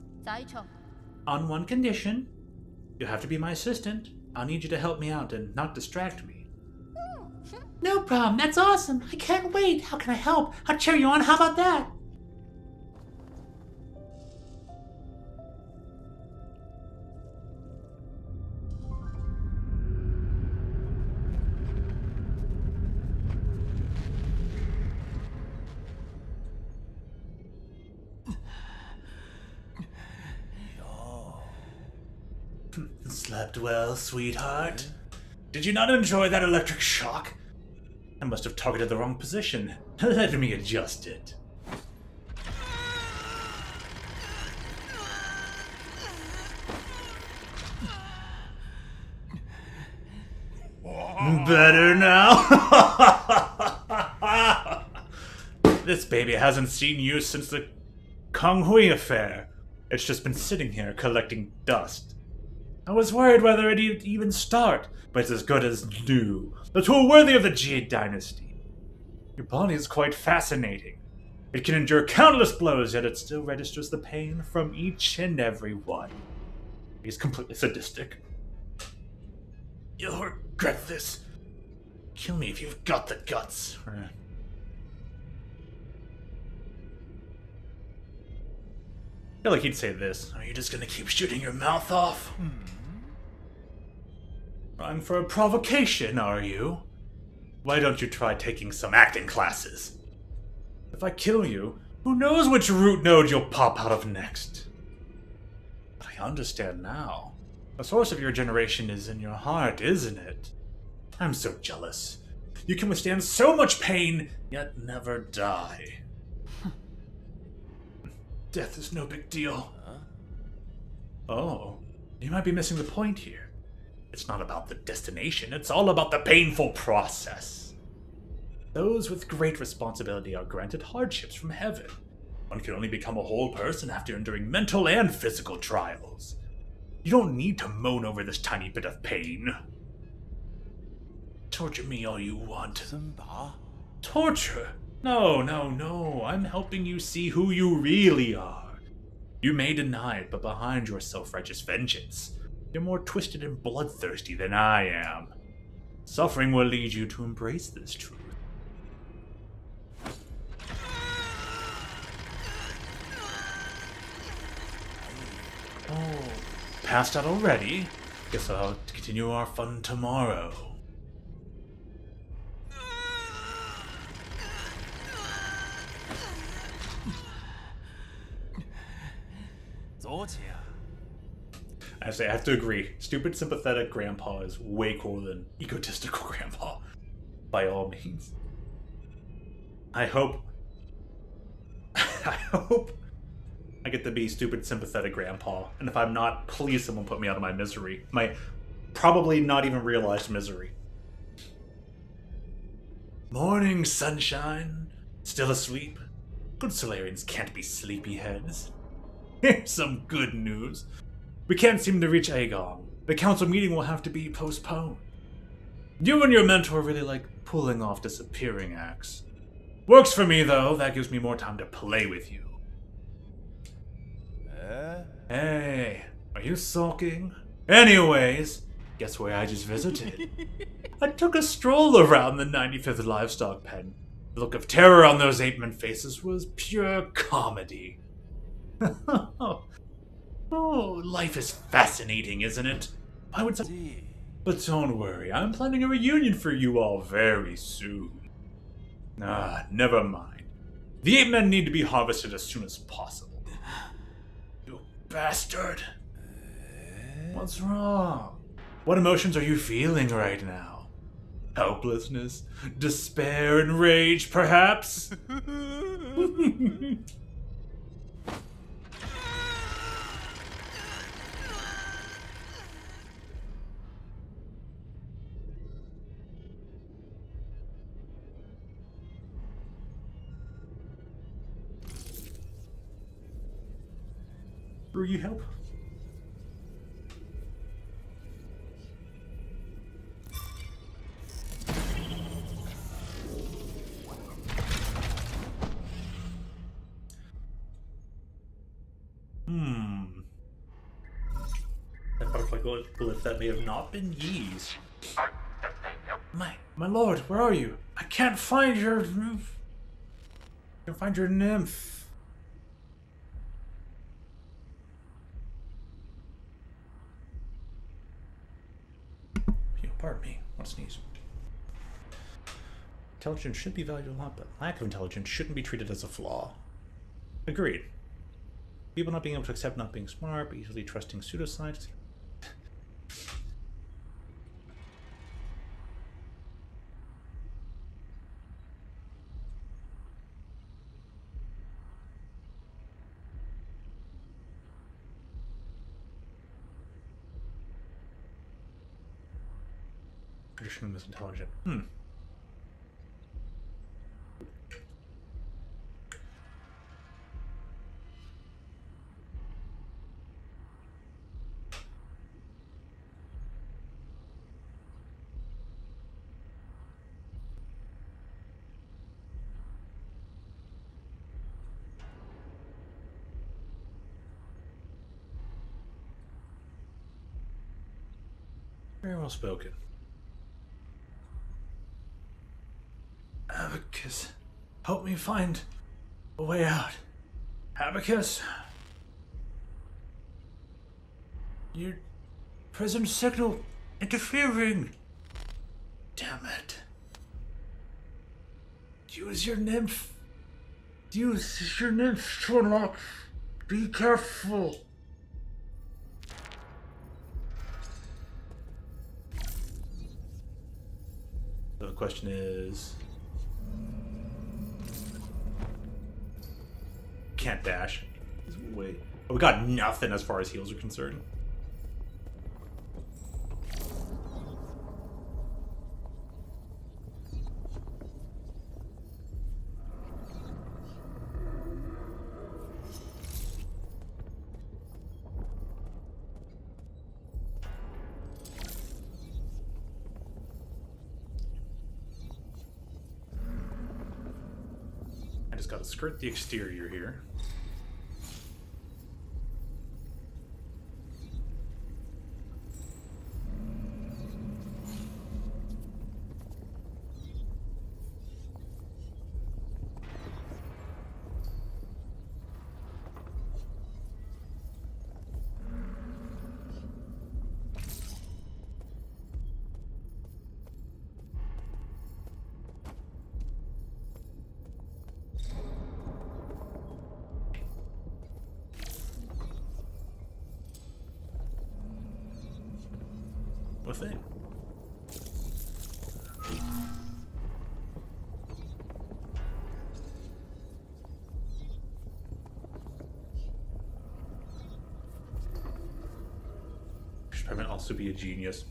On one condition. You'll have to be my assistant. I'll need you to help me out and not distract me. No problem, that's awesome. I can't wait. How can I help? I'll cheer you on, how about that? Slept well, sweetheart? Did you not enjoy that electric shock? I must have targeted the wrong position. Let me adjust it. Better now? This baby hasn't seen you since the Kong Hui affair. It's just been sitting here collecting dust. I was worried whether it'd even start, but it's as good as new. The tool worthy of the Jade Dynasty. Your body is quite fascinating. It can endure countless blows, yet it still registers the pain from each and every one. He's completely sadistic. You'll regret this. Kill me if you've got the guts. I feel like he'd say this. Are you just gonna keep shooting your mouth off? Trying for a provocation, are you? Why don't you try taking some acting classes? If I kill you, who knows which root node you'll pop out of next? But I understand now. The source of your generation is in your heart, isn't it? I'm so jealous. You can withstand so much pain, yet never die. Death is no big deal. Oh, you might be missing the point here. It's not about the destination, it's all about the painful process. Those with great responsibility are granted hardships from heaven. One can only become a whole person after enduring mental and physical trials. You don't need to moan over this tiny bit of pain. Torture me all you want. Torture? No. I'm helping you see who you really are. You may deny it, but behind your self-righteous vengeance, you're more twisted and bloodthirsty than I am. Suffering will lead you to embrace this truth. Oh, passed out already? Guess I'll continue our fun tomorrow. I say, I have to agree. Stupid, sympathetic grandpa is way cooler than egotistical grandpa. By all means. I hope I get to be stupid, sympathetic grandpa. And if I'm not, please someone put me out of my misery. My probably not even realized misery. Morning, sunshine. Still asleep? Good Solarians can't be sleepyheads. Here's some good news. We can't seem to reach Aegon. The council meeting will have to be postponed. You and your mentor really like pulling off disappearing acts. Works for me, though. That gives me more time to play with you. Hey, are you sulking? Anyways, guess where I just visited? I took a stroll around the 95th livestock pen. The look of terror on those ape-men faces was pure comedy. Oh, life is fascinating, isn't it? I would say. But don't worry, I'm planning a reunion for you all very soon. Ah, never mind. The ape men need to be harvested as soon as possible. You bastard! What's wrong? What emotions are you feeling right now? Helplessness? Despair and rage, perhaps? Will you help? That butterfly glyph that may have not been Yee's. My lord, where are you? I can't find your nymph. I can't find your nymph. Pardon me, I want to sneeze. Intelligence should be valued a lot, but lack of intelligence shouldn't be treated as a flaw. Agreed. People not being able to accept not being smart, but easily trusting pseudoscience. Traditional misintelligent. Very well spoken. Abacus, help me find a way out. Abacus? Your prison signal interfering. Damn it. Use your nymph. Use your nymph to unlock. Be careful. So the question is... Can't dash. Wait. Oh, we got nothing as far as heals are concerned. I just gotta skirt the exterior here. What thing? Should I also be a genius?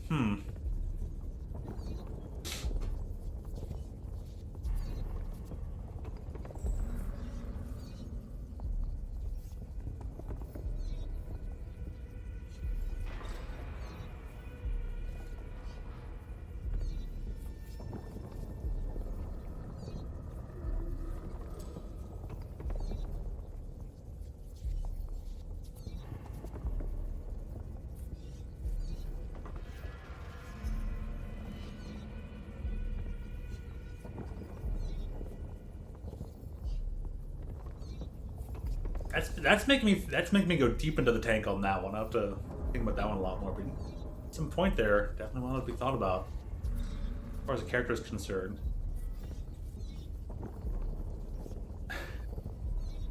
That's making me go deep into the tank on that one. I have to think about that one a lot more. But some point there, definitely one to be thought about as far as the character is concerned.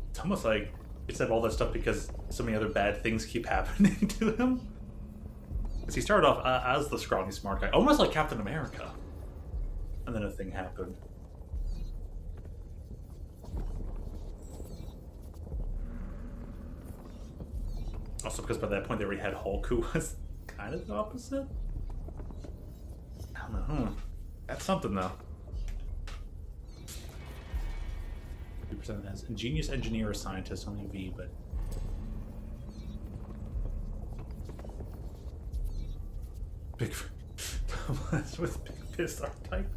It's almost like he said all that stuff because so many other bad things keep happening to him. Because he started off as the scrawny smart guy, almost like Captain America, and then a thing happened. Also, because by that point they already had Hulk, who was kind of the opposite. I don't know. That's something, though. 2% has ingenious engineer or scientist, only V, but big with big pissed archetype.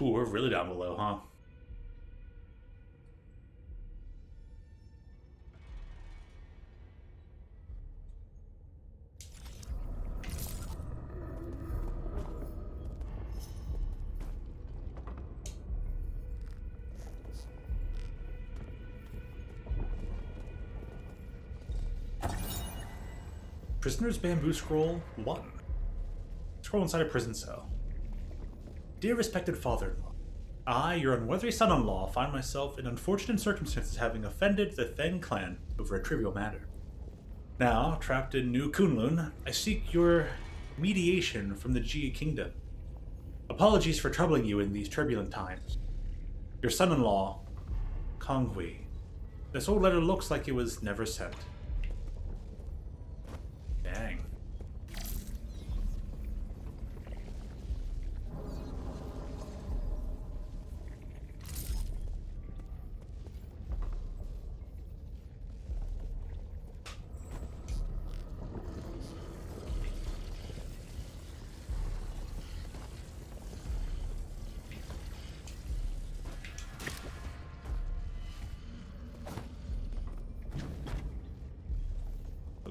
Ooh, we're really down below, huh? Prisoner's Bamboo Scroll 1. Scroll inside a prison cell. Dear respected father-in-law, I, your unworthy son-in-law, find myself in unfortunate circumstances having offended the Theng clan over a trivial matter. Now, trapped in New Kunlun, I seek your mediation from the Jia Kingdom. Apologies for troubling you in these turbulent times. Your son-in-law, Konghui. This old letter looks like it was never sent. Dang.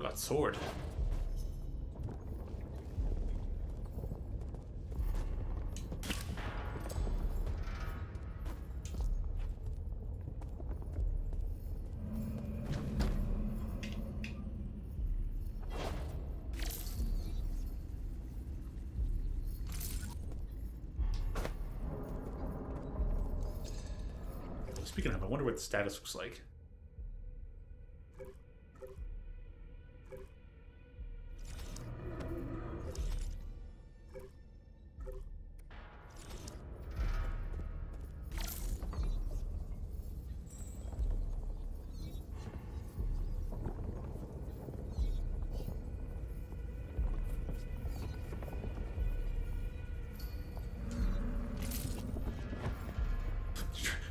Got sword. Speaking of, I wonder what the status looks like.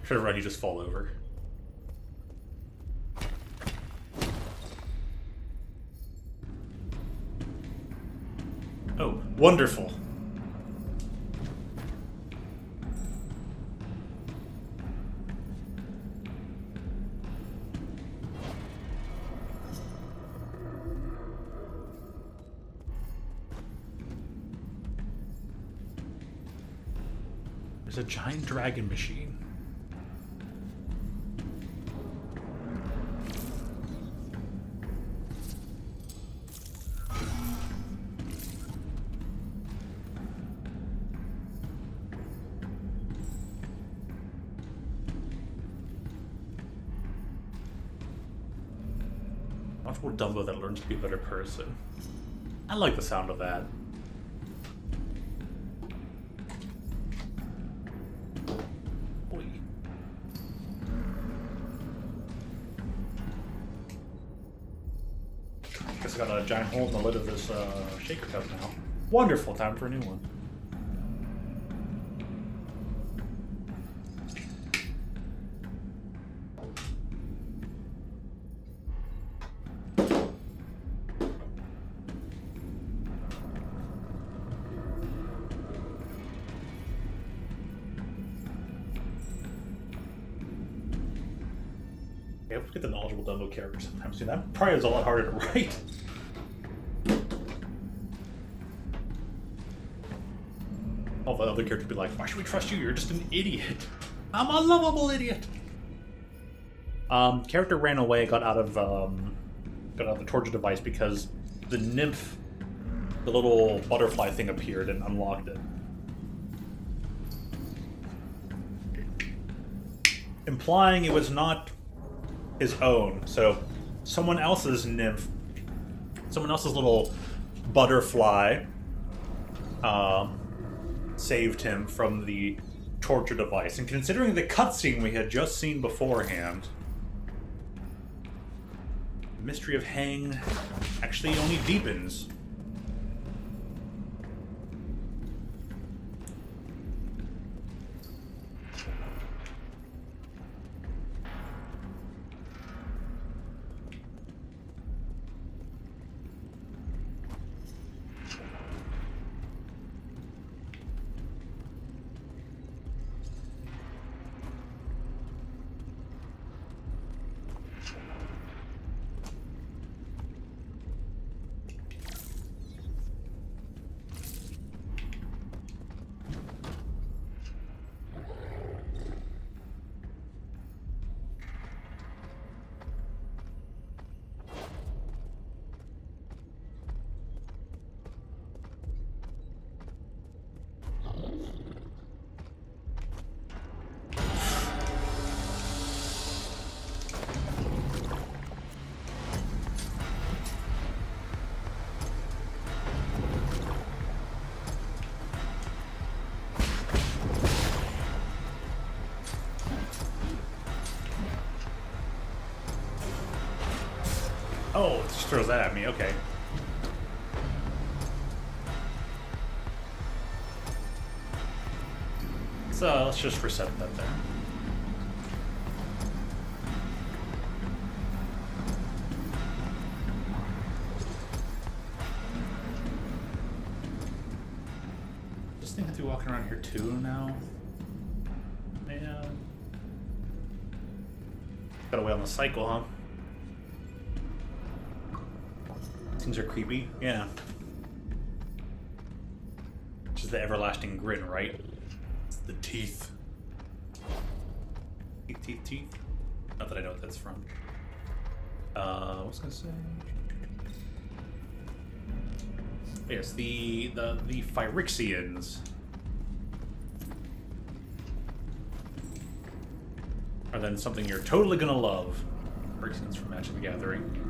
Try to run, you just fall over. Oh, wonderful. There's a giant dragon machine. More Dumbo that learns to be a better person. I like the sound of that. Oy. Guess I got a giant hole in the lid of this shaker cup now. Wonderful, time for a new one. I forget the knowledgeable demo character sometimes too. That probably is a lot harder to write. All the other characters would be like, why should we trust you? You're just an idiot. I'm a lovable idiot. Character ran away, got out of the torture device because the nymph, the little butterfly thing appeared and unlocked it. Implying it was not his own. So someone else's nymph, someone else's little butterfly saved him from the torture device. And considering the cutscene we had just seen beforehand, the mystery of Hang actually only deepens. Oh, it just throws that at me, okay. So let's just reset that there. Just thinking through walking around here too now. Man. Gotta wait on the cycle, huh? Things are creepy, yeah. Which is the everlasting grin, right? It's the teeth. Teeth. Not that I know what that's from. What was I gonna say? Yes, the Phyrexians are then something you're totally gonna love. Phyrexians from Magic the Gathering.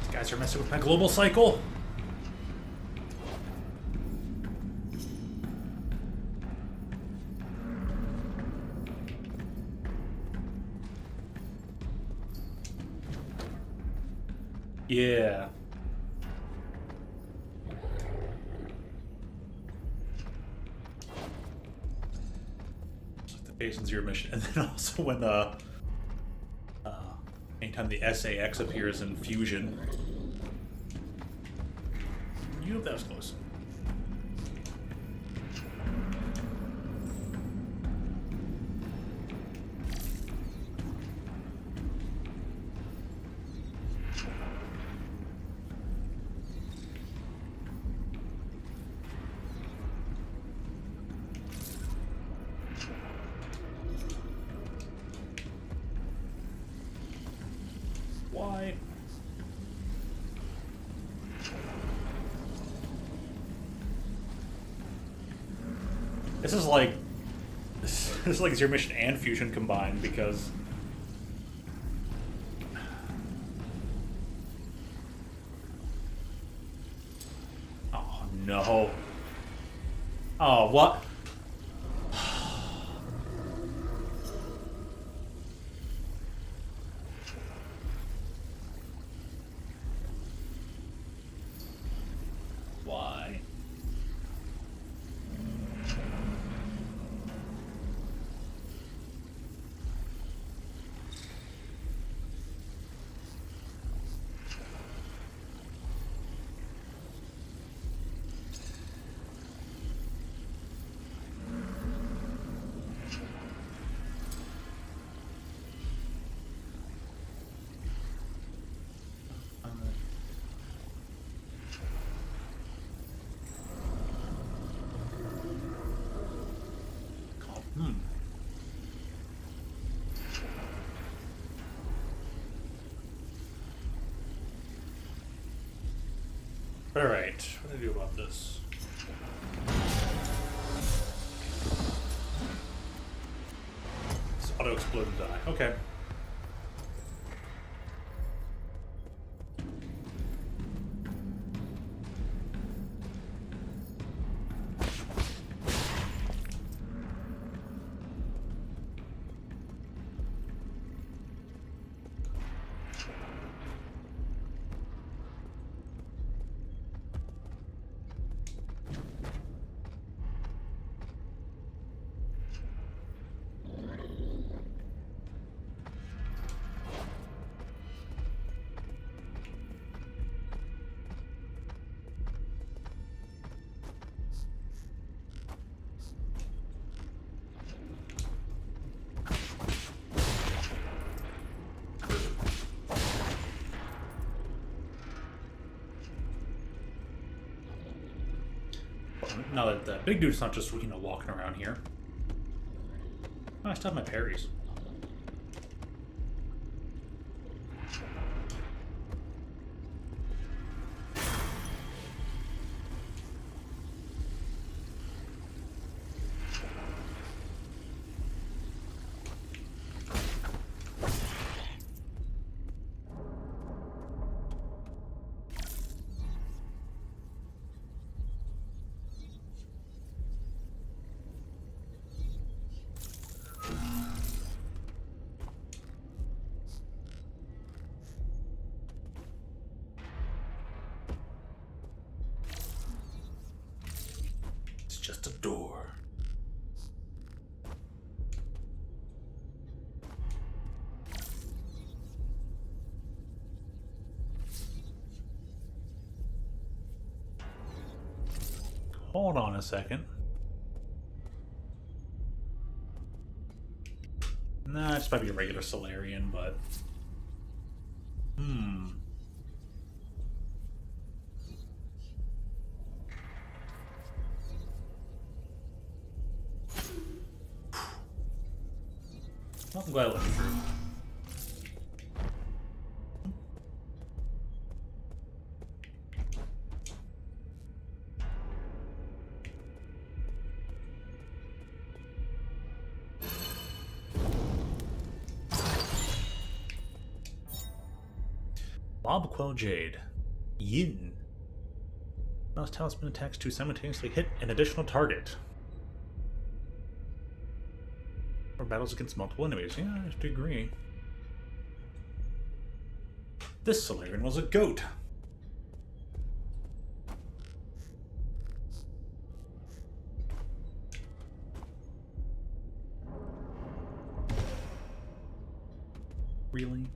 Guys are messing with my global cycle. Yeah. It's like the Phase Zero mission, and then also when anytime the SAX appears in Fusion. You know that was close.
This is like Zero Mission and Fusion combined because. Oh no. Oh, what? Why? Alright, what do I do about this? It's auto-explode and die. Okay. Now that the big dude's not just, walking around here. Oh, I still have my parries. Just a door. Hold on a second. Nah, this might be a regular Solarian, but... Well, I'm glad I looked through. Bob Quell Jade. Yin. Mouse talisman attacks to simultaneously hit an additional target. Or battles against multiple enemies. Yeah, I have to agree. This Solarian was a goat. Really?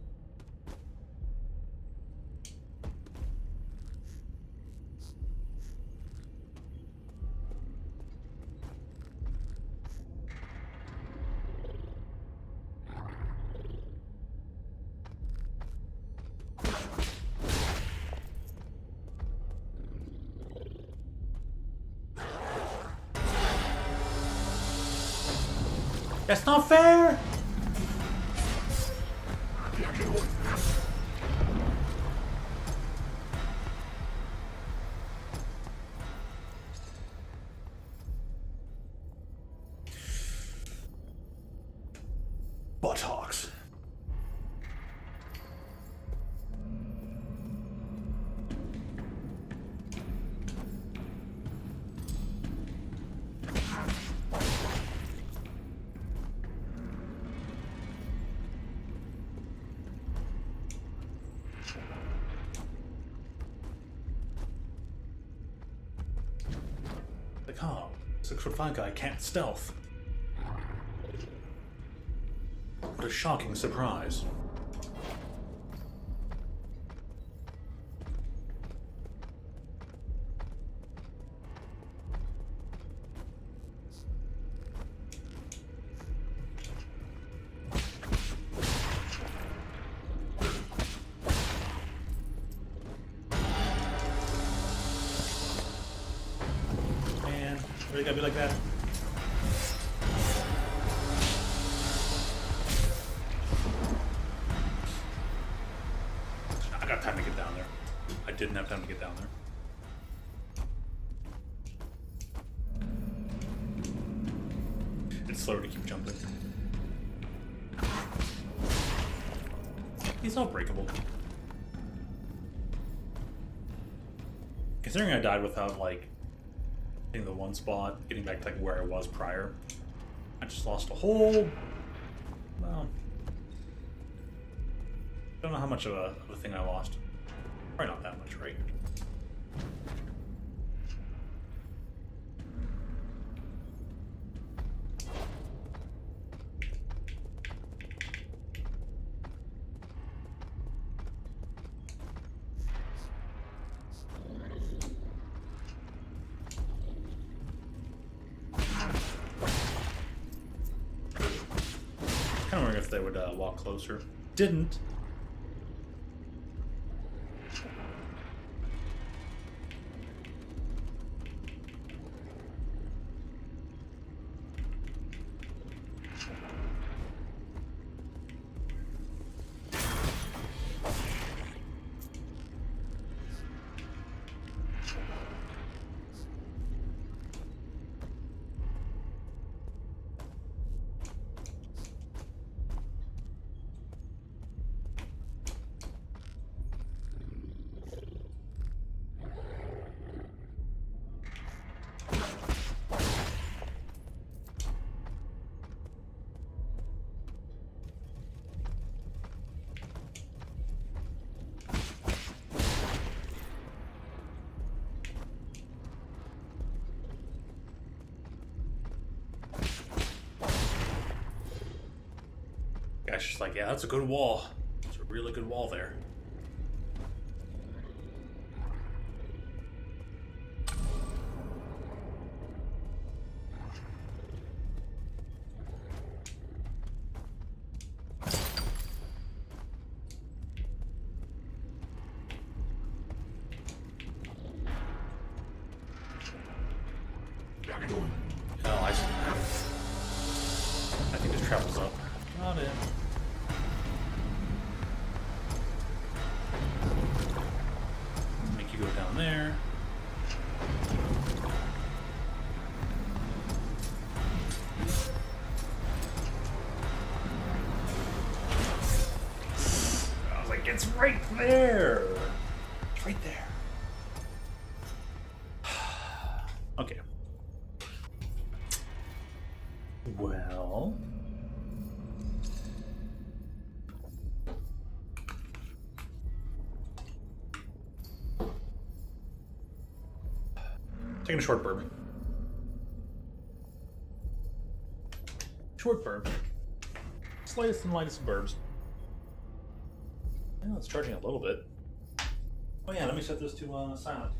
That's not fair! Oh, 6'5" guy can't stealth. What a shocking surprise. Man, really gotta be like that? I got time to get down there. I didn't have time to get down there. It's slower to keep jumping. He's not breakable. Considering I died without, like, hitting the one spot, getting back to, like, where I was prior, I just lost a whole... Well... Don't know how much of a thing I lost. Probably not that much, right? Kind of wondering if they would walk closer. Didn't. Guy's just like, yeah, that's a good wall. It's a really good wall there. Oh, I think this travels up. Not it. Make you go down there. I was like, it's right there. It's right there. Okay. Well. Taking a short bourbon. Short burb. Slightest and lightest of burbs. Yeah, it's charging a little bit. Oh yeah, let me set this to silent.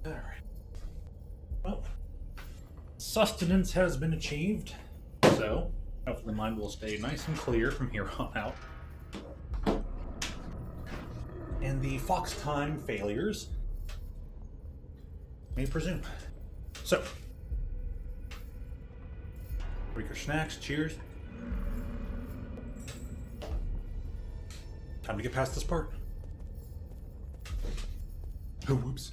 Alright. Well, sustenance has been achieved, so hopefully mine will stay nice and clear from here on out. And the fox time failures may presume. So, break your snacks, cheers. Time to get past this part. Oh, whoops.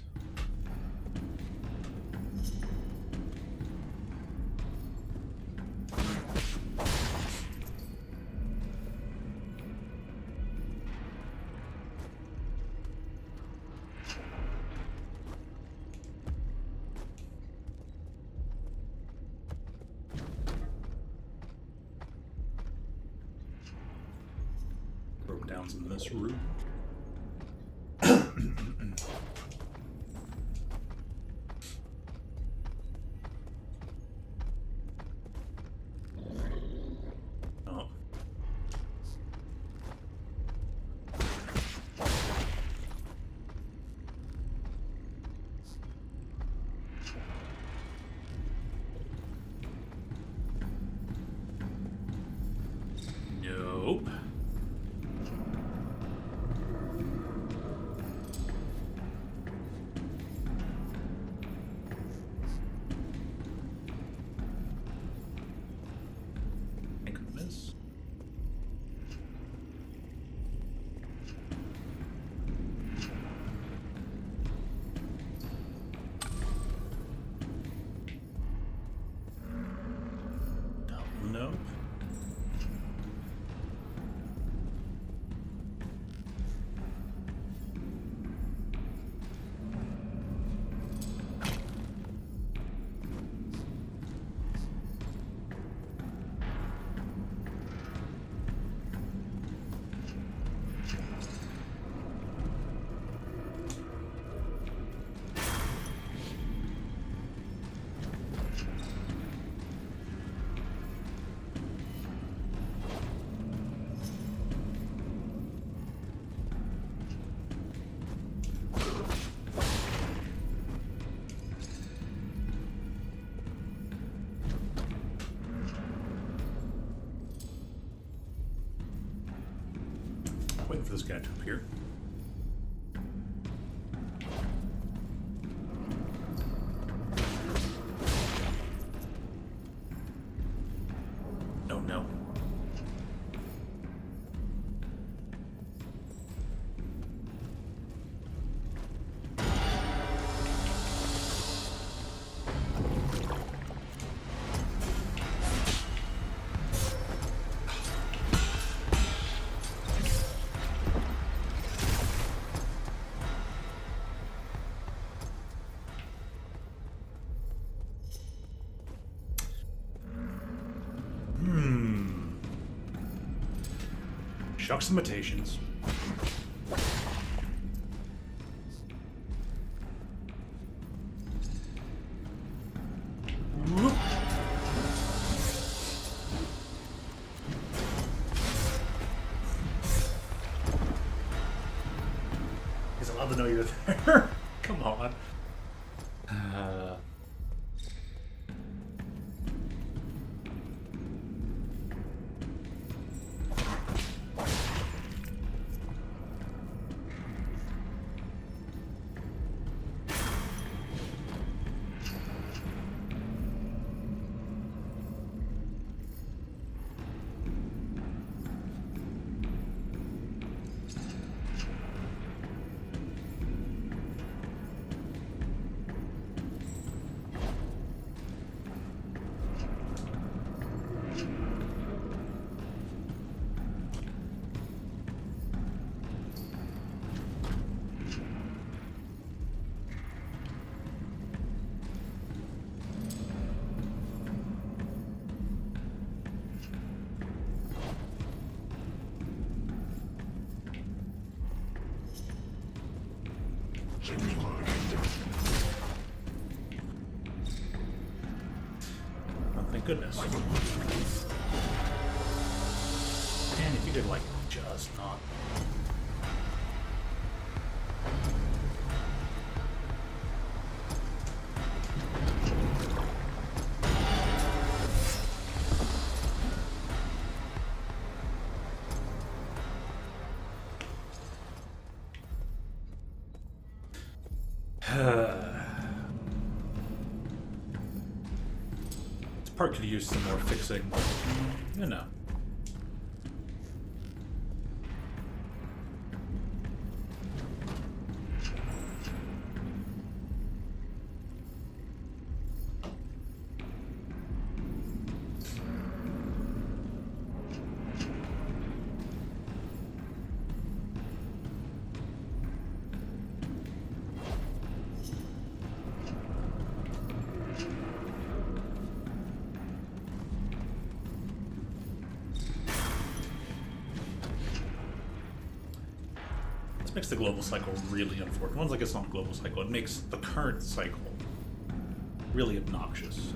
Broke down in this room. Oh. Nope. Think of this. Nope. Waiting for this guy to appear. Oh no. Shucks and mutations. Whoop. He's allowed to know you're there. Come on. Oh, thank goodness. And if you did like just not. This part could use some more fixing, but, you know. Makes the global cycle really unfortunate. One's like it's not a global cycle. It makes the current cycle really obnoxious.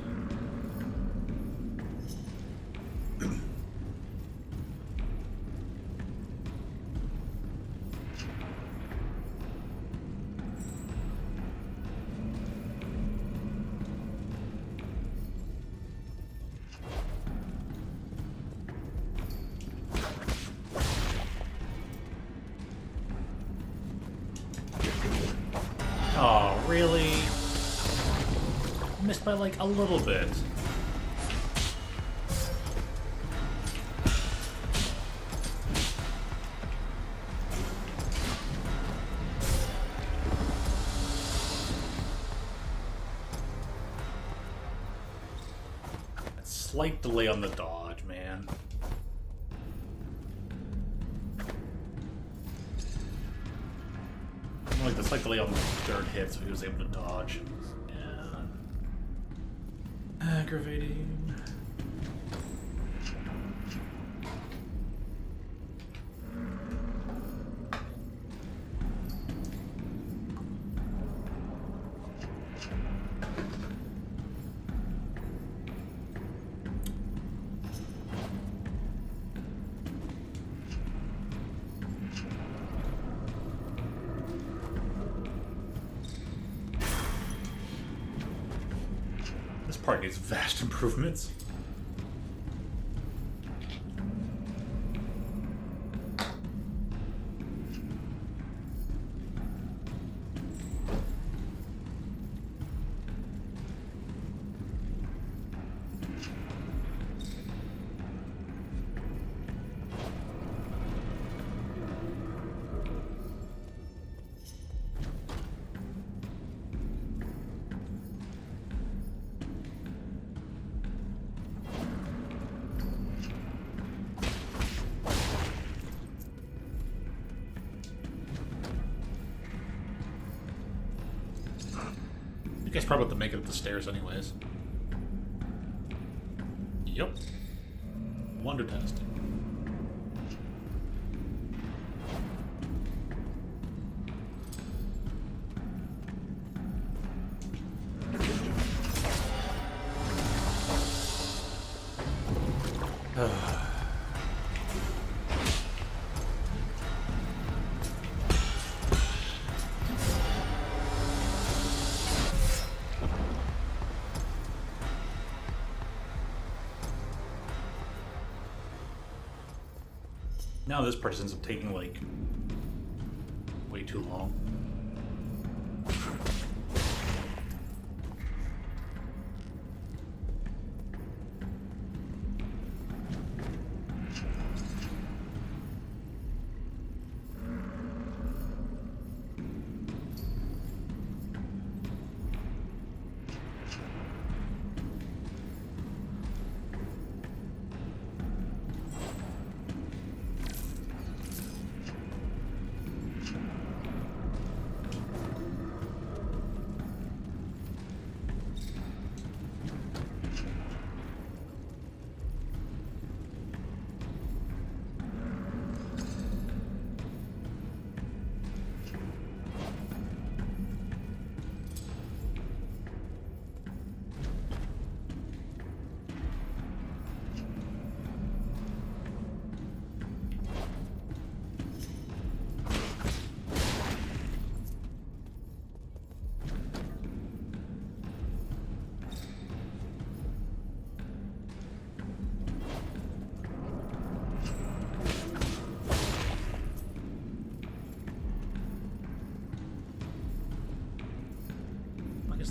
Oh, really? Missed by like a little bit. A slight delay on the dodge, man. Like the slight delay on the third hit, so he was able to dodge. Yeah. Aggravating. This part needs vast improvements. You guys probably have to make it up the stairs anyways. Yep. Wonder testing. Now this part ends up taking like way too long.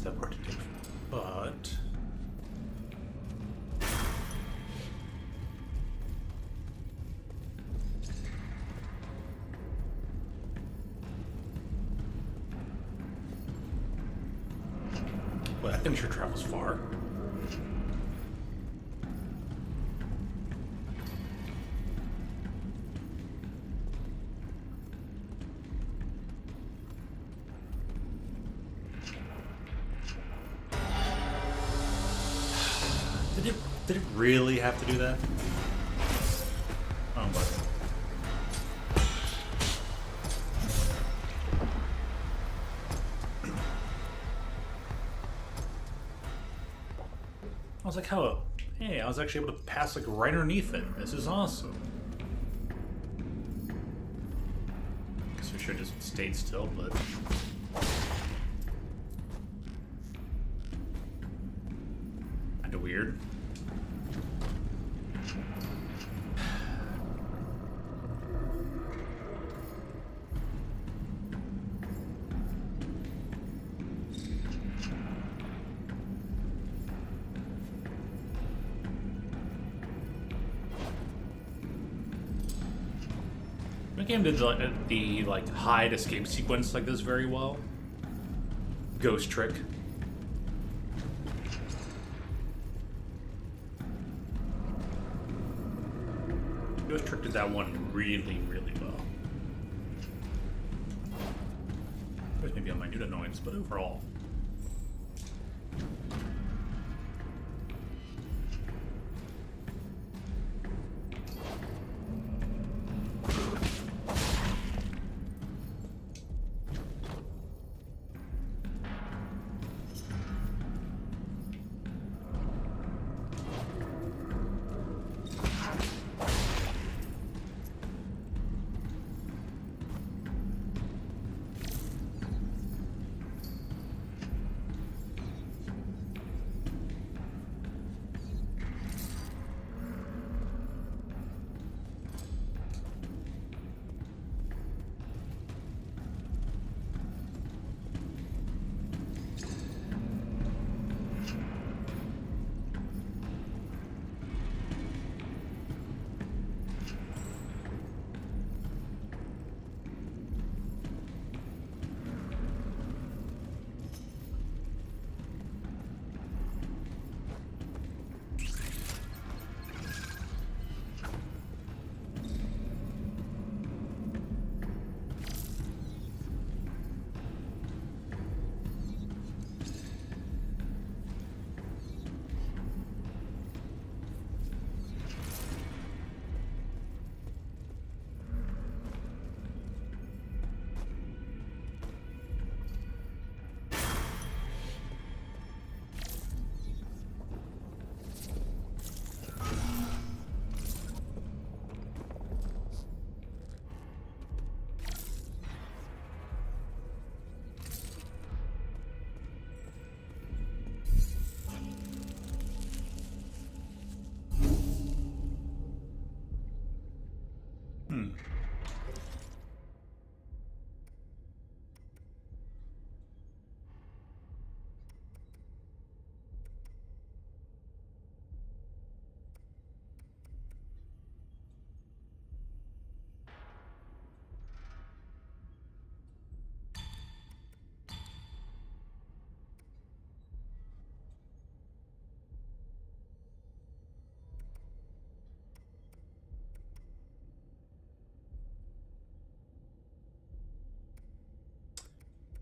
that part to do.
But that thing sure travels far. Did it really have to do that? Oh, but I was like, "How? Hey, I was actually able to pass like right underneath it. This is awesome." Guess we should have just stayed still, but kind of weird. The game did the like hide escape sequence like this very well. Ghost trick. Ghost trick did that one really, really well. There's maybe on my minute annoyance, but overall.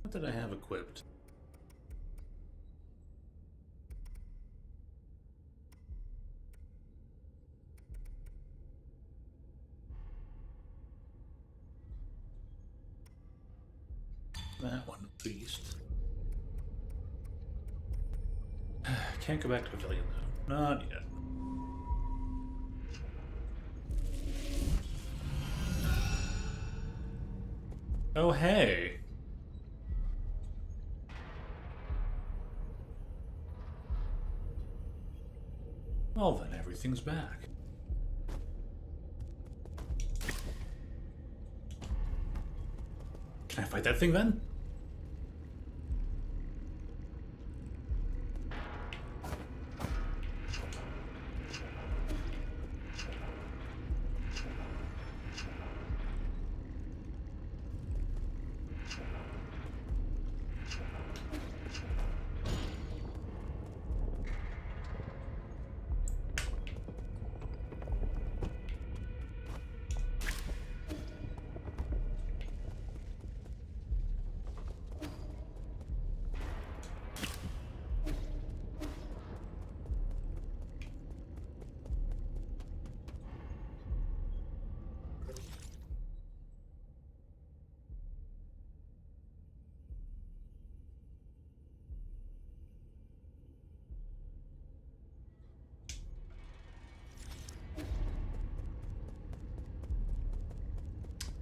What did I have equipped? That one at least. Can't go back to Pavilion though. Not yet. Oh hey. Well then, everything's back. Can I fight that thing then?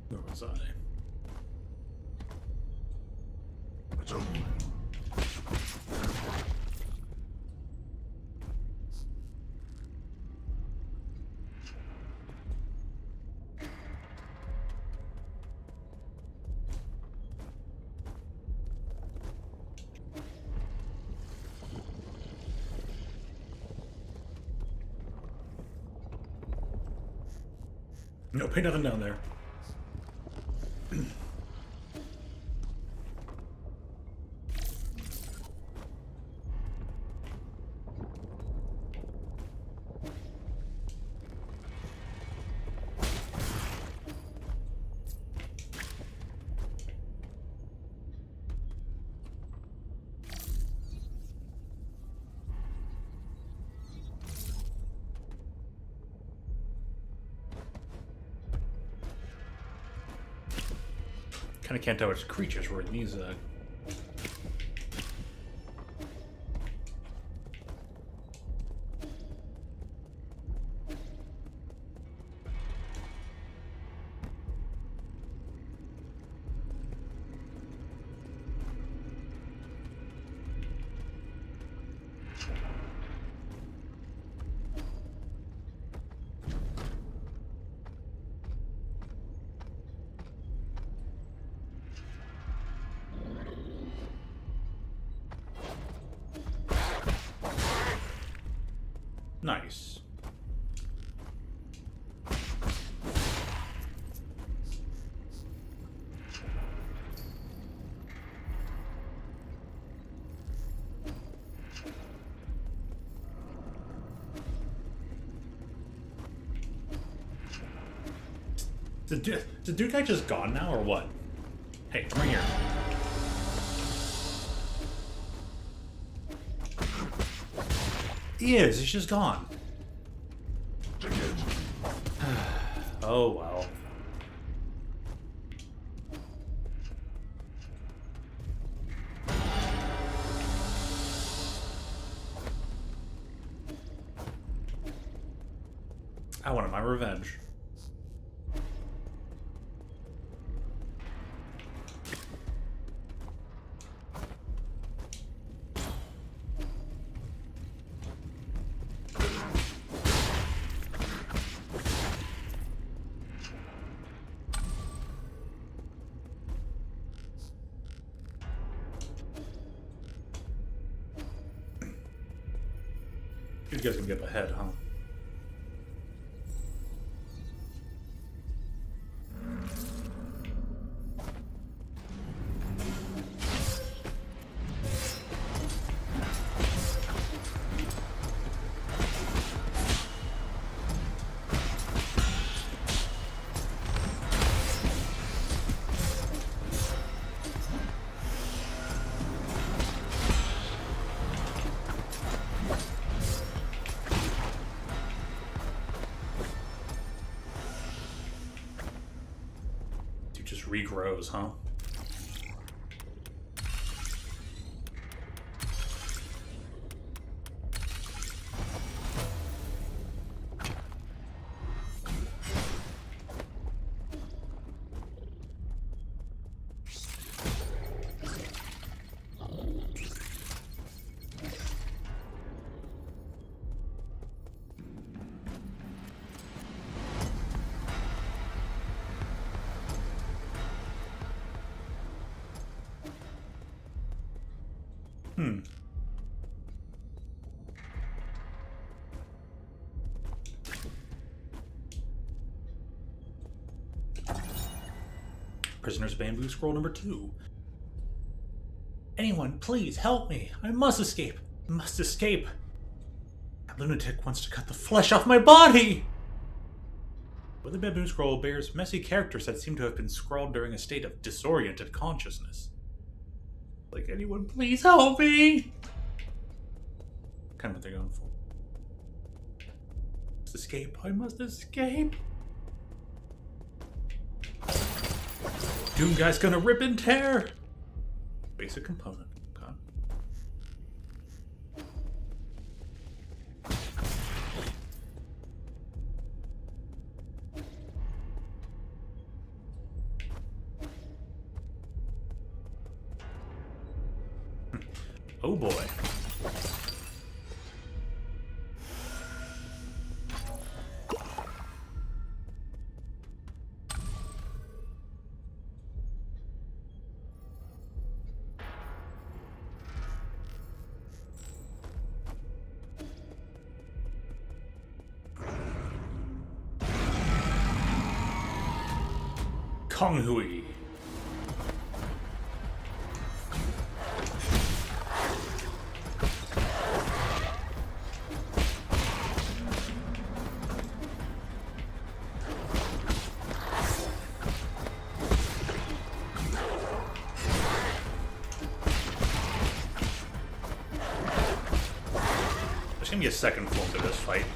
Where was I? Nope, ain't nothing down there. Kind of can't tell which creatures were in these. Nice. Is the dude guy just gone now, or what? Hey, come right here. He is. He's just gone. Oh, well. I wanted my revenge. You guys can get ahead, huh? Just regrows, huh? Prisoner's bamboo scroll number 2. Anyone, please help me. I must escape. I must escape. That lunatic wants to cut the flesh off my body. But the bamboo scroll bears messy characters that seem to have been scrawled during a state of disoriented consciousness. Like, anyone, please help me. Kind of what they're going for. I must escape. I must escape. Doom guy's gonna rip and tear. Basic component. Okay. Oh boy. Kong Hui. There's gonna be a second form to this fight.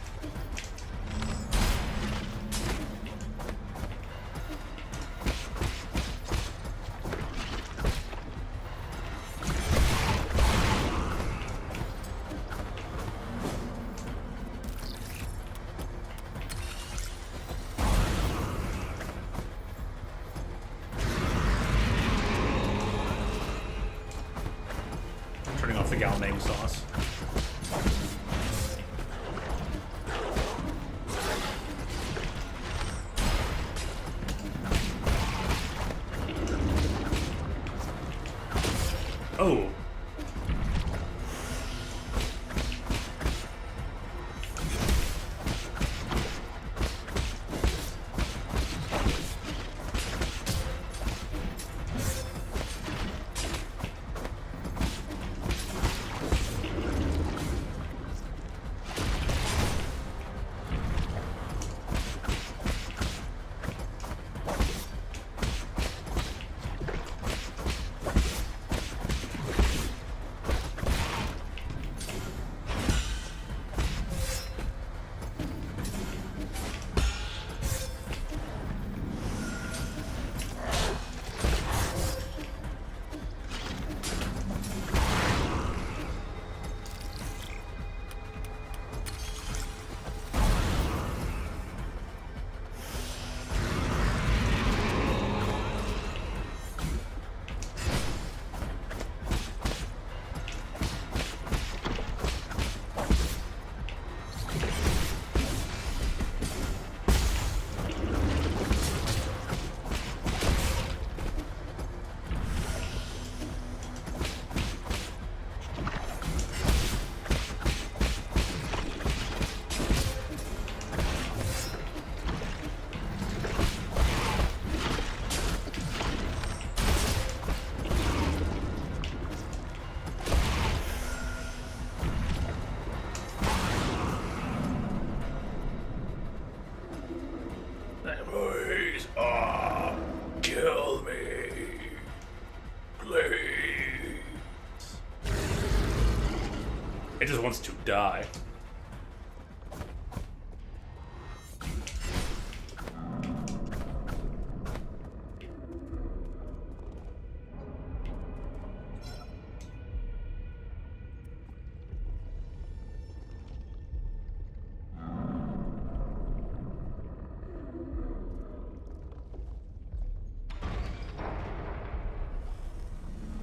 Turning off the Galmang sauce. Oh.
Please, kill me. Please.
It just wants to die.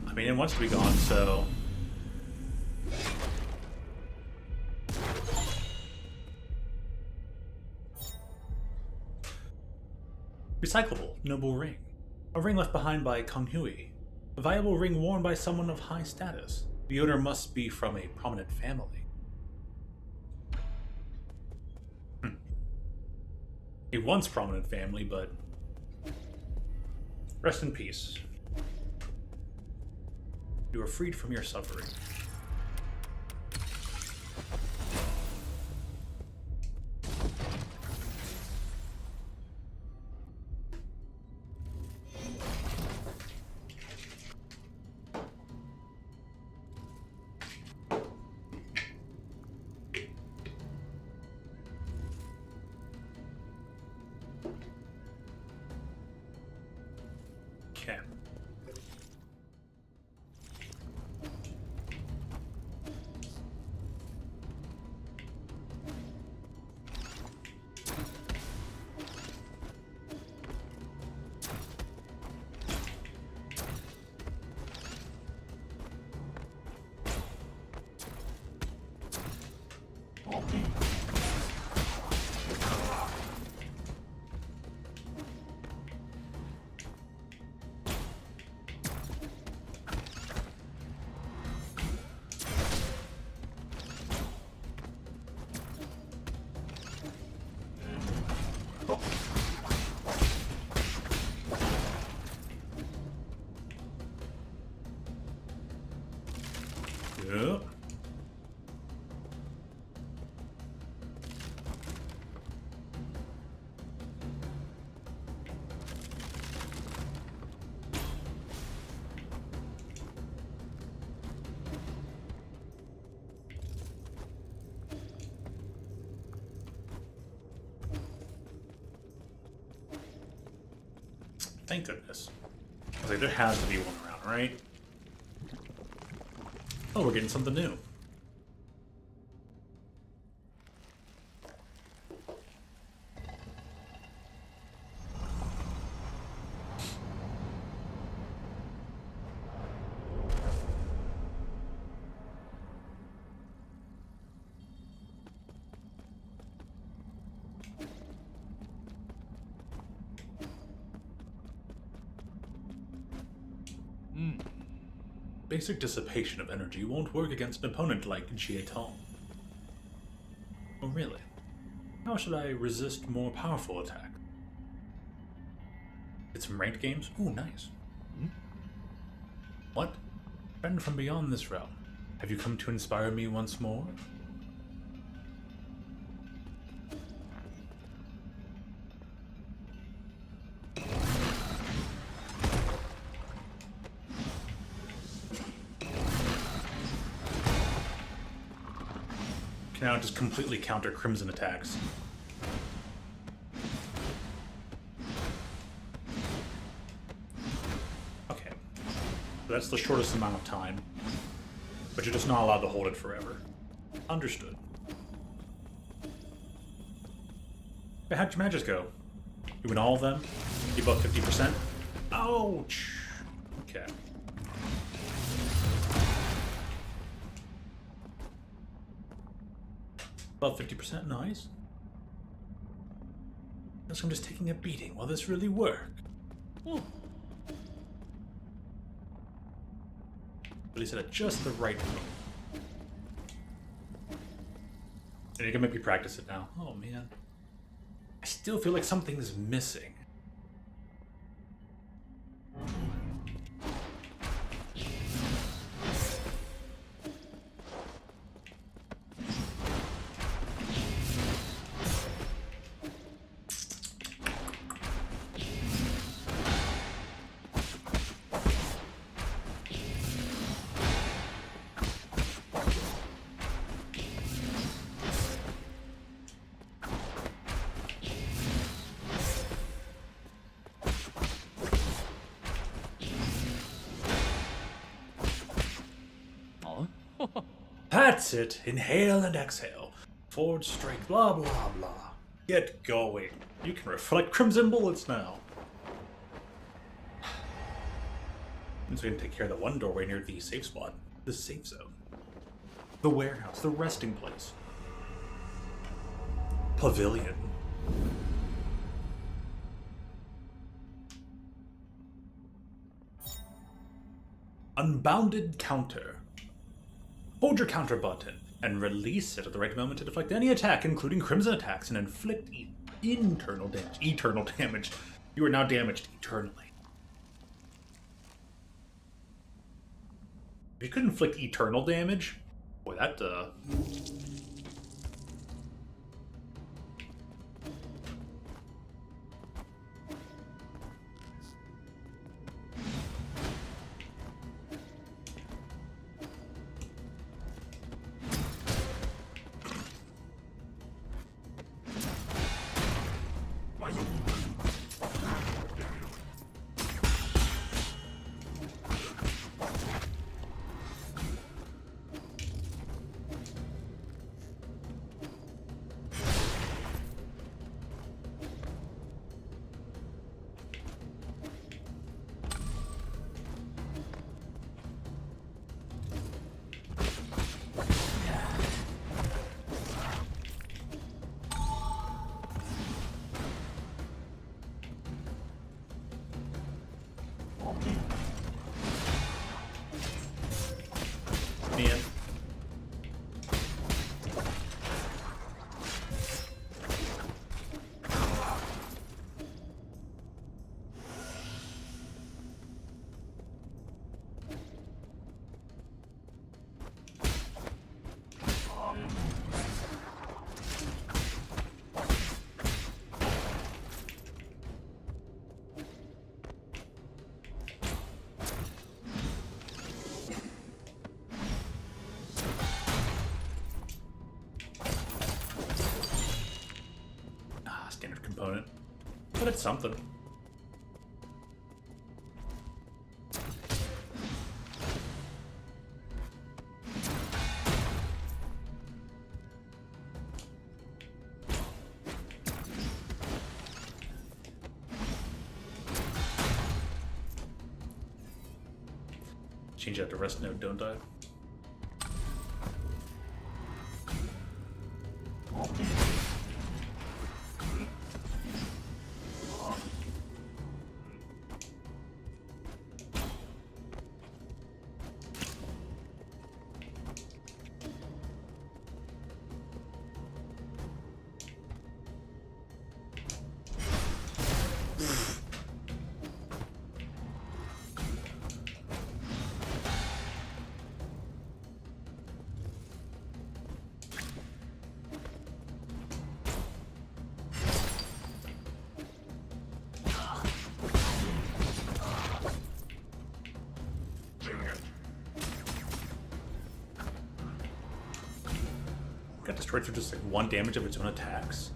I mean, it wants to be gone, so... Recyclable, noble ring. A ring left behind by Kong Hui. A valuable ring worn by someone of high status. The owner must be from a prominent family. A once prominent family, but... Rest in peace. You are freed from your suffering. Okay. Thank goodness. I was like, there has to be one around, right? Oh, we're getting something new. Basic dissipation of energy won't work against an opponent like Jieton. Oh, really? How should I resist more powerful attack? Did some ranked games? Ooh, nice. What? Friend from beyond this realm, have you come to inspire me once more? Can now just completely counter Crimson attacks. Okay. That's the shortest amount of time. But you're just not allowed to hold it forever. Understood. But how'd your matches go? You win all of them? You above 50%? Ouch! Okay. Above 50%, nice. Guess I'm just taking a beating. Will this really work? But he said at just the right moment. And you can make me practice it now. Oh man. I still feel like something's missing. That's it. Inhale and exhale. Forward strike. Blah, blah, blah. Get going. You can reflect crimson bullets now. So we can take care of the one doorway near the safe spot. The safe zone. The warehouse. The resting place. Pavilion. Unbounded counter. Hold your counter button and release it at the right moment to deflect any attack, including crimson attacks, and inflict internal damage. Eternal damage. You are now damaged eternally. If you could inflict eternal damage, boy, that man. Standard component. But it's something. change that to rest node, don't I? Got destroyed through just like 1 damage of its own attacks.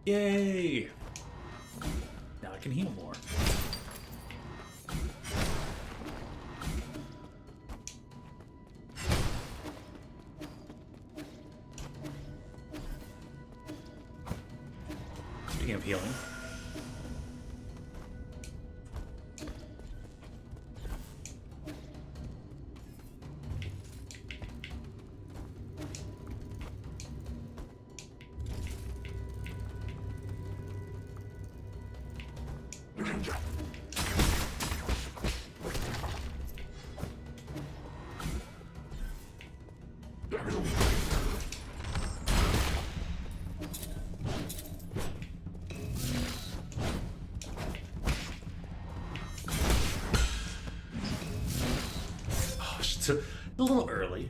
Yay! Now I can heal more. Speaking of healing. Oh, it's a little early.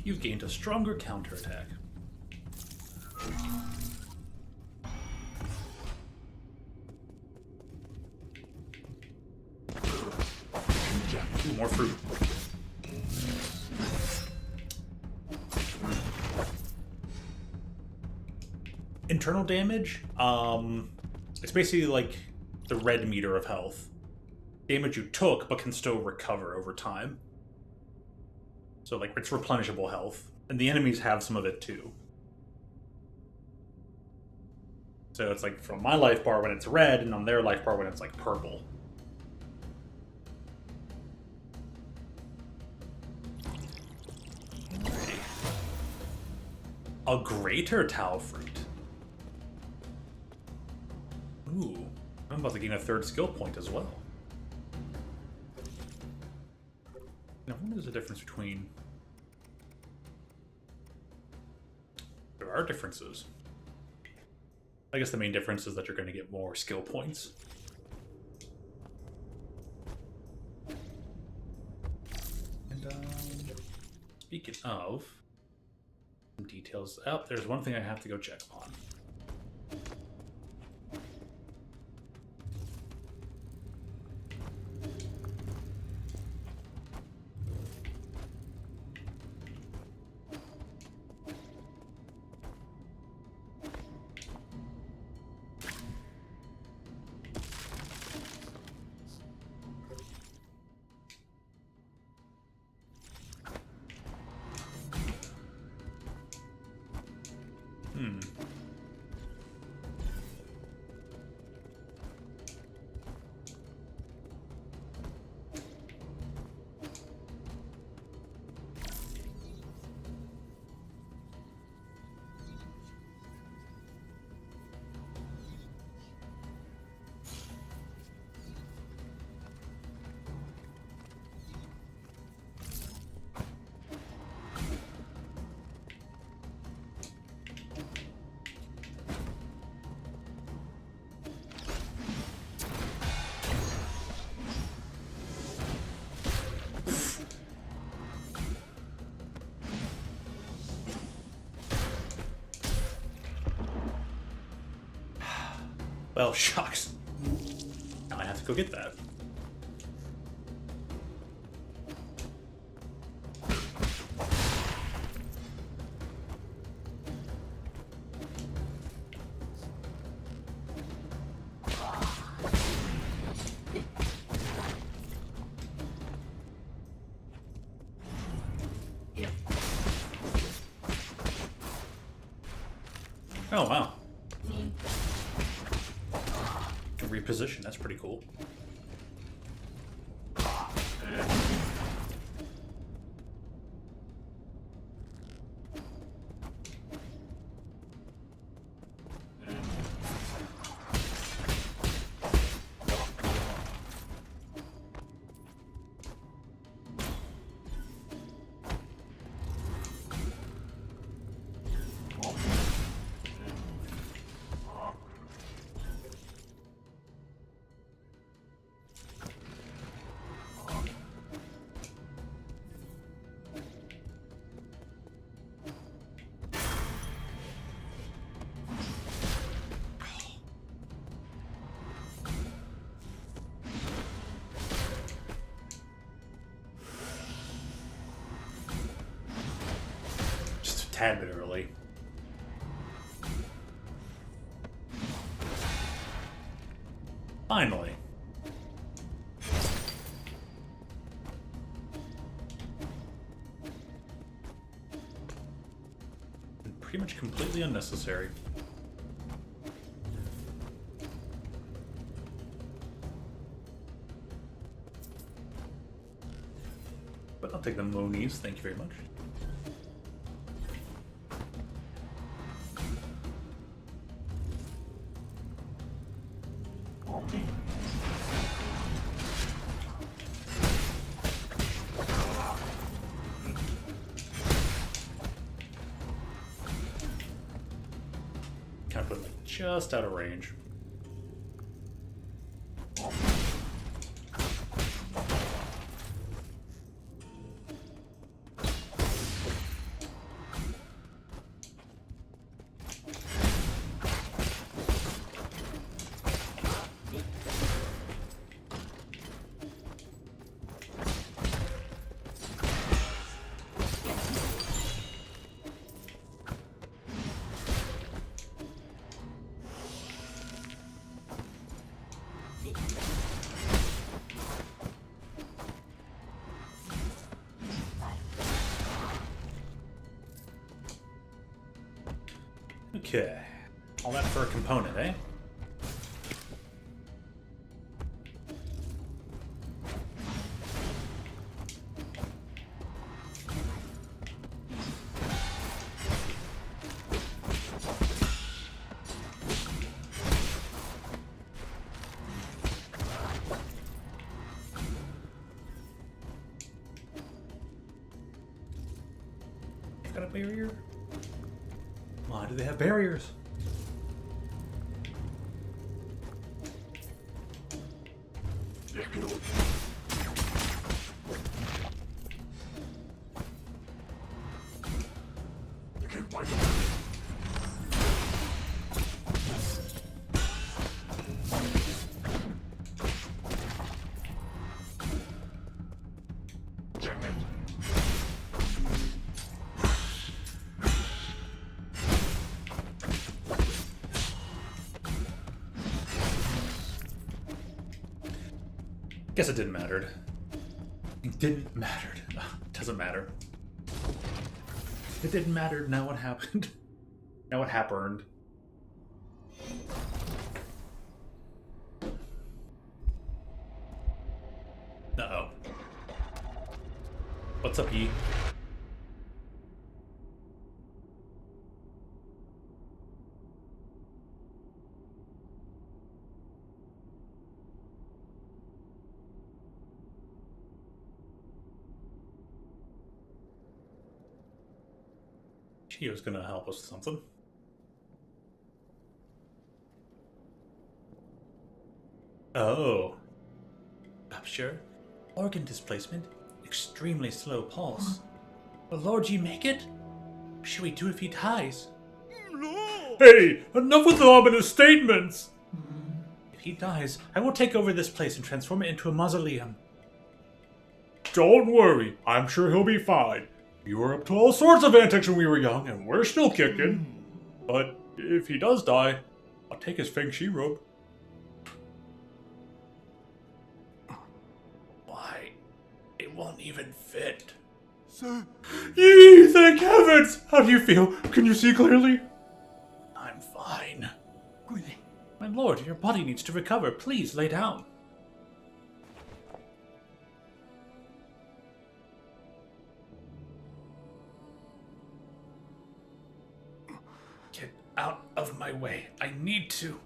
You've gained a stronger counterattack. Ooh, more fruit. Internal damage, it's basically like the red meter of health. Damage you took, but can still recover over time. So, like, it's replenishable health. And the enemies have some of it, too. So it's like from my life bar when it's red, and on their life bar when it's, like, purple. A greater Tau fruit. Ooh, I'm about to gain a 3rd skill point as well. Now, what is the difference between... There are differences. I guess the main difference is that you're going to get more skill points. And, speaking of... some details... Oh, there's one thing I have to go check on. Well, shucks. Now I have to go get that. Oh, wow. Reposition, that's pretty cool. Tad bit early. Finally. And pretty much completely unnecessary. But I'll take the Monies, thank you very much. Kind of put them just out of range. Okay. All that for a component, eh? Got a barrier? Why do they have barriers? Guess it didn't matter. It didn't matter. It doesn't matter. It didn't matter. Now what happened? Now what happened? Uh-oh. What's up, Yi? He was gonna help us with something. Oh. Rupture. Organ displacement. Extremely slow pulse. Will Lord G make it? What should we do if he dies?
Hey, enough with the ominous statements!
he dies, I will take over this place and transform it into a mausoleum.
Don't worry, I'm sure he'll be fine. We were up to all sorts of antics when we were young, and we're still kicking. But if he does die, I'll take his Feng Shi robe.
Why, it won't even fit.
Sir. Yee, thank heavens! How do you feel? Can you see clearly?
I'm fine. My lord, your body needs to recover. Please lay down. Get out of my way. I need to.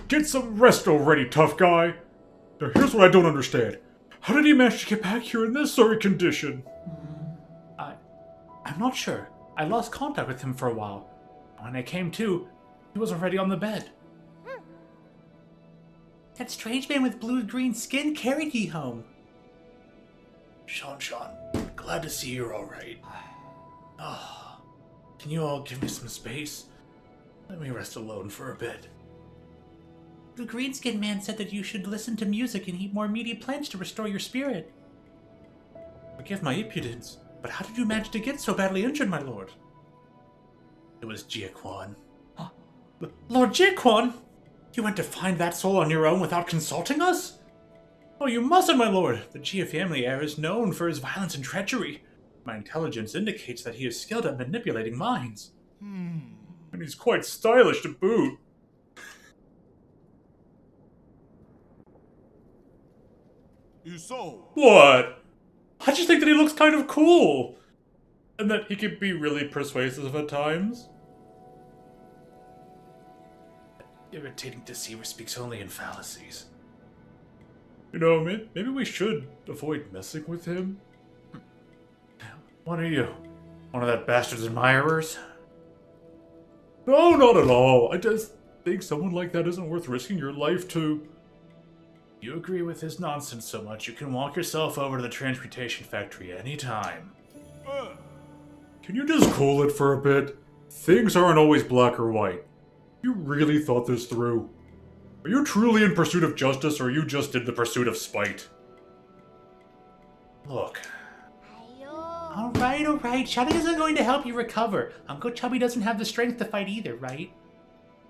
Get some rest already, tough guy. Now here's what I don't understand. How did he manage to get back here in this sorry condition?
I'm not sure. I lost contact with him for a while. When I came to, he was already on the bed. That strange man with blue-green skin carried ye home. Sean, glad to see you're alright. Oh, can you all give me some space? Let me rest alone for a bit. The green-skinned man said that you should listen to music and eat more meaty plants to restore your spirit. Forgive my impudence, but how did you manage to get so badly injured, my lord? It was Jiaquan. Lord Jiaquan? You went to find that soul on your own without consulting us? Oh, you mustn't, my lord. The Jia family heir is known for his violence and treachery. My intelligence indicates that he is skilled at manipulating minds.
And he's quite stylish to boot. What? I just think that he looks kind of cool. And that he can be really persuasive at times.
Irritating deceiver speaks only in fallacies.
You know, maybe we should avoid messing with him.
What are you? One of that bastard's admirers?
No, not at all. I just think someone like that isn't worth risking your life to.
You agree with his nonsense so much you can walk yourself over to the transmutation factory anytime.
Can you just cool it for a bit? Things aren't always black or white. You really thought this through? Are you truly in pursuit of justice, or are you just in the pursuit of spite?
Look. Alright. Shouting isn't going to help you recover. Uncle Chubby doesn't have the strength to fight either, right?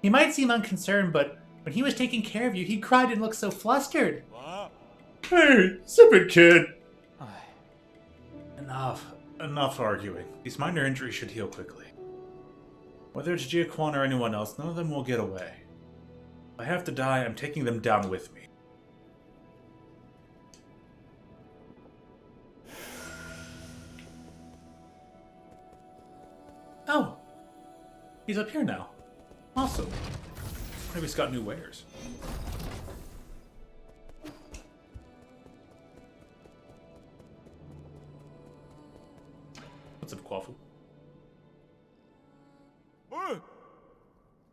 He might seem unconcerned, but when he was taking care of you, he cried and looked so flustered.
Hey, zip it, kid!
Enough arguing. These minor injuries should heal quickly. Whether it's Jiaquan or anyone else, none of them will get away. If I have to die, I'm taking them down with me. Oh! He's up here now. Awesome. Maybe he's got new wares. What's up, Quaffle?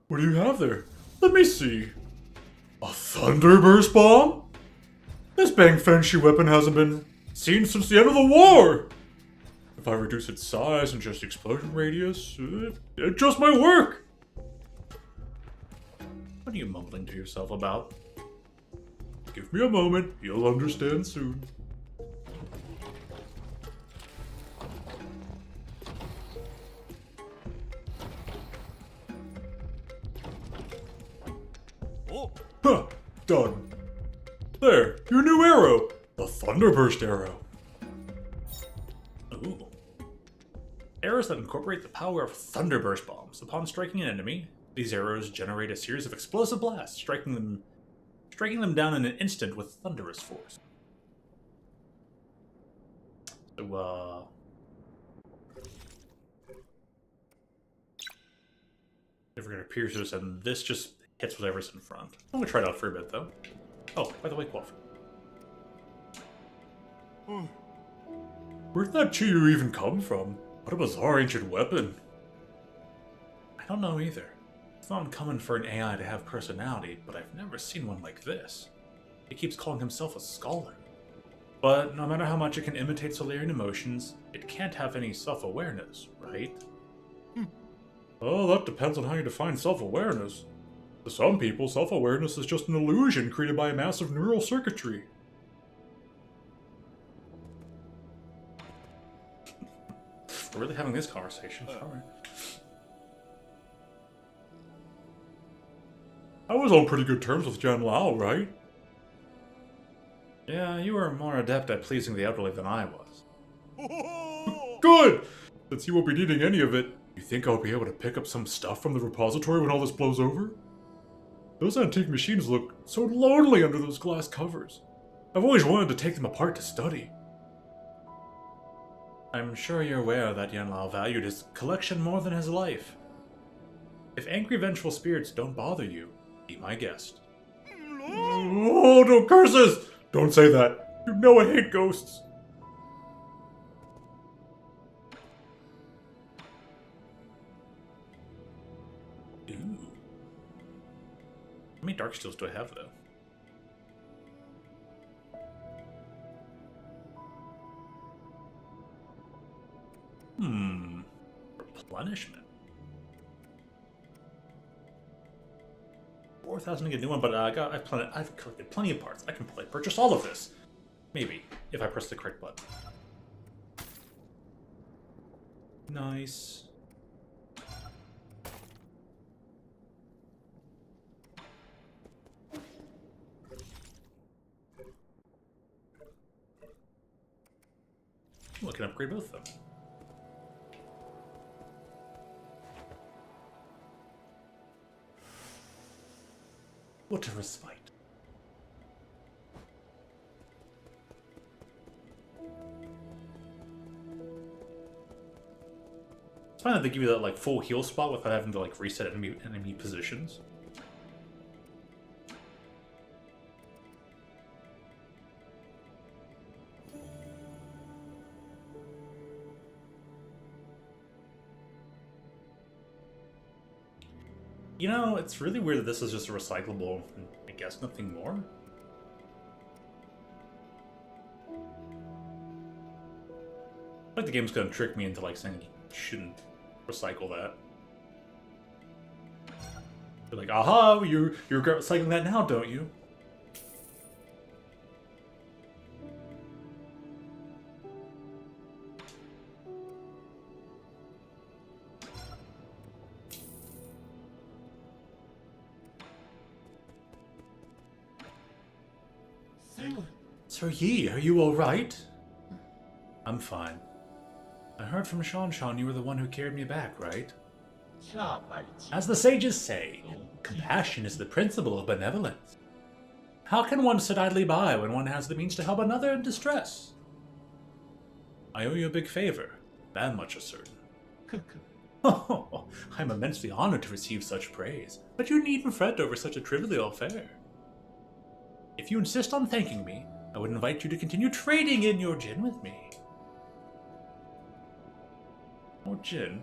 What do you have there? Let me see. A Thunderburst Bomb? This Bang Fenshi weapon hasn't been seen since the end of the war! If I reduce its size and just explosion radius, it just might work!
What are you mumbling to yourself about?
Give me a moment, you'll understand soon. Huh, done. There, your new arrow, the Thunderburst arrow.
Ooh. Arrows that incorporate the power of Thunderburst bombs. Upon striking an enemy, these arrows generate a series of explosive blasts, striking them down in an instant with thunderous force. So, if we're gonna pierce this, and this just hits whatever's in front. I'm gonna try it out for a bit, though. Oh, by the way, Quaff.
Where'd that cheater even come from? What a bizarre ancient weapon.
I don't know either. It's not uncommon for an AI to have personality, but I've never seen one like this. He keeps calling himself a scholar. But no matter how much it can imitate Solarian emotions, it can't have any self-awareness, right?
Well, that depends on how you define self-awareness.
To some people, self-awareness is just an illusion created by a massive neural circuitry. We're really having this conversation. Alright. I was on pretty good terms with Jan Lao, right? Yeah, you were more adept at pleasing the elderly than I was. Good! Since you won't be needing any of it, you think I'll be able to pick up some stuff from the repository when all this blows over? Those antique machines look so lonely under those glass covers. I've always wanted to take them apart to study. I'm sure you're aware that Yan Lao valued his collection more than his life. If angry, vengeful spirits don't bother you, be my guest. Oh, no curses! Don't say that. You know I hate ghosts. Ooh. How many dark steels do I have, though? Replenishment. 4,000 to get a new one, but I've collected plenty of parts. I can probably purchase all of this. Maybe, if I press the correct button. Nice. I can upgrade both of them. What a respite. It's fine that they give you that like full heal spot without having to like reset enemy positions. You know, it's really weird that this is just a recyclable, and I guess nothing more. Like the game's gonna trick me into like saying you shouldn't recycle that. You're like, aha, you regret recycling that now, don't you? Sir Yi, are you alright? I'm fine. I heard from Shan you were the one who carried me back, right? As the sages say, compassion is the principle of benevolence. How can one sit idly by when one has the means to help another in distress? I owe you a big favor, that much is certain. Oh, I'm immensely honored to receive such praise, but you needn't fret over such a trivial affair. If you insist on thanking me, I would invite you to continue trading in your gin with me. More gin?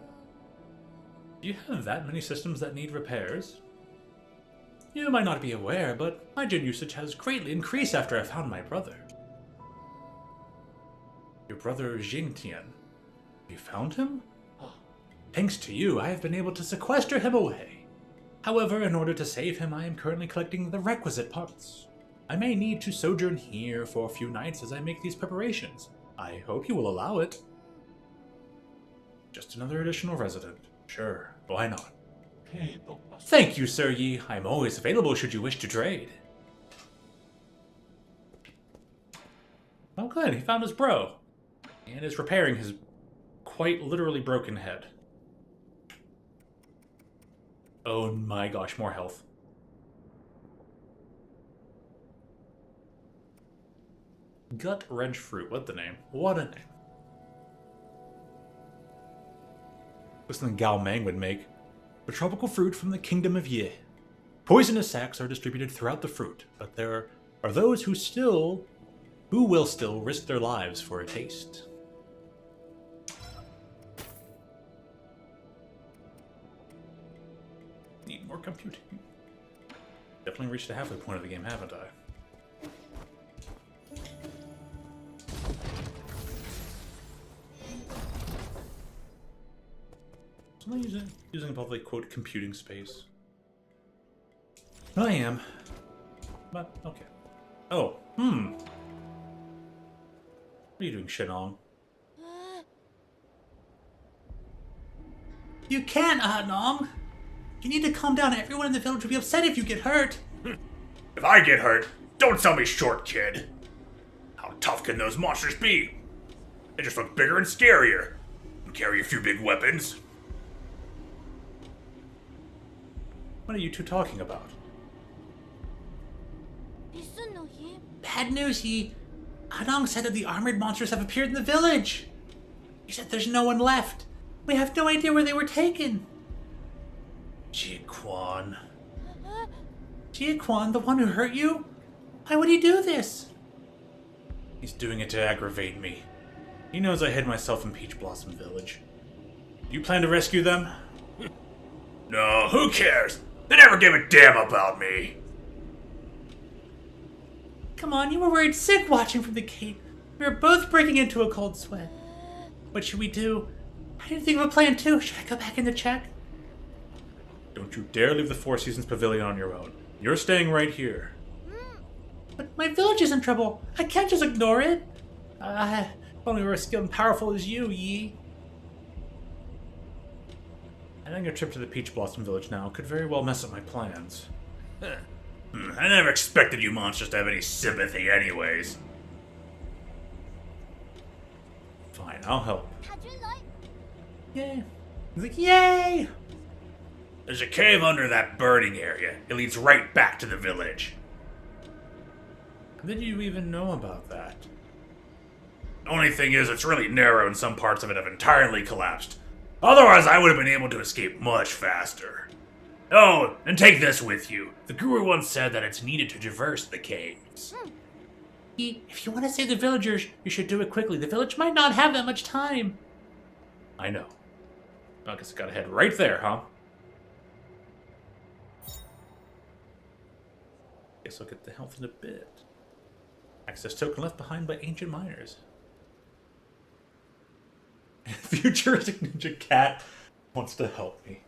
Do you have that many systems that need repairs? You might not be aware, but my gin usage has greatly increased after I found my brother. Your brother Jingtian. You found him? Thanks to you, I have been able to sequester him away. However, in order to save him, I am currently collecting the requisite parts. I may need to sojourn here for a few nights as I make these preparations. I hope you will allow it. Just another additional resident. Sure, why not? Thank you, Sir Yi. I'm always available should you wish to trade. Oh good, he found his bro. And is repairing his quite literally broken head. Oh my gosh, more health. Gut wrench fruit, what the name? What a name. Less than Gao Meng would make. A tropical fruit from the kingdom of Ye. Poisonous sacs are distributed throughout the fruit, but there are those who will still risk their lives for a taste. Need more computing. Definitely reached the halfway point of the game, haven't I? So I'm using probably quote computing space. I am. But, okay. Oh, What are you doing, Shenong? You can't, Nong! You need to calm down. Everyone in the village will be upset if you get hurt.
If I get hurt, don't sell me short, kid. How tough can those monsters be? They just look bigger and scarier. And carry a few big weapons.
What are you two talking about? Bad news, Hanong said that the armored monsters have appeared in the village. He said there's no one left. We have no idea where they were taken.
Jiquan.
Jiquan, the one who hurt you? Why would he do this? He's doing it to aggravate me. He knows I hid myself in Peach Blossom Village. You plan to rescue them?
No, who cares? They never gave a damn about me.
Come on, you were worried sick watching from the gate. We were both breaking into a cold sweat. What should we do? I didn't think of a plan too. Should I go back in to check? Don't you dare leave the Four Seasons Pavilion on your own. You're staying right here. But my village is in trouble. I can't just ignore it. If only we were as skilled and powerful as you, Yi. I think your trip to the Peach Blossom Village now could very well mess up my plans.
I never expected you monsters to have any sympathy anyways.
Fine, I'll help. Yay. He's like, yay!
There's a cave under that burning area. It leads right back to the village.
How did you even know about that?
Only thing is, it's really narrow and some parts of it have entirely collapsed. Otherwise, I would have been able to escape much faster. Oh, and take this with you. The guru once said that it's needed to traverse the caves.
If you want to save the villagers, you should do it quickly. The village might not have that much time. I know. I guess I gotta head right there, huh? Guess I'll get the health in a bit. Access token left behind by ancient miners. Futuristic Ninja Cat wants to help me.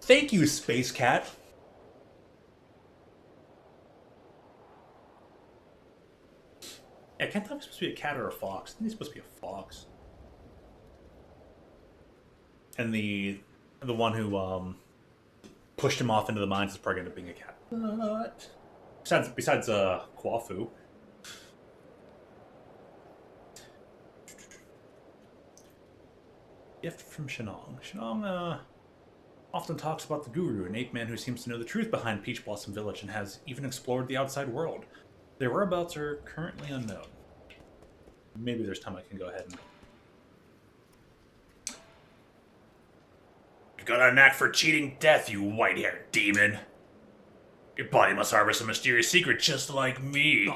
Thank you, Space Cat. Yeah, I can't tell if it's supposed to be a cat or a fox. I think it's supposed to be a fox. And the one who pushed him off into the mines is probably going to be a cat. But besides Kwafu. Gift from Shenong. Shenong often talks about the guru, an ape man who seems to know the truth behind Peach Blossom Village and has even explored the outside world. Their whereabouts are currently unknown. Maybe there's time I can go ahead and...
You got a knack for cheating death, you white-haired demon. Your body must harbor some mysterious secret just like me.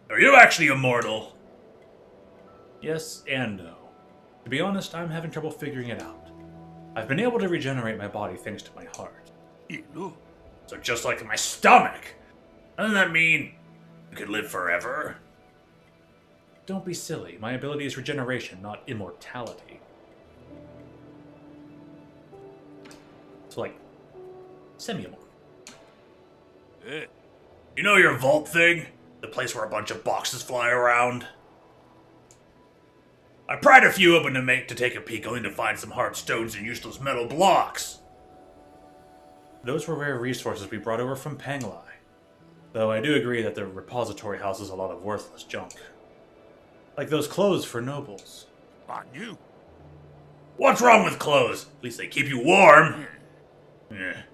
Are you actually immortal?
Yes and no. To be honest, I'm having trouble figuring it out. I've been able to regenerate my body thanks to my heart.
So just like my stomach. Doesn't that mean you could live forever?
Don't be silly. My ability is regeneration, not immortality. So, like, semi-immortal.
You know your vault thing? The place where a bunch of boxes fly around? I pried a few open to take a peek, only to find some hard stones and useless metal blocks.
Those were rare resources we brought over from Panglai. Though I do agree that the repository houses a lot of worthless junk. Like those clothes for nobles.
What's wrong with clothes? At least they keep you warm. If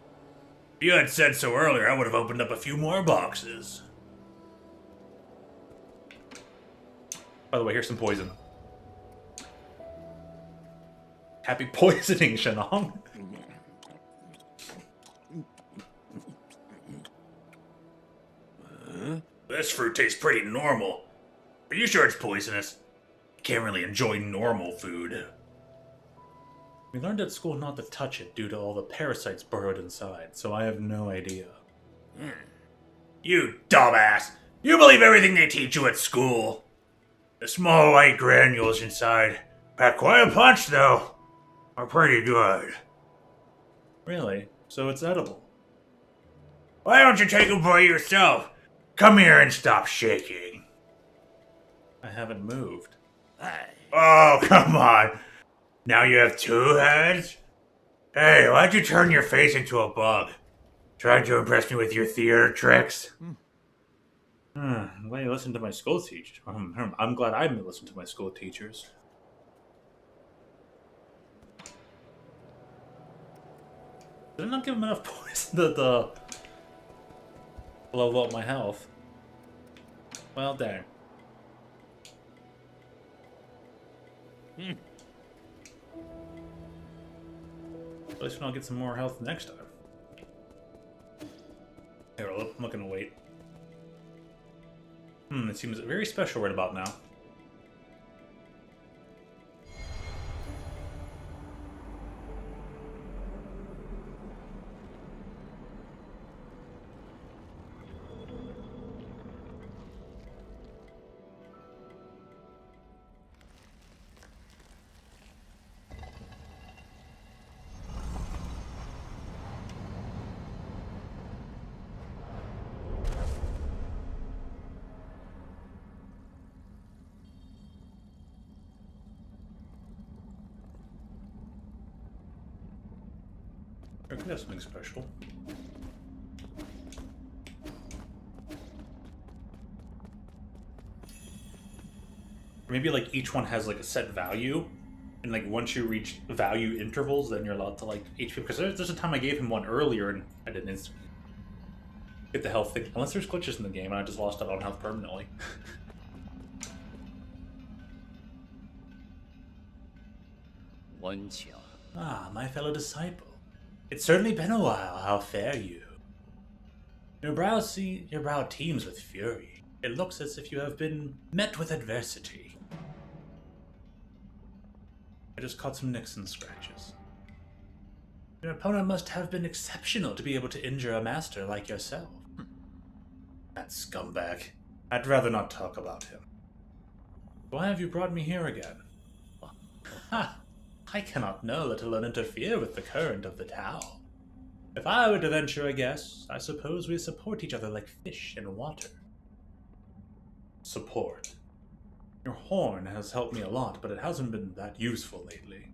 you had said so earlier, I would have opened up a few more boxes.
By the way, here's some poison. Happy poisoning, Shenong.
This fruit tastes pretty normal. Are you sure it's poisonous? I can't really enjoy normal food.
We learned at school not to touch it due to all the parasites burrowed inside, so I have no idea.
You dumbass! You believe everything they teach you at school? The small white granules inside pack quite a punch, though. Are pretty good.
Really? So it's edible.
Why don't you take a bite yourself? Come here and stop shaking.
I haven't moved.
Oh, come on. Now you have two heads? Hey, why'd you turn your face into a bug? Trying to impress me with your theater tricks?
Why you listen to my school teacher? I'm glad I listen to my school teachers. Did I not give him enough points to level up my health? Well, dang. At least I'll get some more health next time. Here, I'm not gonna wait. It seems very special right about now. I could have something special. Maybe like each one has like a set value, and like once you reach value intervals, then you're allowed to like HP. Because there's a time I gave him one earlier and I didn't instantly get the health thing. Unless there's glitches in the game and I just lost out on health permanently. Ah, my fellow disciple. It's certainly been a while. How fare you? Your brow teems with fury. It looks as if you have been met with adversity. I just caught some nicks and scratches. Your opponent must have been exceptional to be able to injure a master like yourself. That scumbag. I'd rather not talk about him. Why have you brought me here again? Ha! I cannot know, let alone interfere with the current of the Tao. If I were to venture a guess, I suppose we support each other like fish in water. Support. Your horn has helped me a lot, but it hasn't been that useful lately.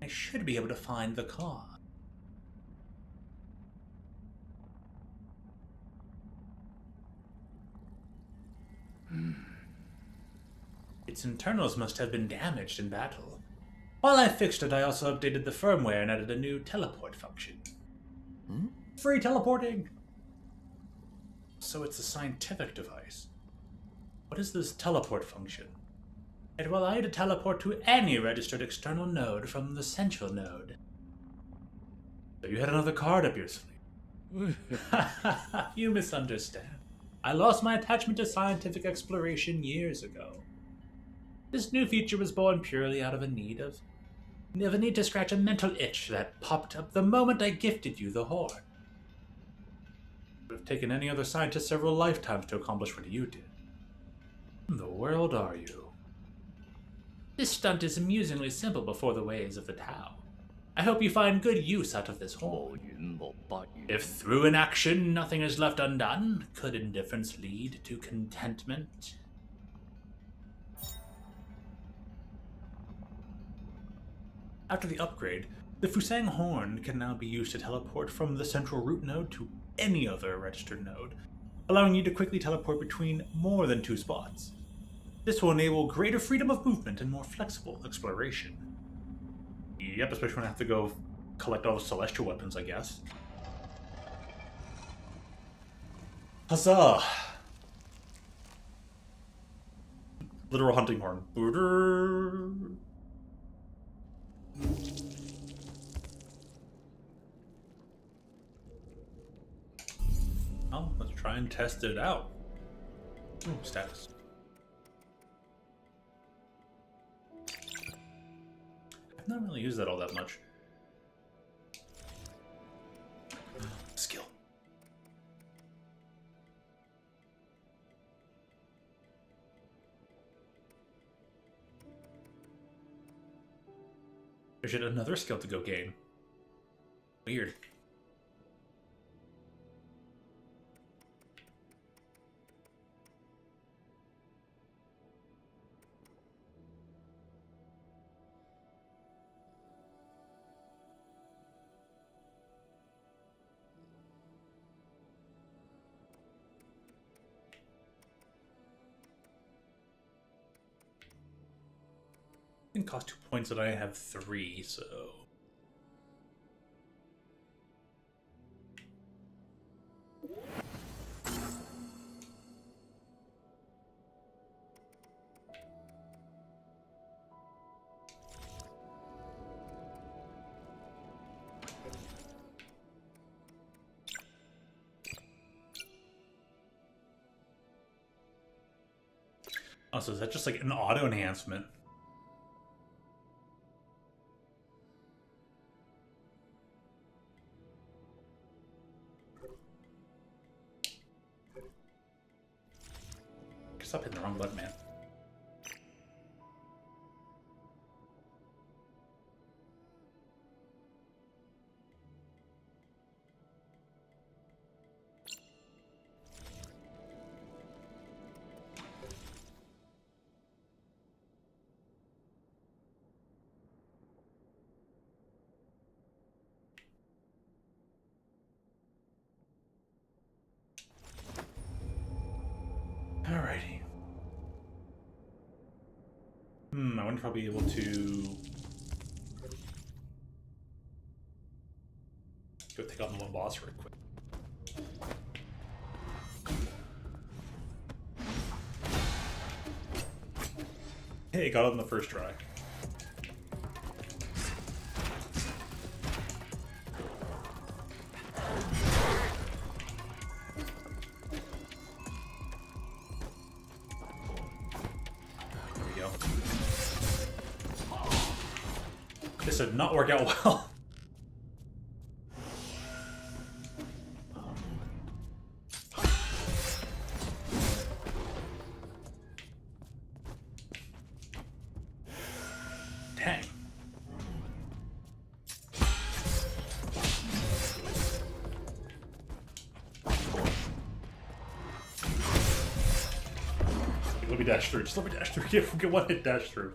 I should be able to find the cause. Its internals must have been damaged in battle. While I fixed it, I also updated the firmware and added a new teleport function. Free teleporting! So it's a scientific device. What is this teleport function? It will allow you to teleport to any registered external node from the central node. So you had another card up your sleeve. You misunderstand. I lost my attachment to scientific exploration years ago. This new feature was born purely out of a need to scratch a mental itch that popped up the moment I gifted you the horn. It would have taken any other scientist several lifetimes to accomplish what you did. In the world are you? This stunt is amusingly simple before the ways of the Tao. I hope you find good use out of this horn. If through inaction nothing is left undone, could indifference lead to contentment? After the upgrade, the Fusang horn can now be used to teleport from the central root node to any other registered node, allowing you to quickly teleport between more than 2 spots. This will enable greater freedom of movement and more flexible exploration. Yep, especially when I have to go collect all the celestial weapons, I guess. Huzzah! Literal hunting horn. Well, let's try and test it out. Ooh, status. I've not really used that all that much. Skill. There's yet another skill to go gain. Weird. It cost 2 points and I have 3, so... Oh, so is that just like an auto enhancement? Stop hitting the wrong button, man. Alrighty. I wonder if I'll be able to go take on the one boss real quick. Hey, got it on the first try. This did not work out well. Dang. Let me dash through. Just let me dash through. Get one hit dash through.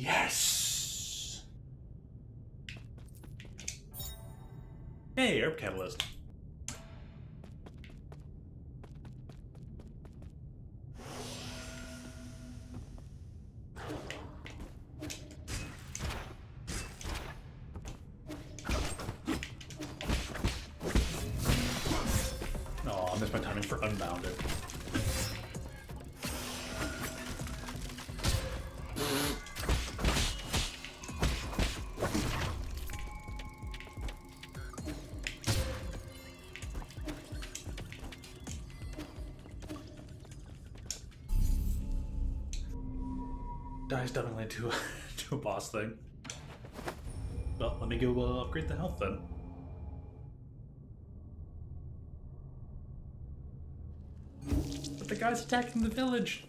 Yes! Hey, herb catalyst. Oh, I missed my timing for Unbounded. Dies definitely to a boss thing. Well, let me go upgrade the health then. But the guy's attacking the village.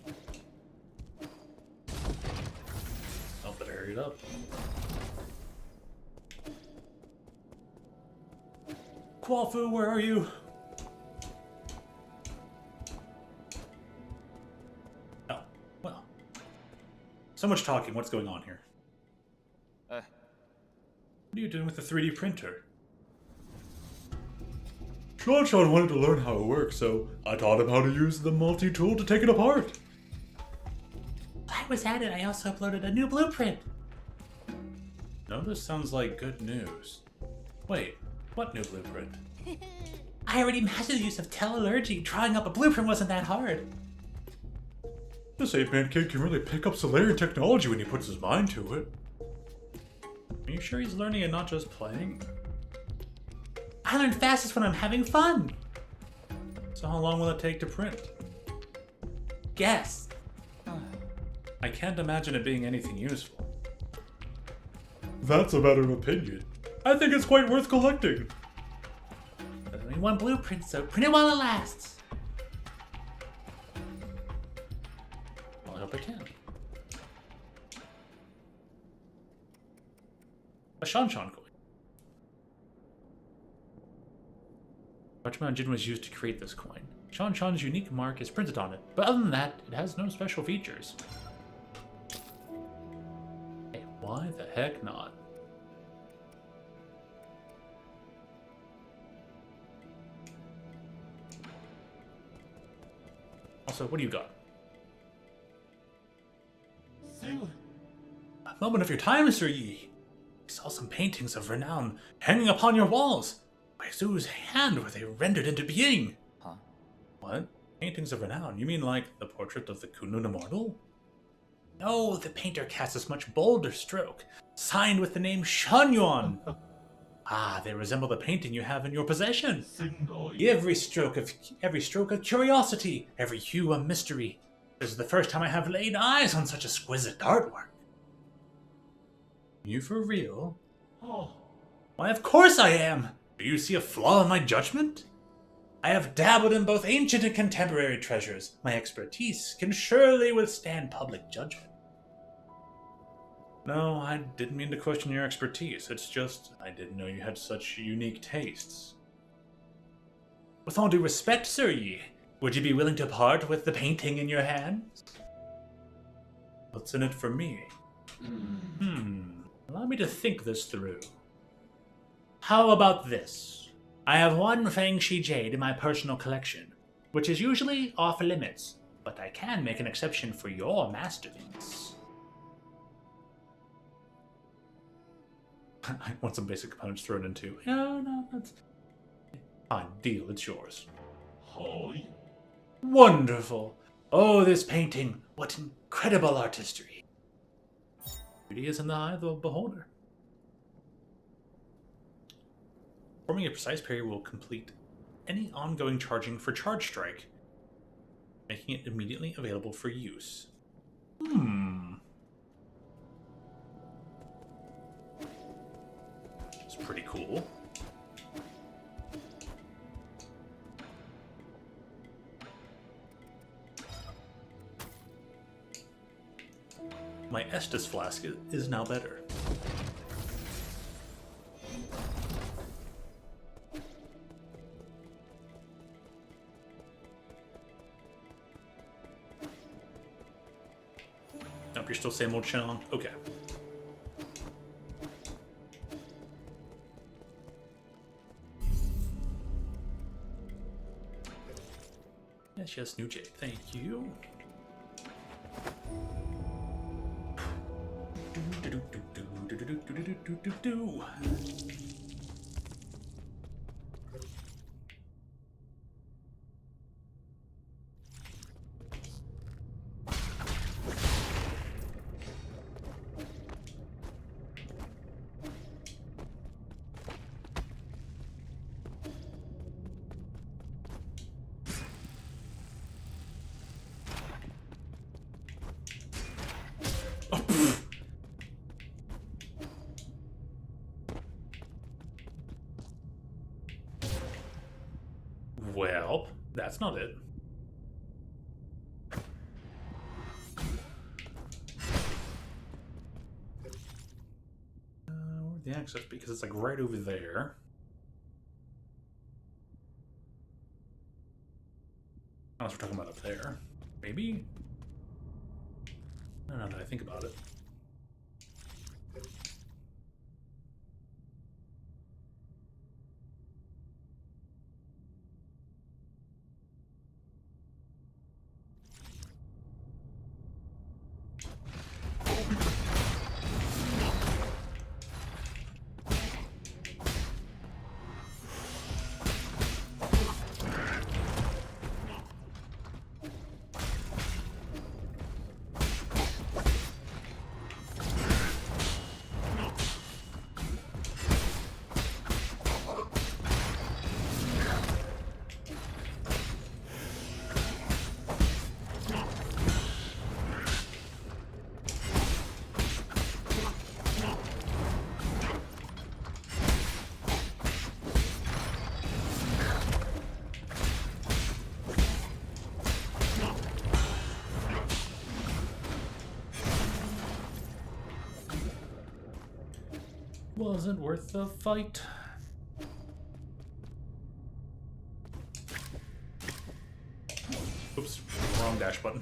Oh, better hurry it up. Quafu, where are you? Oh, well. So much talking, what's going on here? What are you doing with the 3D printer? Sean wanted to learn how it works, so I taught him how to use the multi-tool to take it apart.
While I was at it, I also uploaded a new blueprint.
No, this sounds like good news. Wait, what new blueprint?
I already mastered the use of telalurgy. Drawing up a blueprint wasn't that hard.
This ape-man kid can really pick up Solarian technology when he puts his mind to it. Are you sure he's learning and not just playing?
I learn fastest when I'm having fun.
So how long will it take to print?
Guess.
I can't imagine it being anything useful. That's a matter of opinion. I think it's quite worth collecting.
There's only one blueprint, so print it while it lasts.
I hope I can. A Shan coin. Parchment Jin was used to create this coin. Shan's unique mark is printed on it, but other than that, it has no special features. Hey, why the heck not? Also, what do you got? A moment of your time, Sir Yi. I saw some paintings of renown hanging upon your walls. By Zu's hand were they rendered into being.
Huh?
What? Paintings of renown? You mean like the portrait of the Kunlun Immortal?
No, the painter casts a much bolder stroke, signed with the name Shunyuan.
Ah, they resemble the painting you have in your possession.
Every stroke a curiosity, every hue a mystery. This is the first time I have laid eyes on such exquisite artwork.
You for real?
Why, of course I am.
Do you see a flaw in my judgment?
I have dabbled in both ancient and contemporary treasures. My expertise can surely withstand public judgment.
No, I didn't mean to question your expertise. It's just, I didn't know you had such unique tastes.
With all due respect, Sir Yi, would you be willing to part with the painting in your hands?
What's in it for me?
Allow me to think this through. How about this? I have one Fangshi jade in my personal collection, which is usually off limits, but I can make an exception for your masterpiece.
I want some basic components thrown into. No, that's... Fine, deal, it's yours.
Wonderful! Oh, this painting, what incredible artistry!
Beauty is in the eye of the beholder. Performing a precise parry will complete any ongoing charging for Charge Strike, making it immediately available for use. It's pretty cool. My Estus flask is now better. Nope, you're still same old Shan. Okay. Yes, new Jade. Thank you. Well, that's not it. Where'd the access be? Because it's like right over there. Unless we're talking about up there. Maybe? I don't know that I think about it. Wasn't worth the fight. Oops, wrong dash button.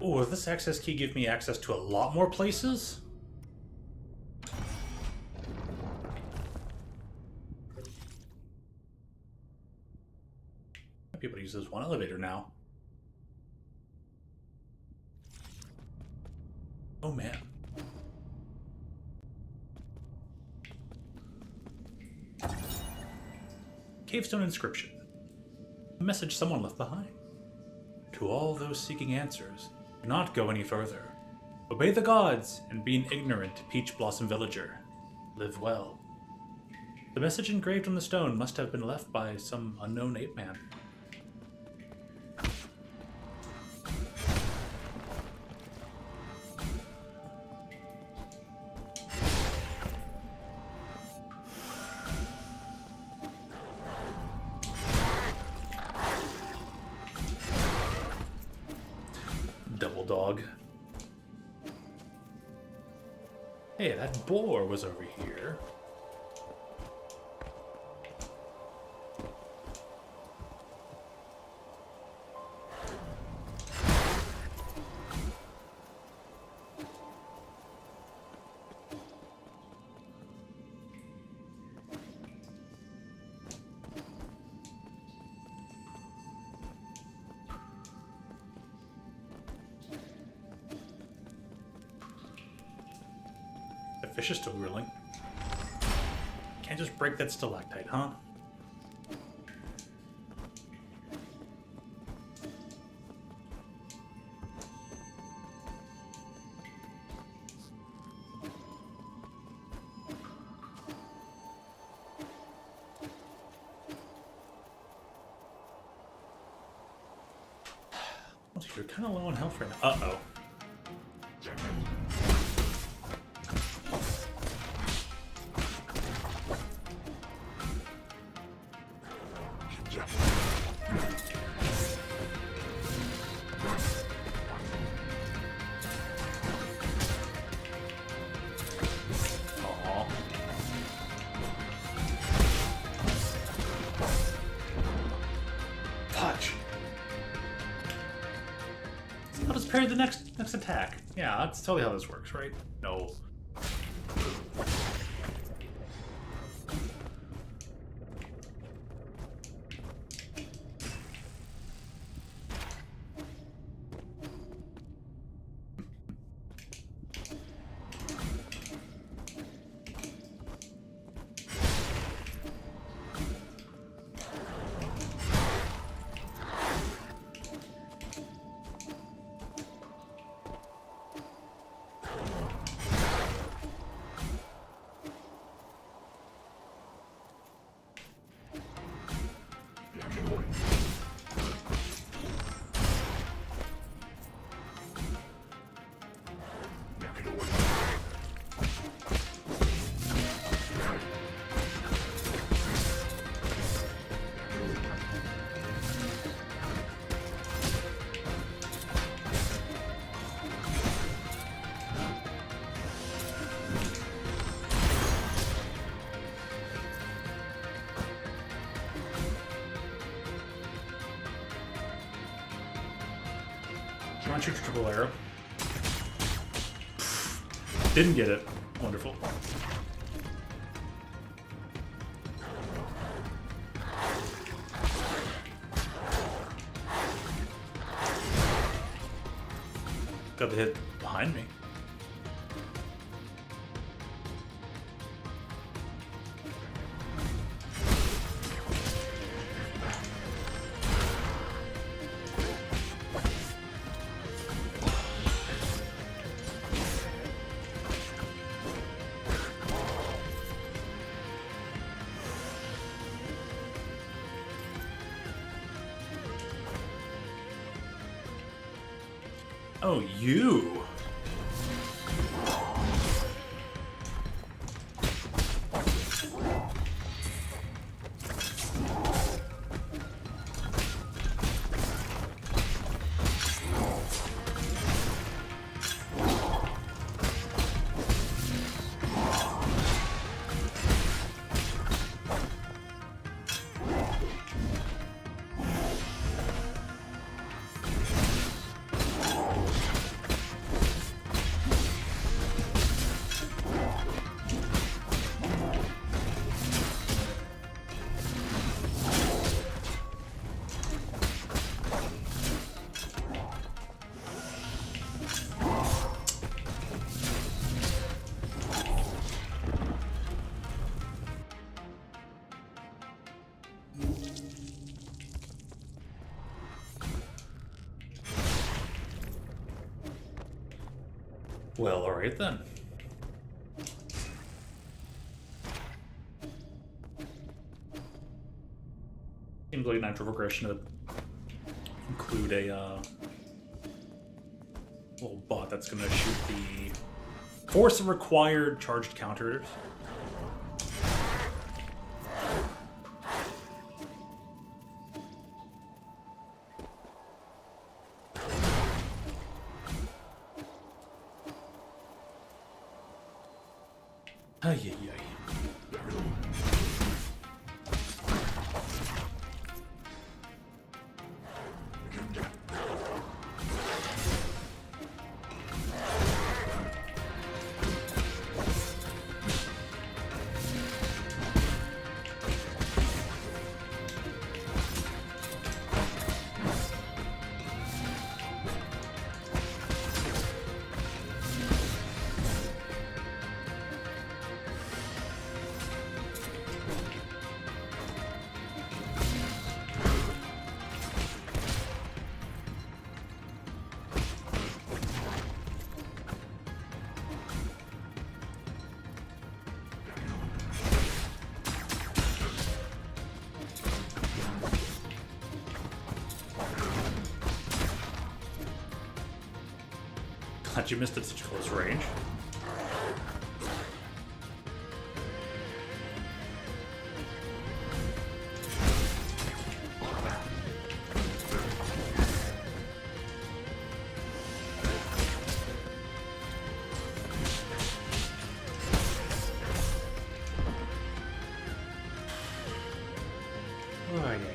Oh, will this access key give me access to a lot more places? Might be able to use this one elevator now. Oh man. Cavestone inscription. A message someone left behind. To all those seeking answers, do not go any further. Obey the gods and be an ignorant peach blossom villager. Live well. The message engraved on the stone must have been left by some unknown ape man. Double dog. Hey, that boar was over here. The fish is still grilling. Can't just break that stalactite, huh? You're kind of low on health right now. Uh-oh. parry the next attack. Yeah, that's totally how this works, right? No. Launch your triple arrow. Didn't get it. Wonderful. Got the hit behind me. Oh, you. Well, alright then. Seems like natural progression to include a little bot that's gonna shoot the force required charged counters. Ay, ay, ay. Glad you missed it at such close range. Ay, ay, ay.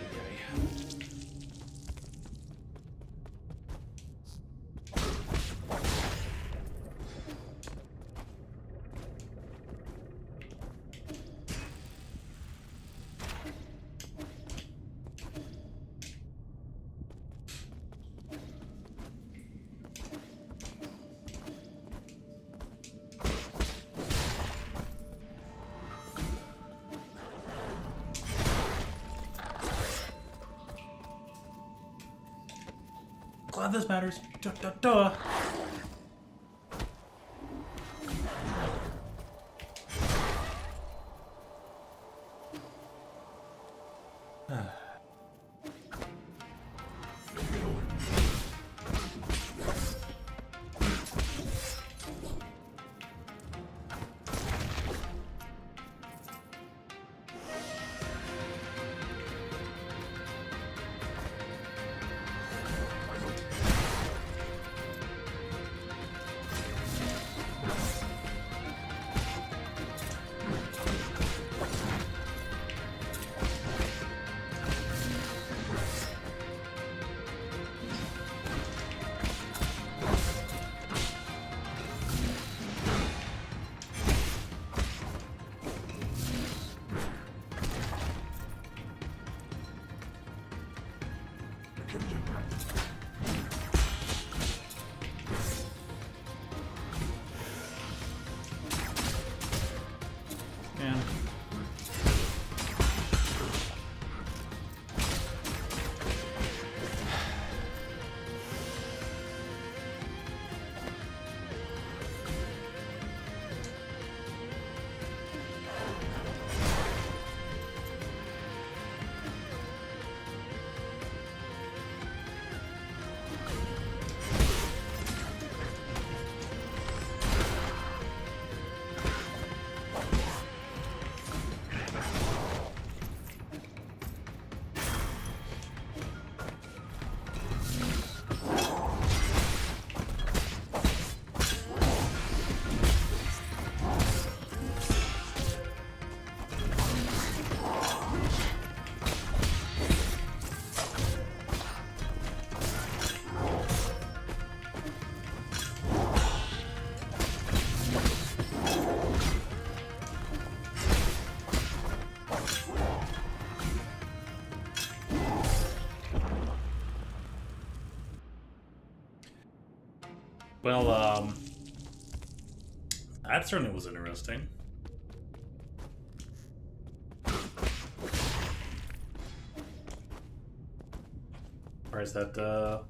glad this matters. Duh, duh, duh. Man. Well, that certainly was interesting. Whereas that,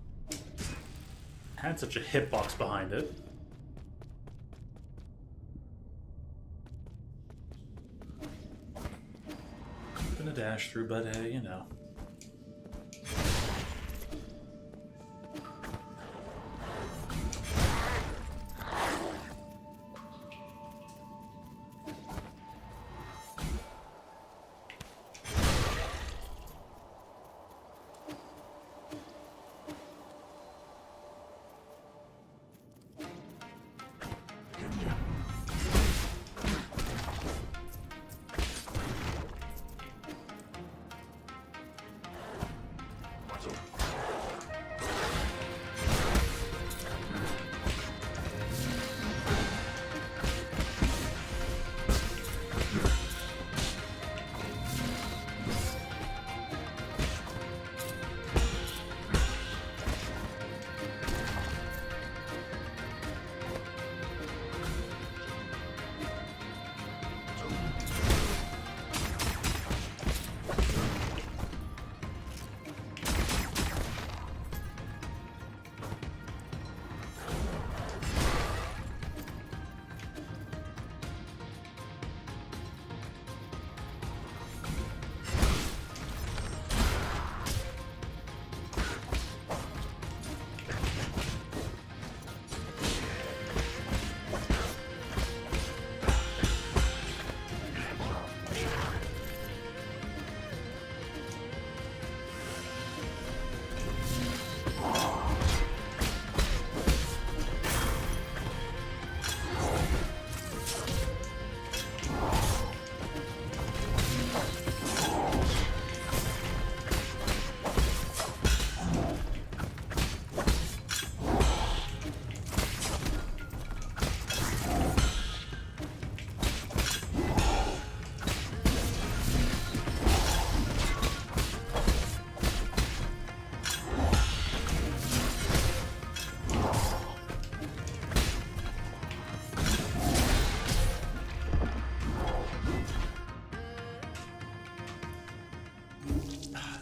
had such a hitbox behind it. Gonna dash through, but you know.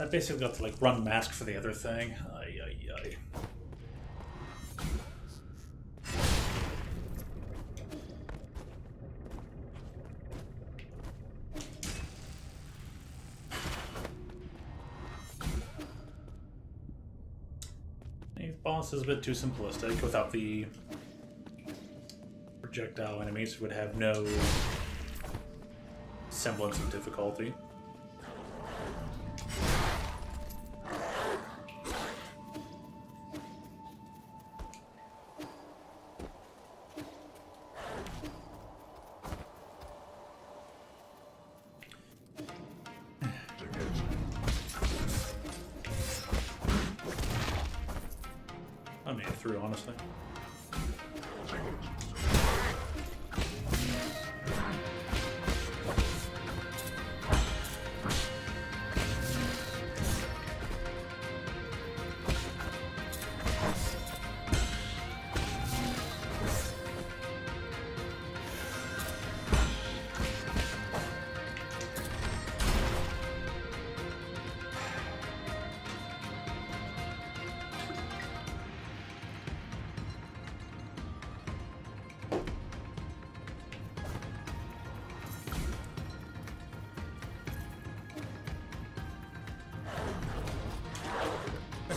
I basically got to like run mask for the other thing. Ay, ay, ay. boss is a bit too simplistic. Without the projectile enemies, would have no semblance of difficulty. I made it through, honestly.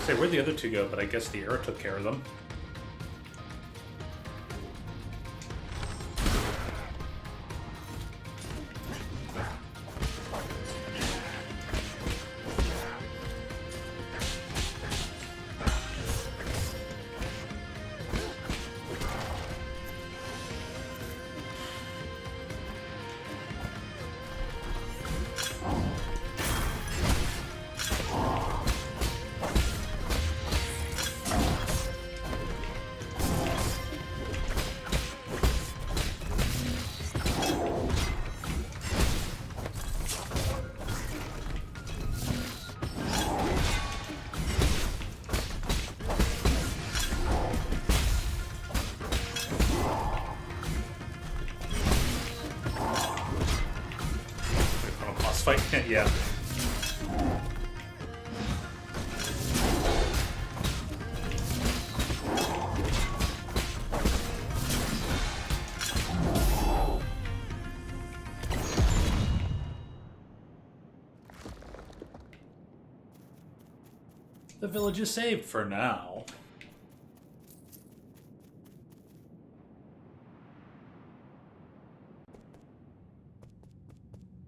Say, where'd the other two go? But I guess the arrow took care of them. Fight, yeah. The village is saved for now.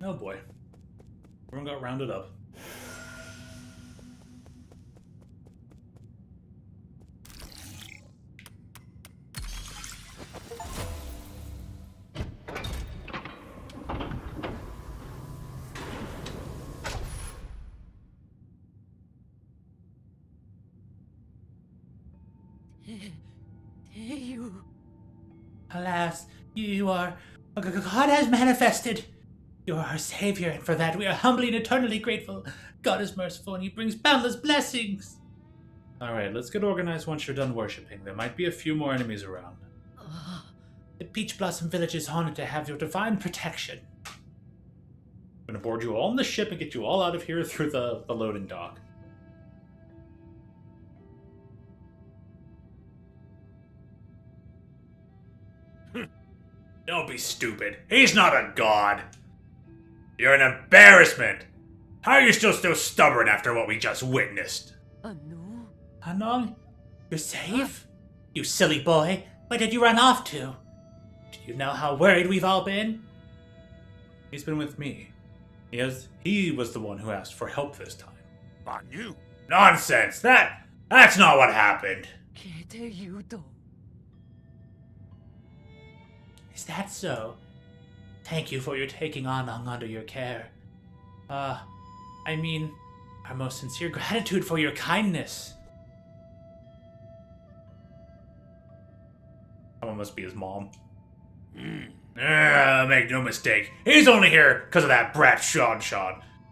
Oh boy. Everyone got rounded up.
Alas, you are... God has manifested. You are our savior, and for that we are humbly and eternally grateful. God is merciful, and he brings boundless blessings.
Alright, let's get organized once you're done worshipping. There might be a few more enemies around.
The Peach Blossom Village is honored to have your divine protection.
I'm gonna board you all on the ship and get you all out of here through the loading dock.
Don't be stupid. He's not a god. You're an embarrassment. How are you still so stubborn after what we just witnessed?
Anong, you're safe? You silly boy, where did you run off to? Do you know how worried we've all been?
He's been with me. He was the one who asked for help this time.
On you? Nonsense. That's not what happened.
Is that so? Thank you for your taking Anong under your care. I mean, our most sincere gratitude for your kindness.
Someone must be his mom.
Make no mistake. He's only here because of that brat Sean.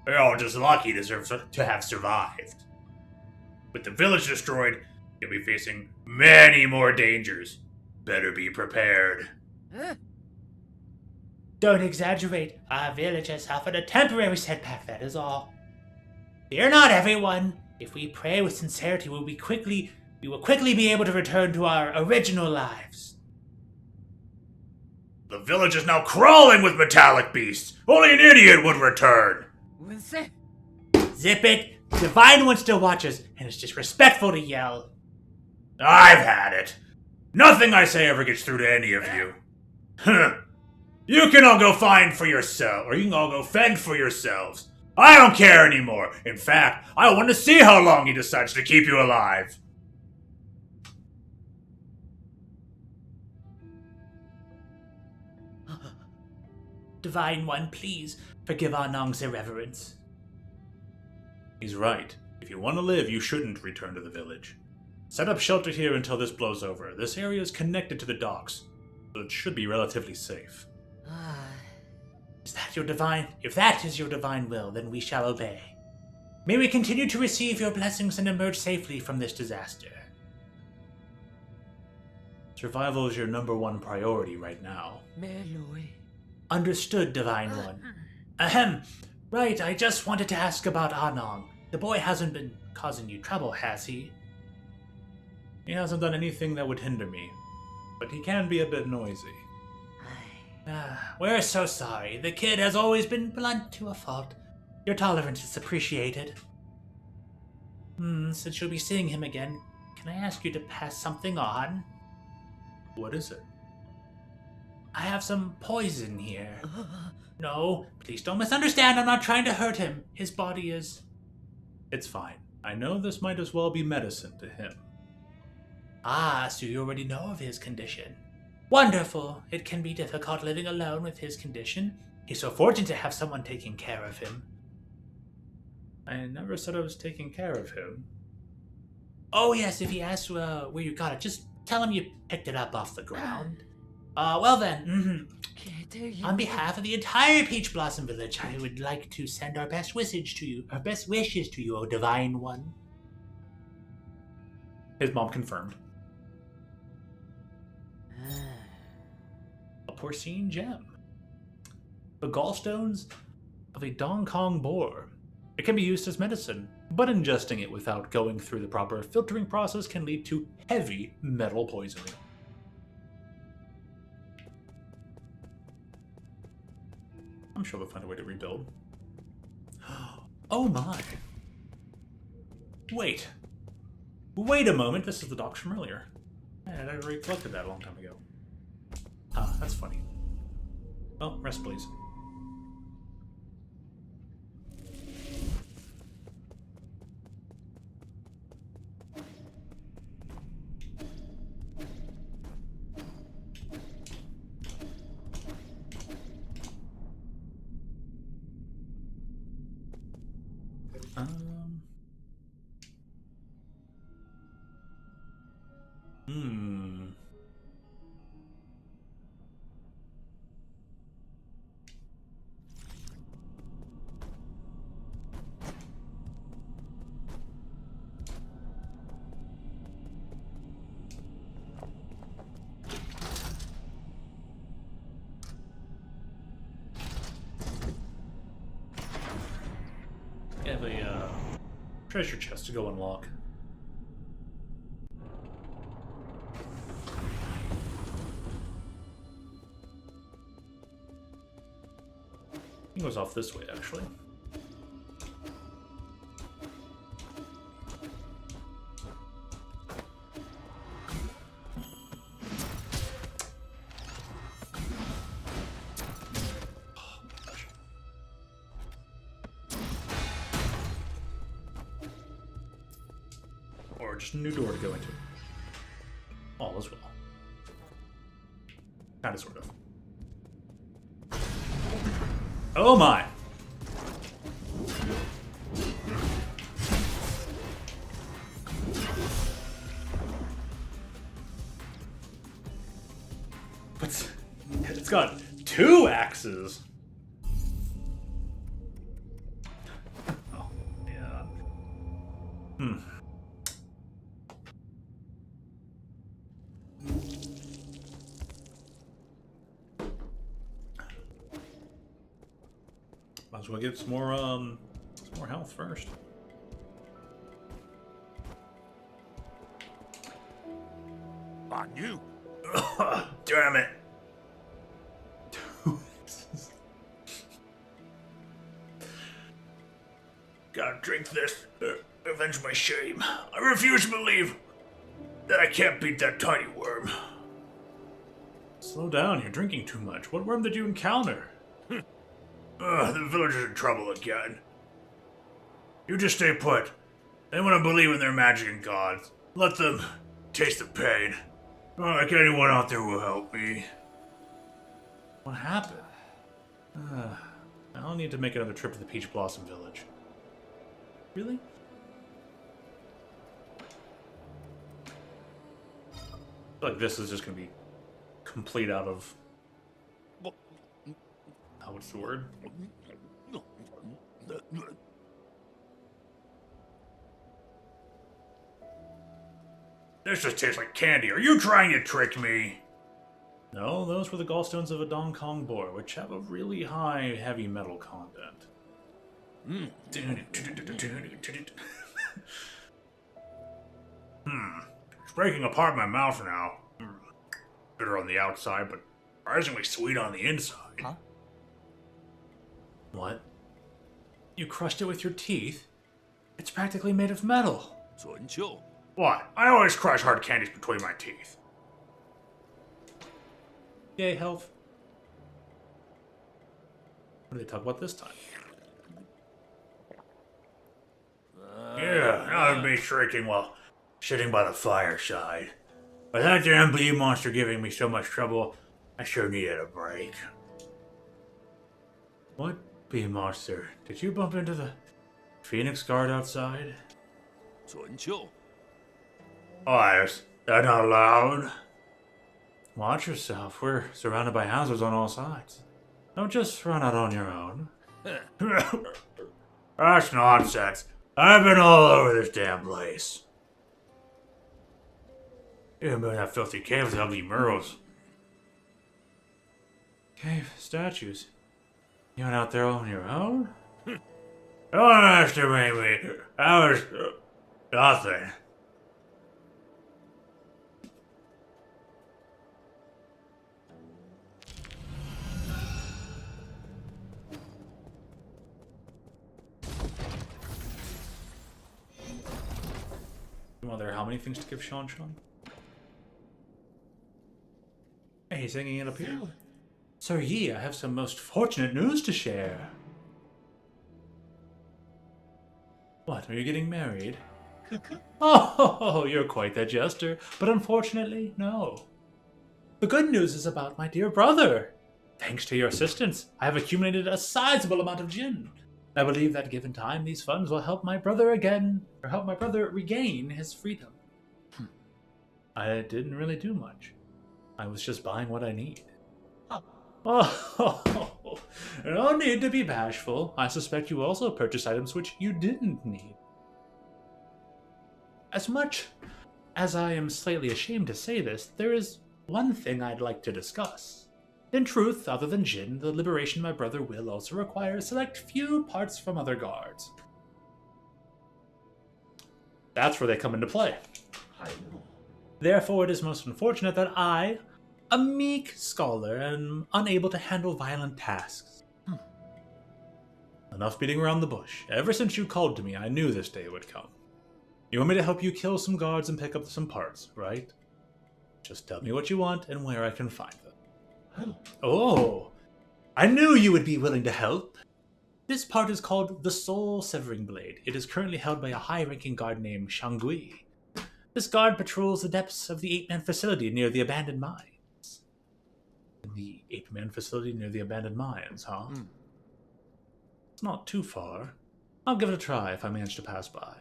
We're all just lucky to have survived. With the village destroyed, you'll be facing many more dangers. Better be prepared.
Don't exaggerate. Our village has suffered a temporary setback, that is all. Fear not, everyone. If we pray with sincerity, we will quickly be able to return to our original lives.
The village is now crawling with metallic beasts. Only an idiot would return.
Zip it. Divine One still watches, and it's disrespectful to yell.
I've had it. Nothing I say ever gets through to any of you. You can all go find for yourself, or you can all go fend for yourselves. I don't care anymore. In fact, I want to see how long he decides to keep you alive.
Divine One, please forgive Anong's irreverence.
He's right. If you want to live, you shouldn't return to the village. Set up shelter here until this blows over. This area is connected to the docks, so it should be relatively safe.
Is that your divine? If that is your divine will, then we shall obey. May we continue to receive your blessings and emerge safely from this disaster.
Survival is your #1 priority right now.
Understood, Divine One. Ahem. Right, I just wanted to ask about Anong. The boy hasn't been causing you trouble, has he?
He hasn't done anything that would hinder me, but he can be a bit noisy.
We're so sorry. The kid has always been blunt to a fault. Your tolerance is appreciated. Since you'll be seeing him again, can I ask you to pass something on?
What is it?
I have some poison here. No, please don't misunderstand. I'm not trying to hurt him. His body is...
It's fine. I know this might as well be medicine to him.
Ah, so you already know of his condition. Wonderful. It can be difficult living alone with his condition. He's so fortunate to have someone taking care of him.
I never said I was taking care of him.
Oh yes, if he asks where you got it, just tell him you picked it up off the ground. Well then, on behalf of the entire Peach Blossom Village, I would like to send our best wishes to you, O Divine One.
His mom confirmed. A porcine gem. The gallstones of a Dong Kong boar. It can be used as medicine, but ingesting it without going through the proper filtering process can lead to heavy metal poisoning. I'm sure they'll find a way to rebuild. Oh my. Wait a moment, this is the docks from earlier. I had already collected that a long time ago. Ah, that's funny. Well, rest please. I have a treasure chest to go unlock. It goes off this way, actually. Or just a new door to go into. All as well. Kinda, sort of. Oh my! But it's got 2 axes! Oh, yeah. Might as well get some more health first.
On you. Damn it. Gotta drink this. Avenge my shame. I refuse to believe I can't beat that tiny worm.
Slow down, you're drinking too much. What worm did you encounter?
The village is in trouble again. You just stay put. They want to believe in their magic and gods. Let them taste the pain. Not like anyone out there will help me.
What happened? I'll need to make another trip to the Peach Blossom Village. Really? I feel like this is just gonna be complete out of... what's the word?
This just tastes like candy. Are you trying to trick me?
No, those were the gallstones of a Dong Kong boar, which have a really high heavy metal content.
It's breaking apart my mouth now. Bitter on the outside, but surprisingly sweet on the inside.
Huh?
What? You crushed it with your teeth? It's practically made of metal.
What? I always crush hard candies between my teeth.
Yay, health. What do they talk about this time?
Yeah, now I'd be shrieking while sitting by the fireside. With that damn bee monster giving me so much trouble, I sure needed a break.
What bee monster? Did you bump into the Phoenix Guard outside?
Why, is that not allowed?
Watch yourself. We're surrounded by hazards on all sides. Don't just run out on your own.
That's nonsense. I've been all over this damn place. Even in that filthy cave with ugly murals.
Cave statues. You went out there on your own?
Don't underestimate me. That was nothing.
Well, there are how many things to give Sean? Hey, he's hanging it up here. Sir Yi, I have some most fortunate news to share. What, are you getting married? Oh, you're quite the jester, but unfortunately, no. The good news is about my dear brother. Thanks to your assistance, I have accumulated a sizable amount of jinn. I believe that given time, these funds will help my brother regain his freedom. I didn't really do much. I was just buying what I need. Oh, no need to be bashful. I suspect you also purchased items which you didn't need. As much as I am slightly ashamed to say this, there is one thing I'd like to discuss. In truth, other than Jin, the liberation of my brother will also require a select few parts from other guards. That's where they come into play. Therefore, it is most unfortunate that I, a meek scholar, am unable to handle violent tasks. Enough beating around the bush. Ever since you called to me, I knew this day would come. You want me to help you kill some guards and pick up some parts, right? Just tell me what you want and where I can find them. Oh, I knew you would be willing to help. This part is called the Soul Severing Blade. It is currently held by a high-ranking guard named Shangui. This guard patrols the depths of the 8-man facility near the abandoned mines. The 8-man facility near the abandoned mines, huh? It's not too far. I'll give it a try if I manage to pass by.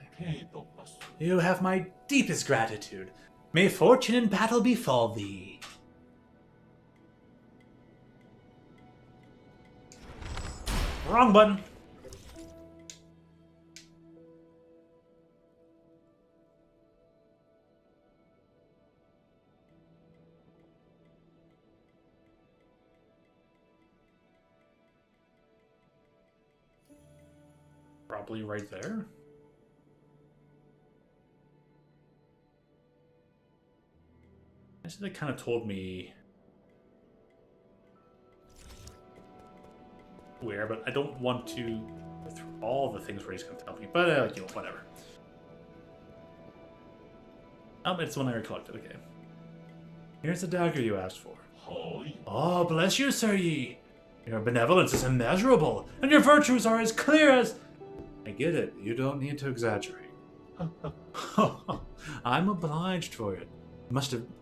You have my deepest gratitude. May fortune in battle befall thee. Wrong button. Probably right there. I said they kind of told me where, but I don't want to go through all the things where he's going to tell me. But, whatever. Oh, it's one I collected, okay. Here's the dagger you asked for. Oh, bless you, Sir Yi. Your benevolence is immeasurable, and your virtues are as clear as... I get it, you don't need to exaggerate. I'm obliged for it.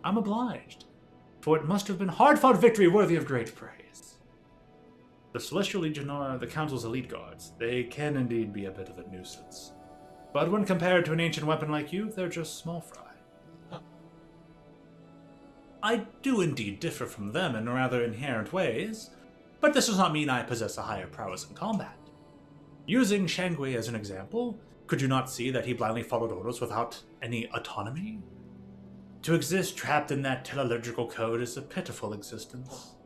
I'm obliged. For it must have been hard-fought victory worthy of great praise. The Celestial Legion are the Council's elite guards. They can indeed be a bit of a nuisance. But when compared to an ancient weapon like you, they're just small fry. I do indeed differ from them in rather inherent ways, but this does not mean I possess a higher prowess in combat. Using Shangui as an example, could you not see that he blindly followed orders without any autonomy? To exist trapped in that teleological code is a pitiful existence.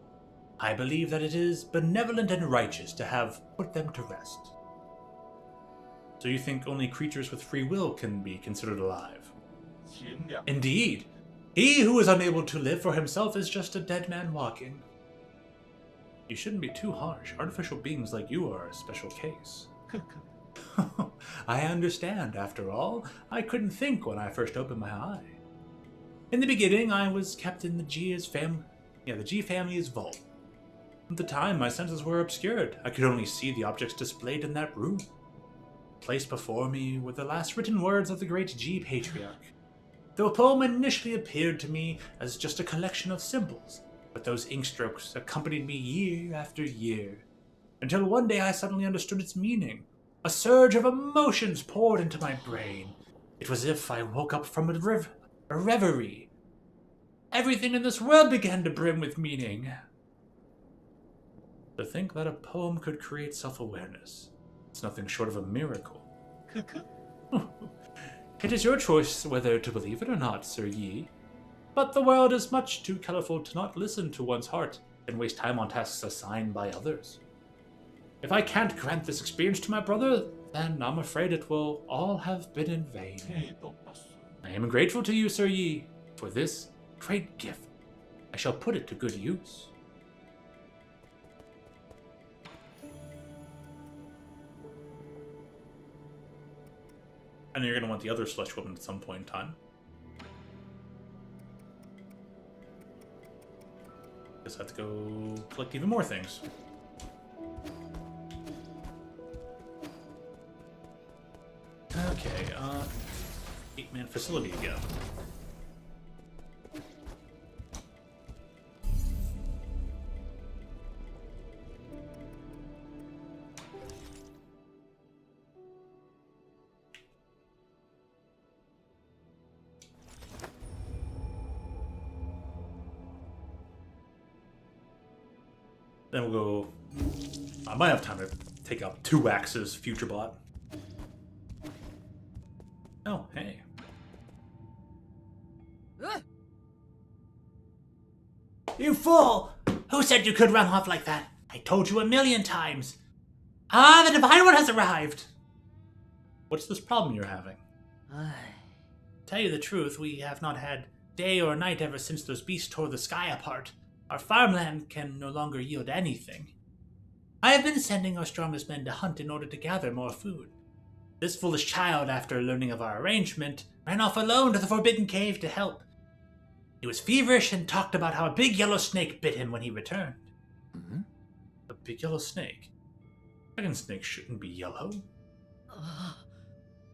I believe that it is benevolent and righteous to have put them to rest. So you think only creatures with free will can be considered alive? Indeed. He who is unable to live for himself is just a dead man walking. You shouldn't be too harsh. Artificial beings like you are a special case. I understand, after all. I couldn't think when I first opened my eye. In the beginning, I was kept in the G family's vault. At the time, my senses were obscured. I could only see the objects displayed in that room. Placed before me were the last written words of the great G patriarch. The poem initially appeared to me as just a collection of symbols, but those ink strokes accompanied me year after year, until one day I suddenly understood its meaning. A surge of emotions poured into my brain. It was as if I woke up from a reverie. Everything in this world began to brim with meaning. To think that a poem could create self-awareness, it's nothing short of a miracle. It is your choice whether to believe it or not, Sir Yi. But the world is much too colorful to not listen to one's heart and waste time on tasks assigned by others. If I can't grant this experience to my brother, then I'm afraid it will all have been in vain. I am grateful to you, Sir Yi, for this great gift. I shall put it to good use. And you're going to want the other Celestial Woman at some point in time. Guess I have to go collect even more things. Okay, 8-man facility again. Then we'll go... I might have time to take out 2 axes, future bot. Oh, hey.
You fool! Who said you could run off like that? I told you 1,000,000 times. Ah, the Divine One has arrived!
What's this problem you're having?
Tell you the truth, we have not had day or night ever since those beasts tore the sky apart. Our farmland can no longer yield anything. I have been sending our strongest men to hunt in order to gather more food. This foolish child, after learning of our arrangement, ran off alone to the Forbidden Cave to help. He was feverish and talked about how a big yellow snake bit him when he returned.
A big yellow snake? Dragon snakes shouldn't be yellow.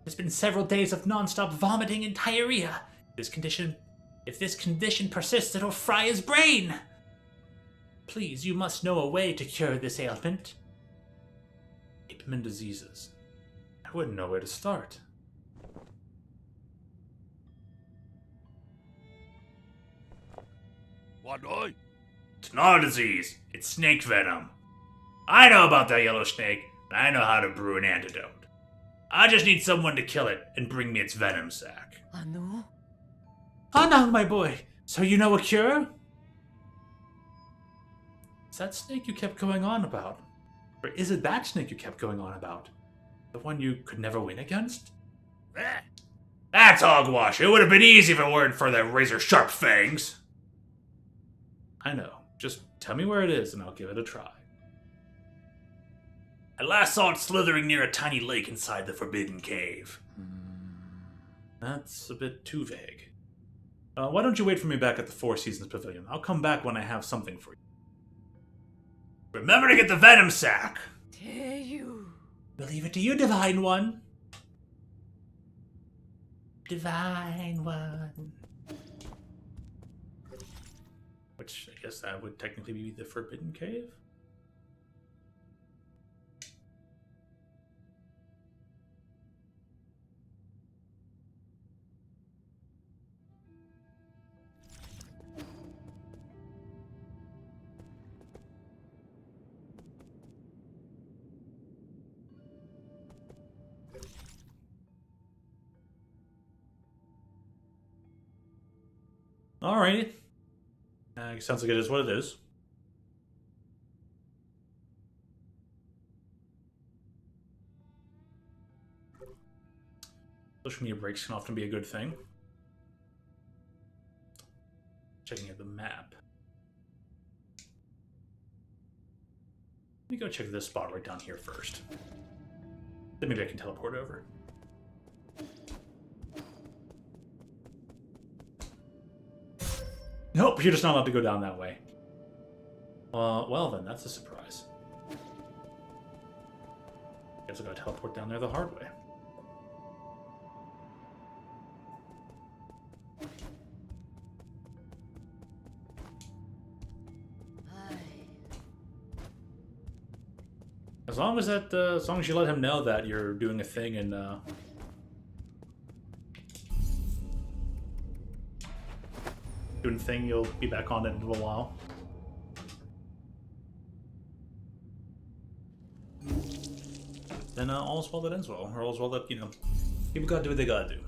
It's been several days of non-stop vomiting and diarrhea. If this condition persists, it'll fry his brain. Please, you must know a way to cure this ailment.
Apeman diseases. I wouldn't know where to start.
It's not a disease. It's snake venom. I know about that yellow snake, and I know how to brew an antidote. I just need someone to kill it and bring me its venom sac.
Now, my boy. So you know a cure?
Is that snake you kept going on about? Or is it that snake you kept going on about? The one you could never win against?
That's hogwash. It would have been easy if it weren't for the razor-sharp fangs.
I know. Just tell me where it is and I'll give it a try.
I last saw it slithering near a tiny lake inside the Forbidden Cave.
That's a bit too vague. Why don't you wait for me back at the Four Seasons Pavilion? I'll come back when I have something for you.
Remember to get the venom sac!
We'll leave it to you, Divine One.
Divine One.
Which, I guess that would technically be the Forbidden Cave? Alrighty. Sounds like it is what it is. Social media breaks can often be a good thing. Checking out the map. Let me go check this spot right down here first. Then maybe I can teleport over. Nope, you're just not allowed to go down that way. Well then, that's a surprise. Guess I gotta teleport down there the hard way. As long as you let him know that you're doing a thing and doing a thing, you'll be back on it in a little while. Then all's well that ends well, or all's well that, you know, people gotta do what they gotta do.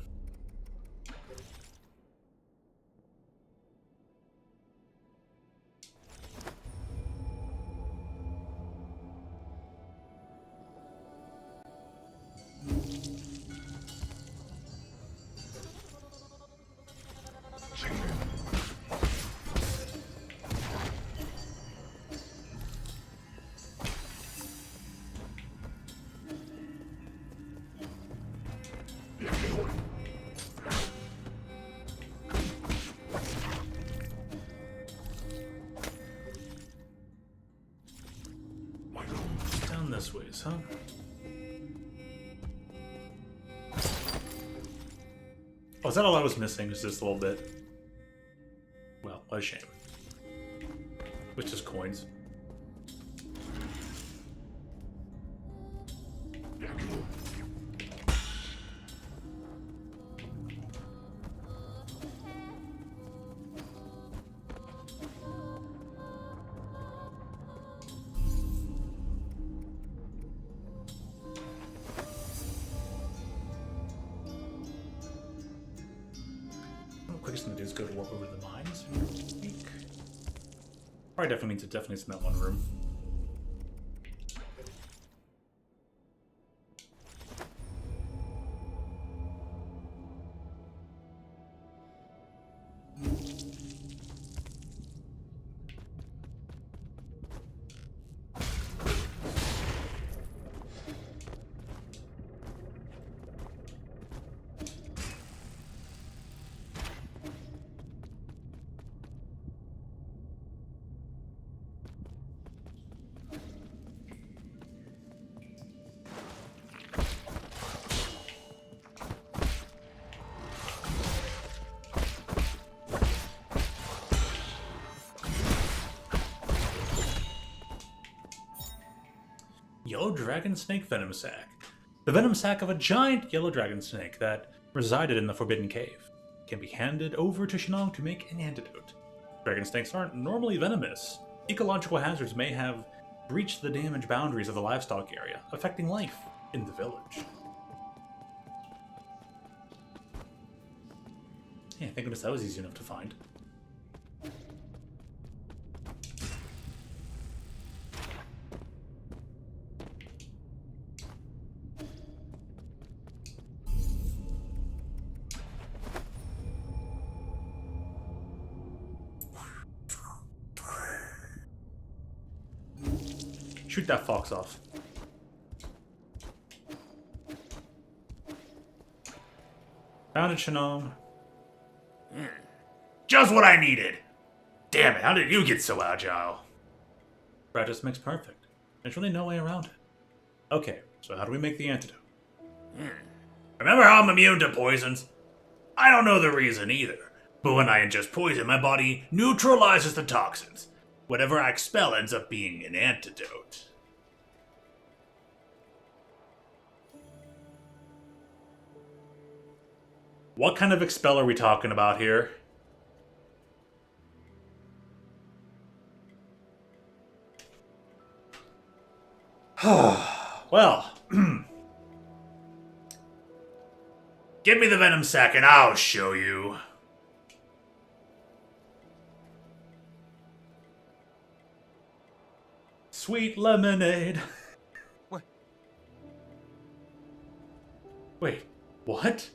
Down this ways, huh? Oh, is that all I was missing? Is this a little bit? Well, what a shame. Which is coins. Quickest thing to do is go to walk over to the mines. Probably definitely means it definitely is in that one room. Yellow dragon snake venom sac. The venom sac of a giant yellow dragon snake that resided in the Forbidden Cave can be handed over to Shinong to make an antidote. Dragon snakes aren't normally venomous. Ecological hazards may have breached the damaged boundaries of the livestock area, affecting life in the village. Yeah, thank goodness that was easy enough to find. Shoot that fox off. Found it, Shinong.
Just what I needed. Damn it, how did you get so agile?
Practice makes perfect. There's really no way around it. Okay, so how do we make the antidote?
Remember how I'm immune to poisons? I don't know the reason either, but when I ingest poison, my body neutralizes the toxins. Whatever I expel ends up being an antidote.
What kind of expel are we talking about here? Well,
Give me the venom sac and I'll show you.
sweet lemonade.
What?
Wait, what?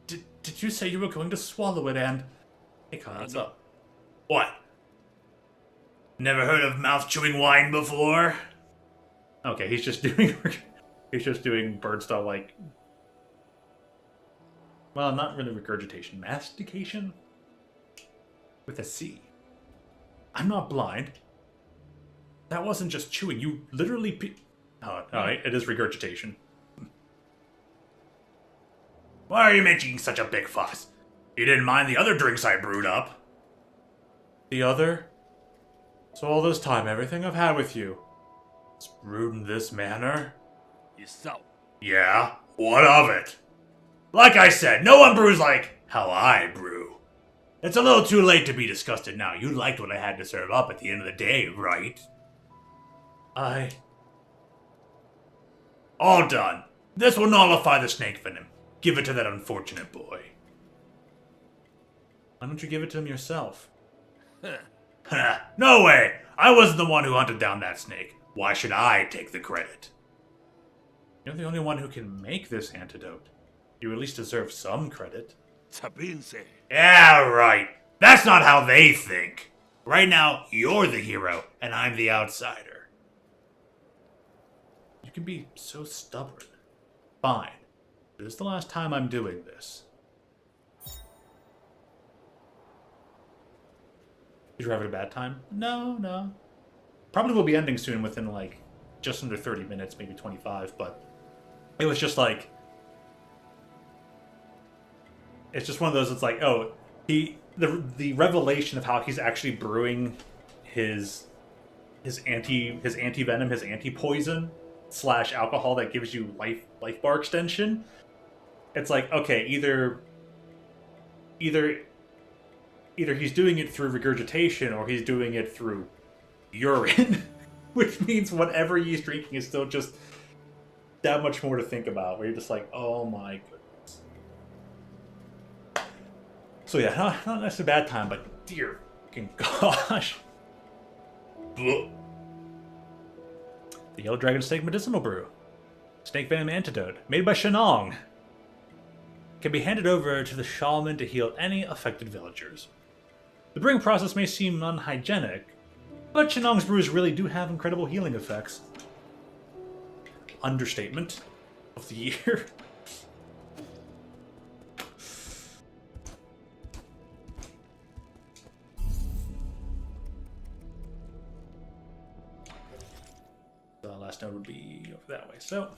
Did you say you were going to swallow it and... Hey, Connor, what's up?
What? Never heard of mouth-chewing wine before?
Okay, he's just doing... he's just doing bird style, like... Well, not really regurgitation. Mastication? With a C. I'm not blind. That wasn't just chewing. You literally... Oh, alright, it is regurgitation.
Why are you making such a big fuss? You didn't mind the other drinks I brewed up.
The other? So all this time, everything I've had with you, it's brewed in this manner?
Yeah, what of it? Like I said, no one brews like how I brew. It's a little too late to be disgusted now. You liked what I had to serve up at the end of the day, right? All done. This will nullify the snake venom. Give it to that unfortunate boy.
Why don't you give it to him yourself?
No way! I wasn't the one who hunted down that snake. Why should I take the credit?
You're the only one who can make this antidote. You at least deserve some credit.
Yeah, right. That's not how they think. Right now, you're the hero, and I'm the outsider.
You can be so stubborn. Fine. This is the last time I'm doing this. Did you have a bad time? No. Probably will be ending soon within, like, just under 30 minutes, maybe 25, but it was just like... It's just one of those, it's like, oh, the revelation of how he's actually brewing his anti-venom, his anti-poison / alcohol that gives you life bar extension. It's like, okay, either he's doing it through regurgitation or he's doing it through urine, which means whatever he's drinking is still just that much more to think about, where you're just like, oh my goodness. So yeah, not necessarily a bad time, but dear fucking gosh. The Yellow Dragon Snake Medicinal Brew. Snake Venom Antidote, made by Shenong. Can be handed over to the shaman to heal any affected villagers. The brewing process may seem unhygienic, but Shenong's brews really do have incredible healing effects. Understatement of the year. The last note would be over that way, so...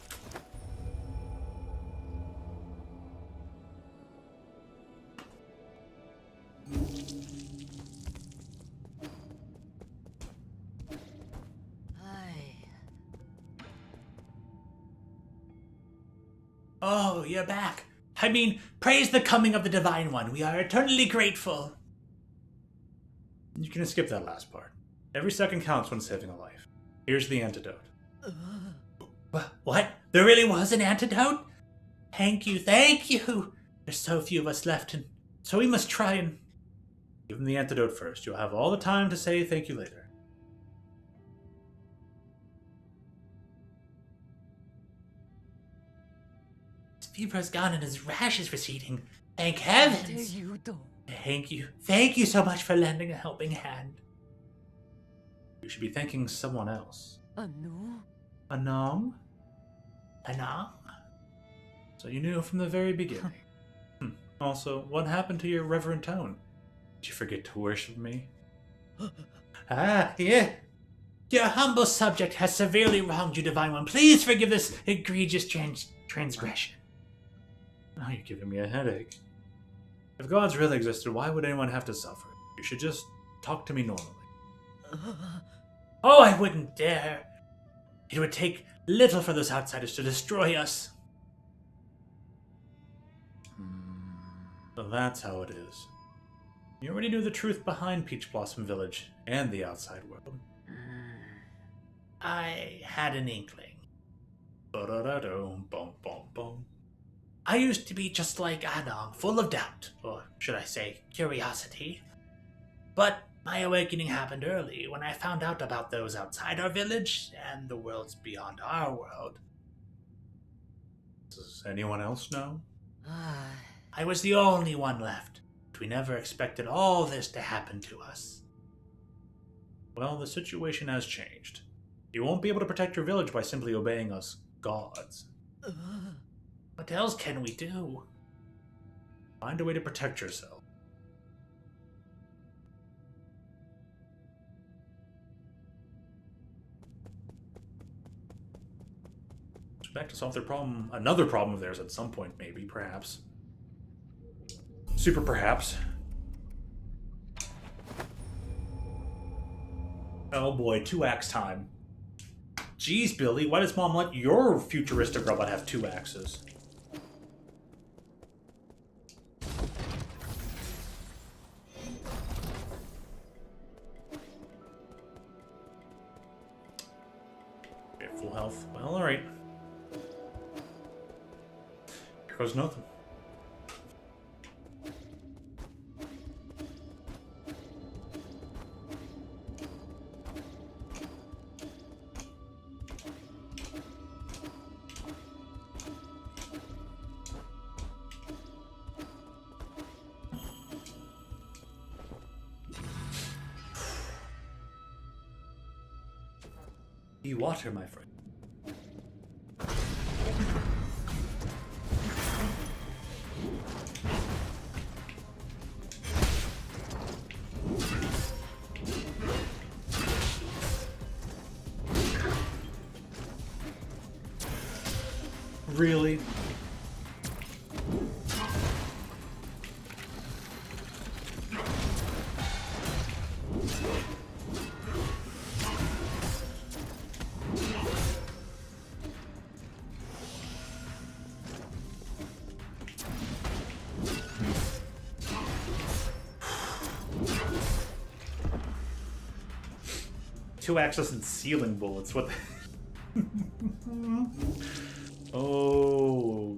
Oh, you're back. I mean, praise the coming of the Divine One. We are eternally grateful.
You can skip that last part. Every second counts when saving a life. Here's the antidote.
What? There really was an antidote? Thank you. There's so few of us left, and so we must try and...
Give him the antidote first. You'll have all the time to say thank you later.
His fever has gone and his rash is receding. Thank heavens. Thank you so much for lending a helping hand.
You should be thanking someone else.
Anong?
Anong?
So you knew from the very beginning. Also, what happened to your reverent tone? Did you forget to worship me? Ah, yeah.
Your humble subject has severely wronged you, Divine One. Please forgive this egregious transgression.
Now you're giving me a headache. If gods really existed, why would anyone have to suffer? You should just talk to me normally.
Oh, I wouldn't dare. It would take little for those outsiders to destroy us.
So that's how it is. You already knew the truth behind Peach Blossom Village and the outside world.
I had an inkling.
Ba-da-da-do, bum bum bum.
I used to be just like Anong, full of doubt, or should I say, curiosity. But my awakening happened early when I found out about those outside our village and the worlds beyond our world.
Does anyone else know?
I was the only one left, but we never expected all this to happen to us.
Well, the situation has changed. You won't be able to protect your village by simply obeying us gods.
What else can we do?
Find a way to protect yourself. Expect to solve their problem, another problem of theirs at some point, maybe, perhaps. Super perhaps. Oh boy, 2-axe time. Jeez, Billy, why does Mom let your futuristic robot have 2 axes? Okay, full health. Well, alright. Here goes nothing. Be water, my friend. Really? Two axes and ceiling bullets. What the... Oh,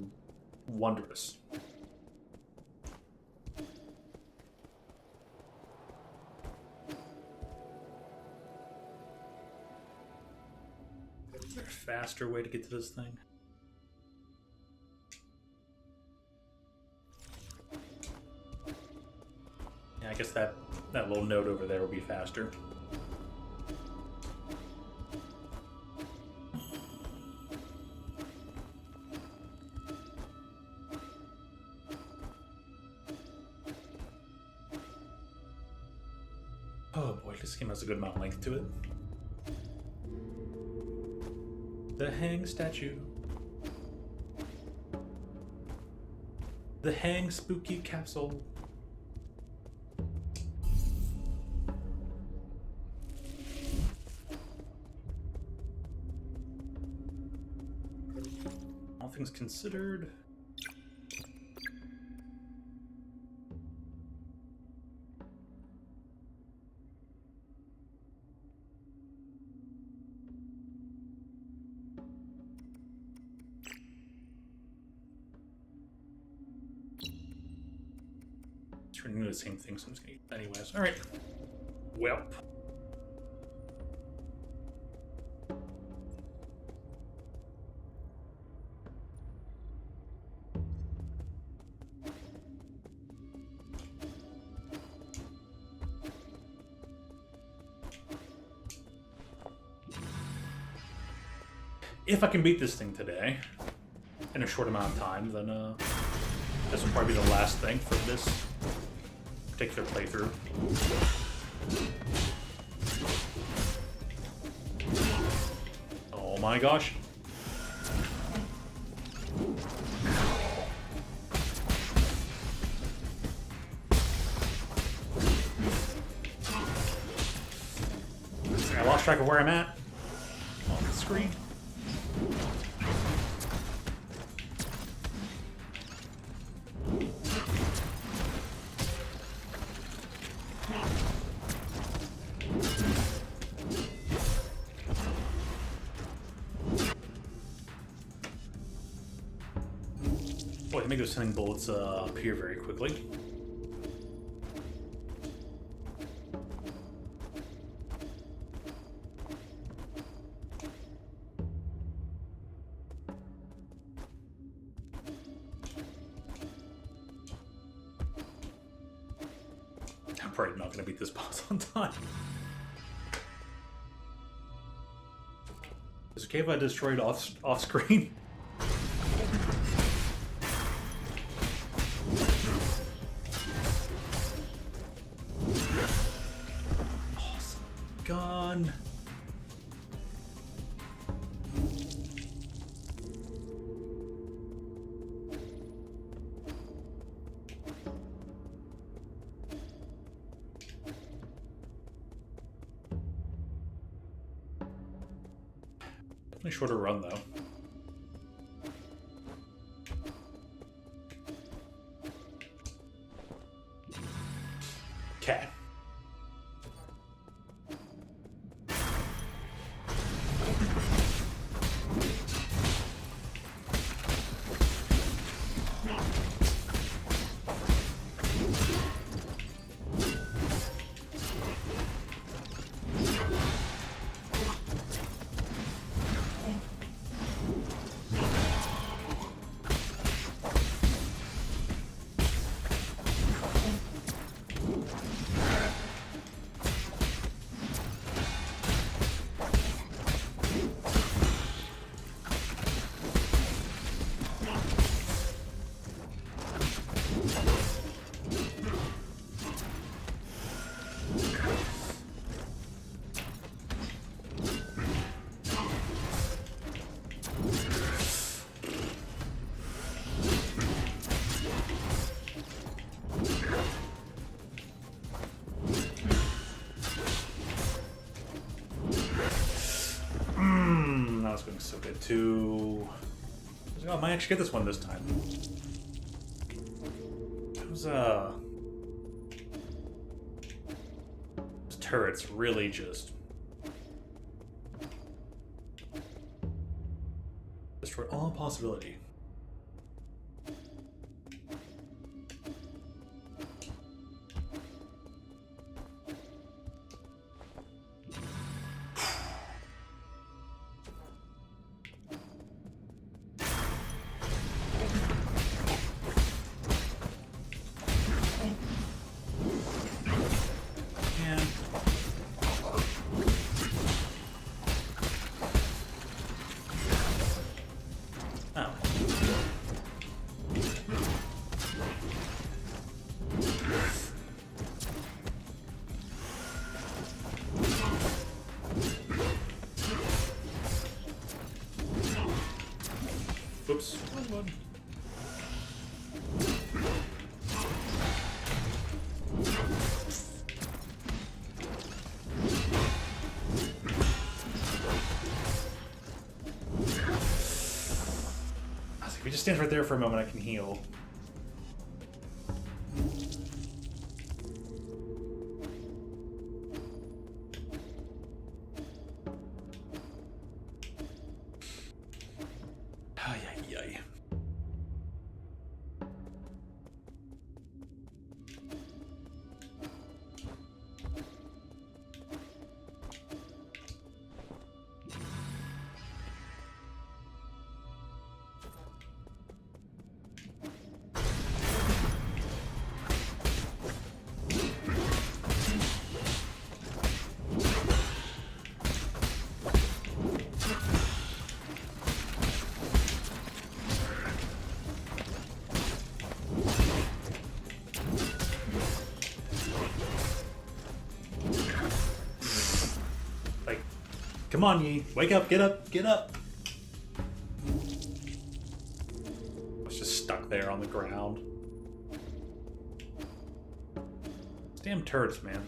wondrous. Is there a faster way to get to this thing? Yeah, I guess that little node over there will be faster. Oh boy, this game has a good amount of length to it. The hang statue. The hang spooky capsule. All things considered. Turning into the same thing, so I'm just gonna eat it anyways. Alright. Welp. If I can beat this thing today, in a short amount of time, then This will probably be the last thing for this particular playthrough. Oh my gosh. I lost track of where I'm at on the screen. Boy, they make those sending bullets appear very quickly. I'm probably not going to beat this boss on time. Is it okay if I destroyed off screen? Awesome. Gone. Definitely shorter run though. Okay. That was going so good too. I might actually get this one this time. Those turrets really just destroy all possibility. Oops. Wrong one. If he just stands right there for a moment, I can heal. Ay, ay, ay. Come on, Yi. Wake up, get up, get up. I was just stuck there on the ground. These damn turrets, man.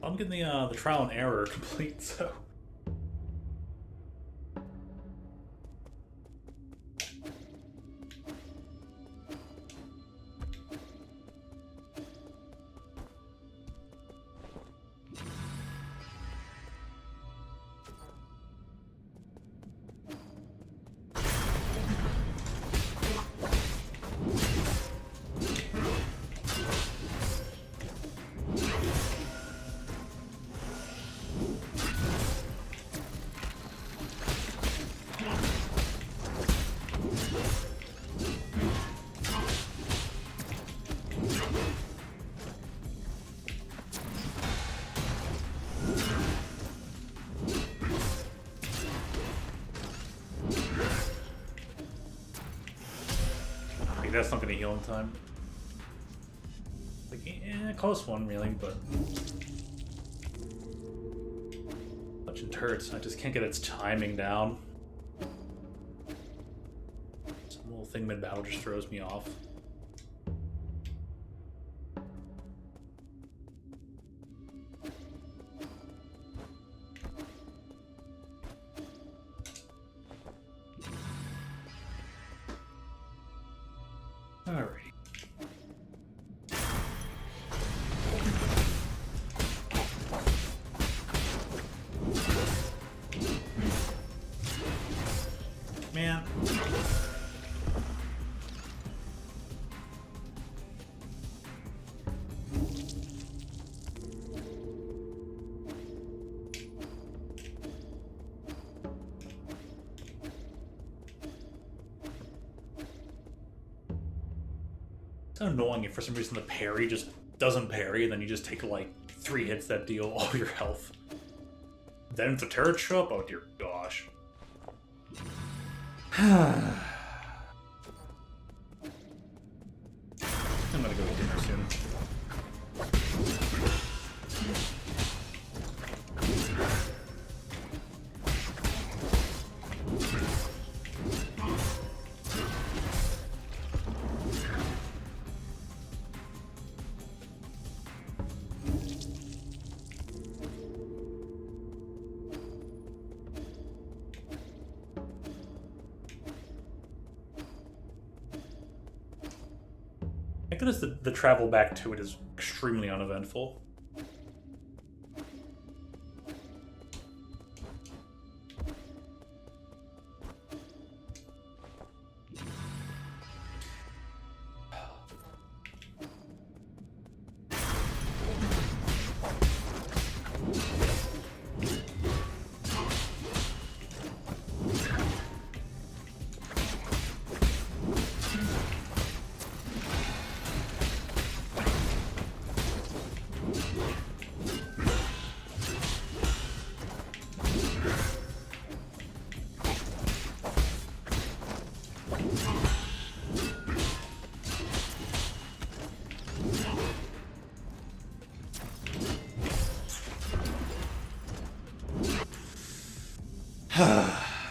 I'm getting the trial and error complete, so. That's not gonna heal in time. Like, yeah, close one, really, but touching turrets, I just can't get its timing down. Some little thing mid-battle just throws me off. Alrighty. Man. It's annoying if for some reason the parry just doesn't parry, and then you just take like 3 hits that deal all your health. Then if the turrets show up, oh dear gosh. I'm gonna go to dinner soon. Thank goodness the travel back to it is extremely uneventful.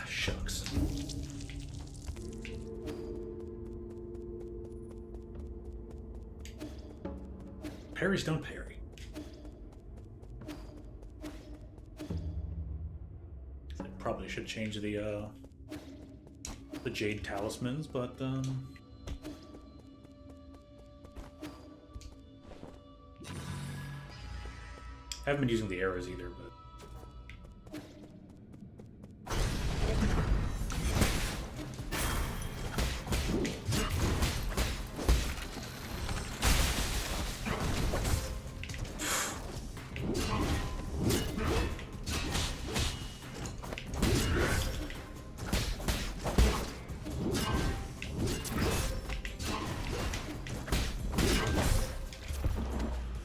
Shucks. Parries don't parry. I probably should change the jade talismans, but I haven't been using the arrows either, but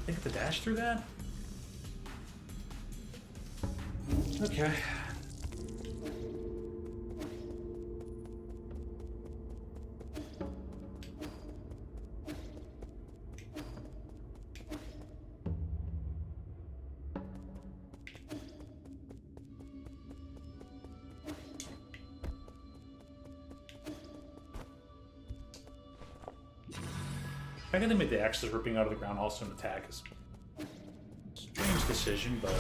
I think the dash through that? Okay. I think they made the axes ripping out of the ground also an attack is a strange decision, but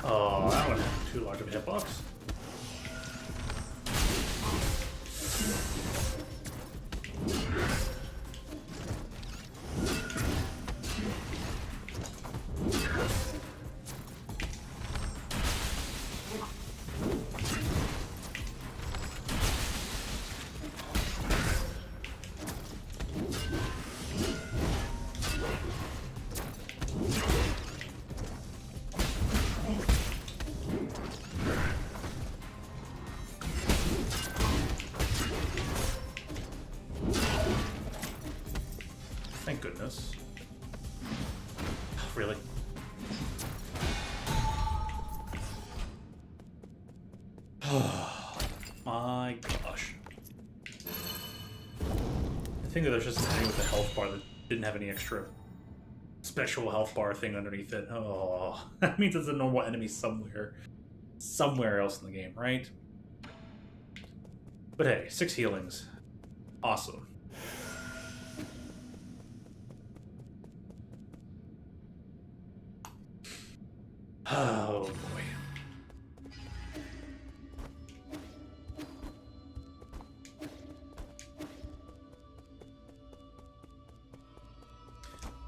oh, that one had too large of a hitbox. Thank goodness. Really? My gosh. I think that there's just something with the health bar that didn't have any extra special health bar thing underneath it. Oh, that means it's a normal enemy somewhere else in the game, right? But hey, 6 healings. Awesome. Oh boy.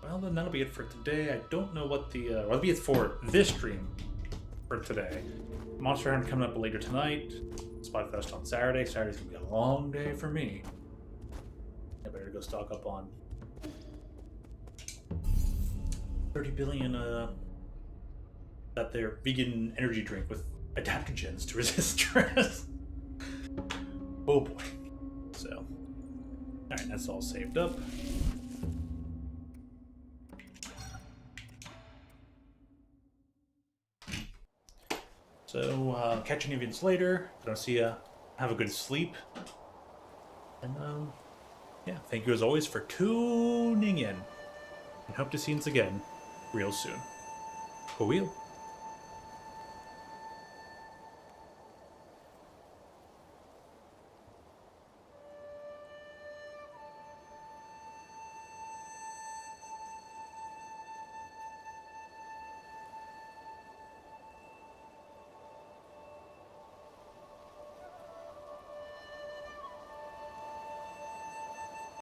Well, then that'll be it for today. I don't know what the that'll be it for this stream for today. Monster Hunter coming up later tonight. Spotfest on Saturday. Saturday's gonna be a long day for me. I better go stock up on 30 billion that their vegan energy drink with adaptogens to resist stress. Oh boy. So, alright, that's all saved up. So, catch any of you later. If I don't see ya, have a good sleep. And, yeah, thank you as always for tuning in. And hope to see you again real soon. For real.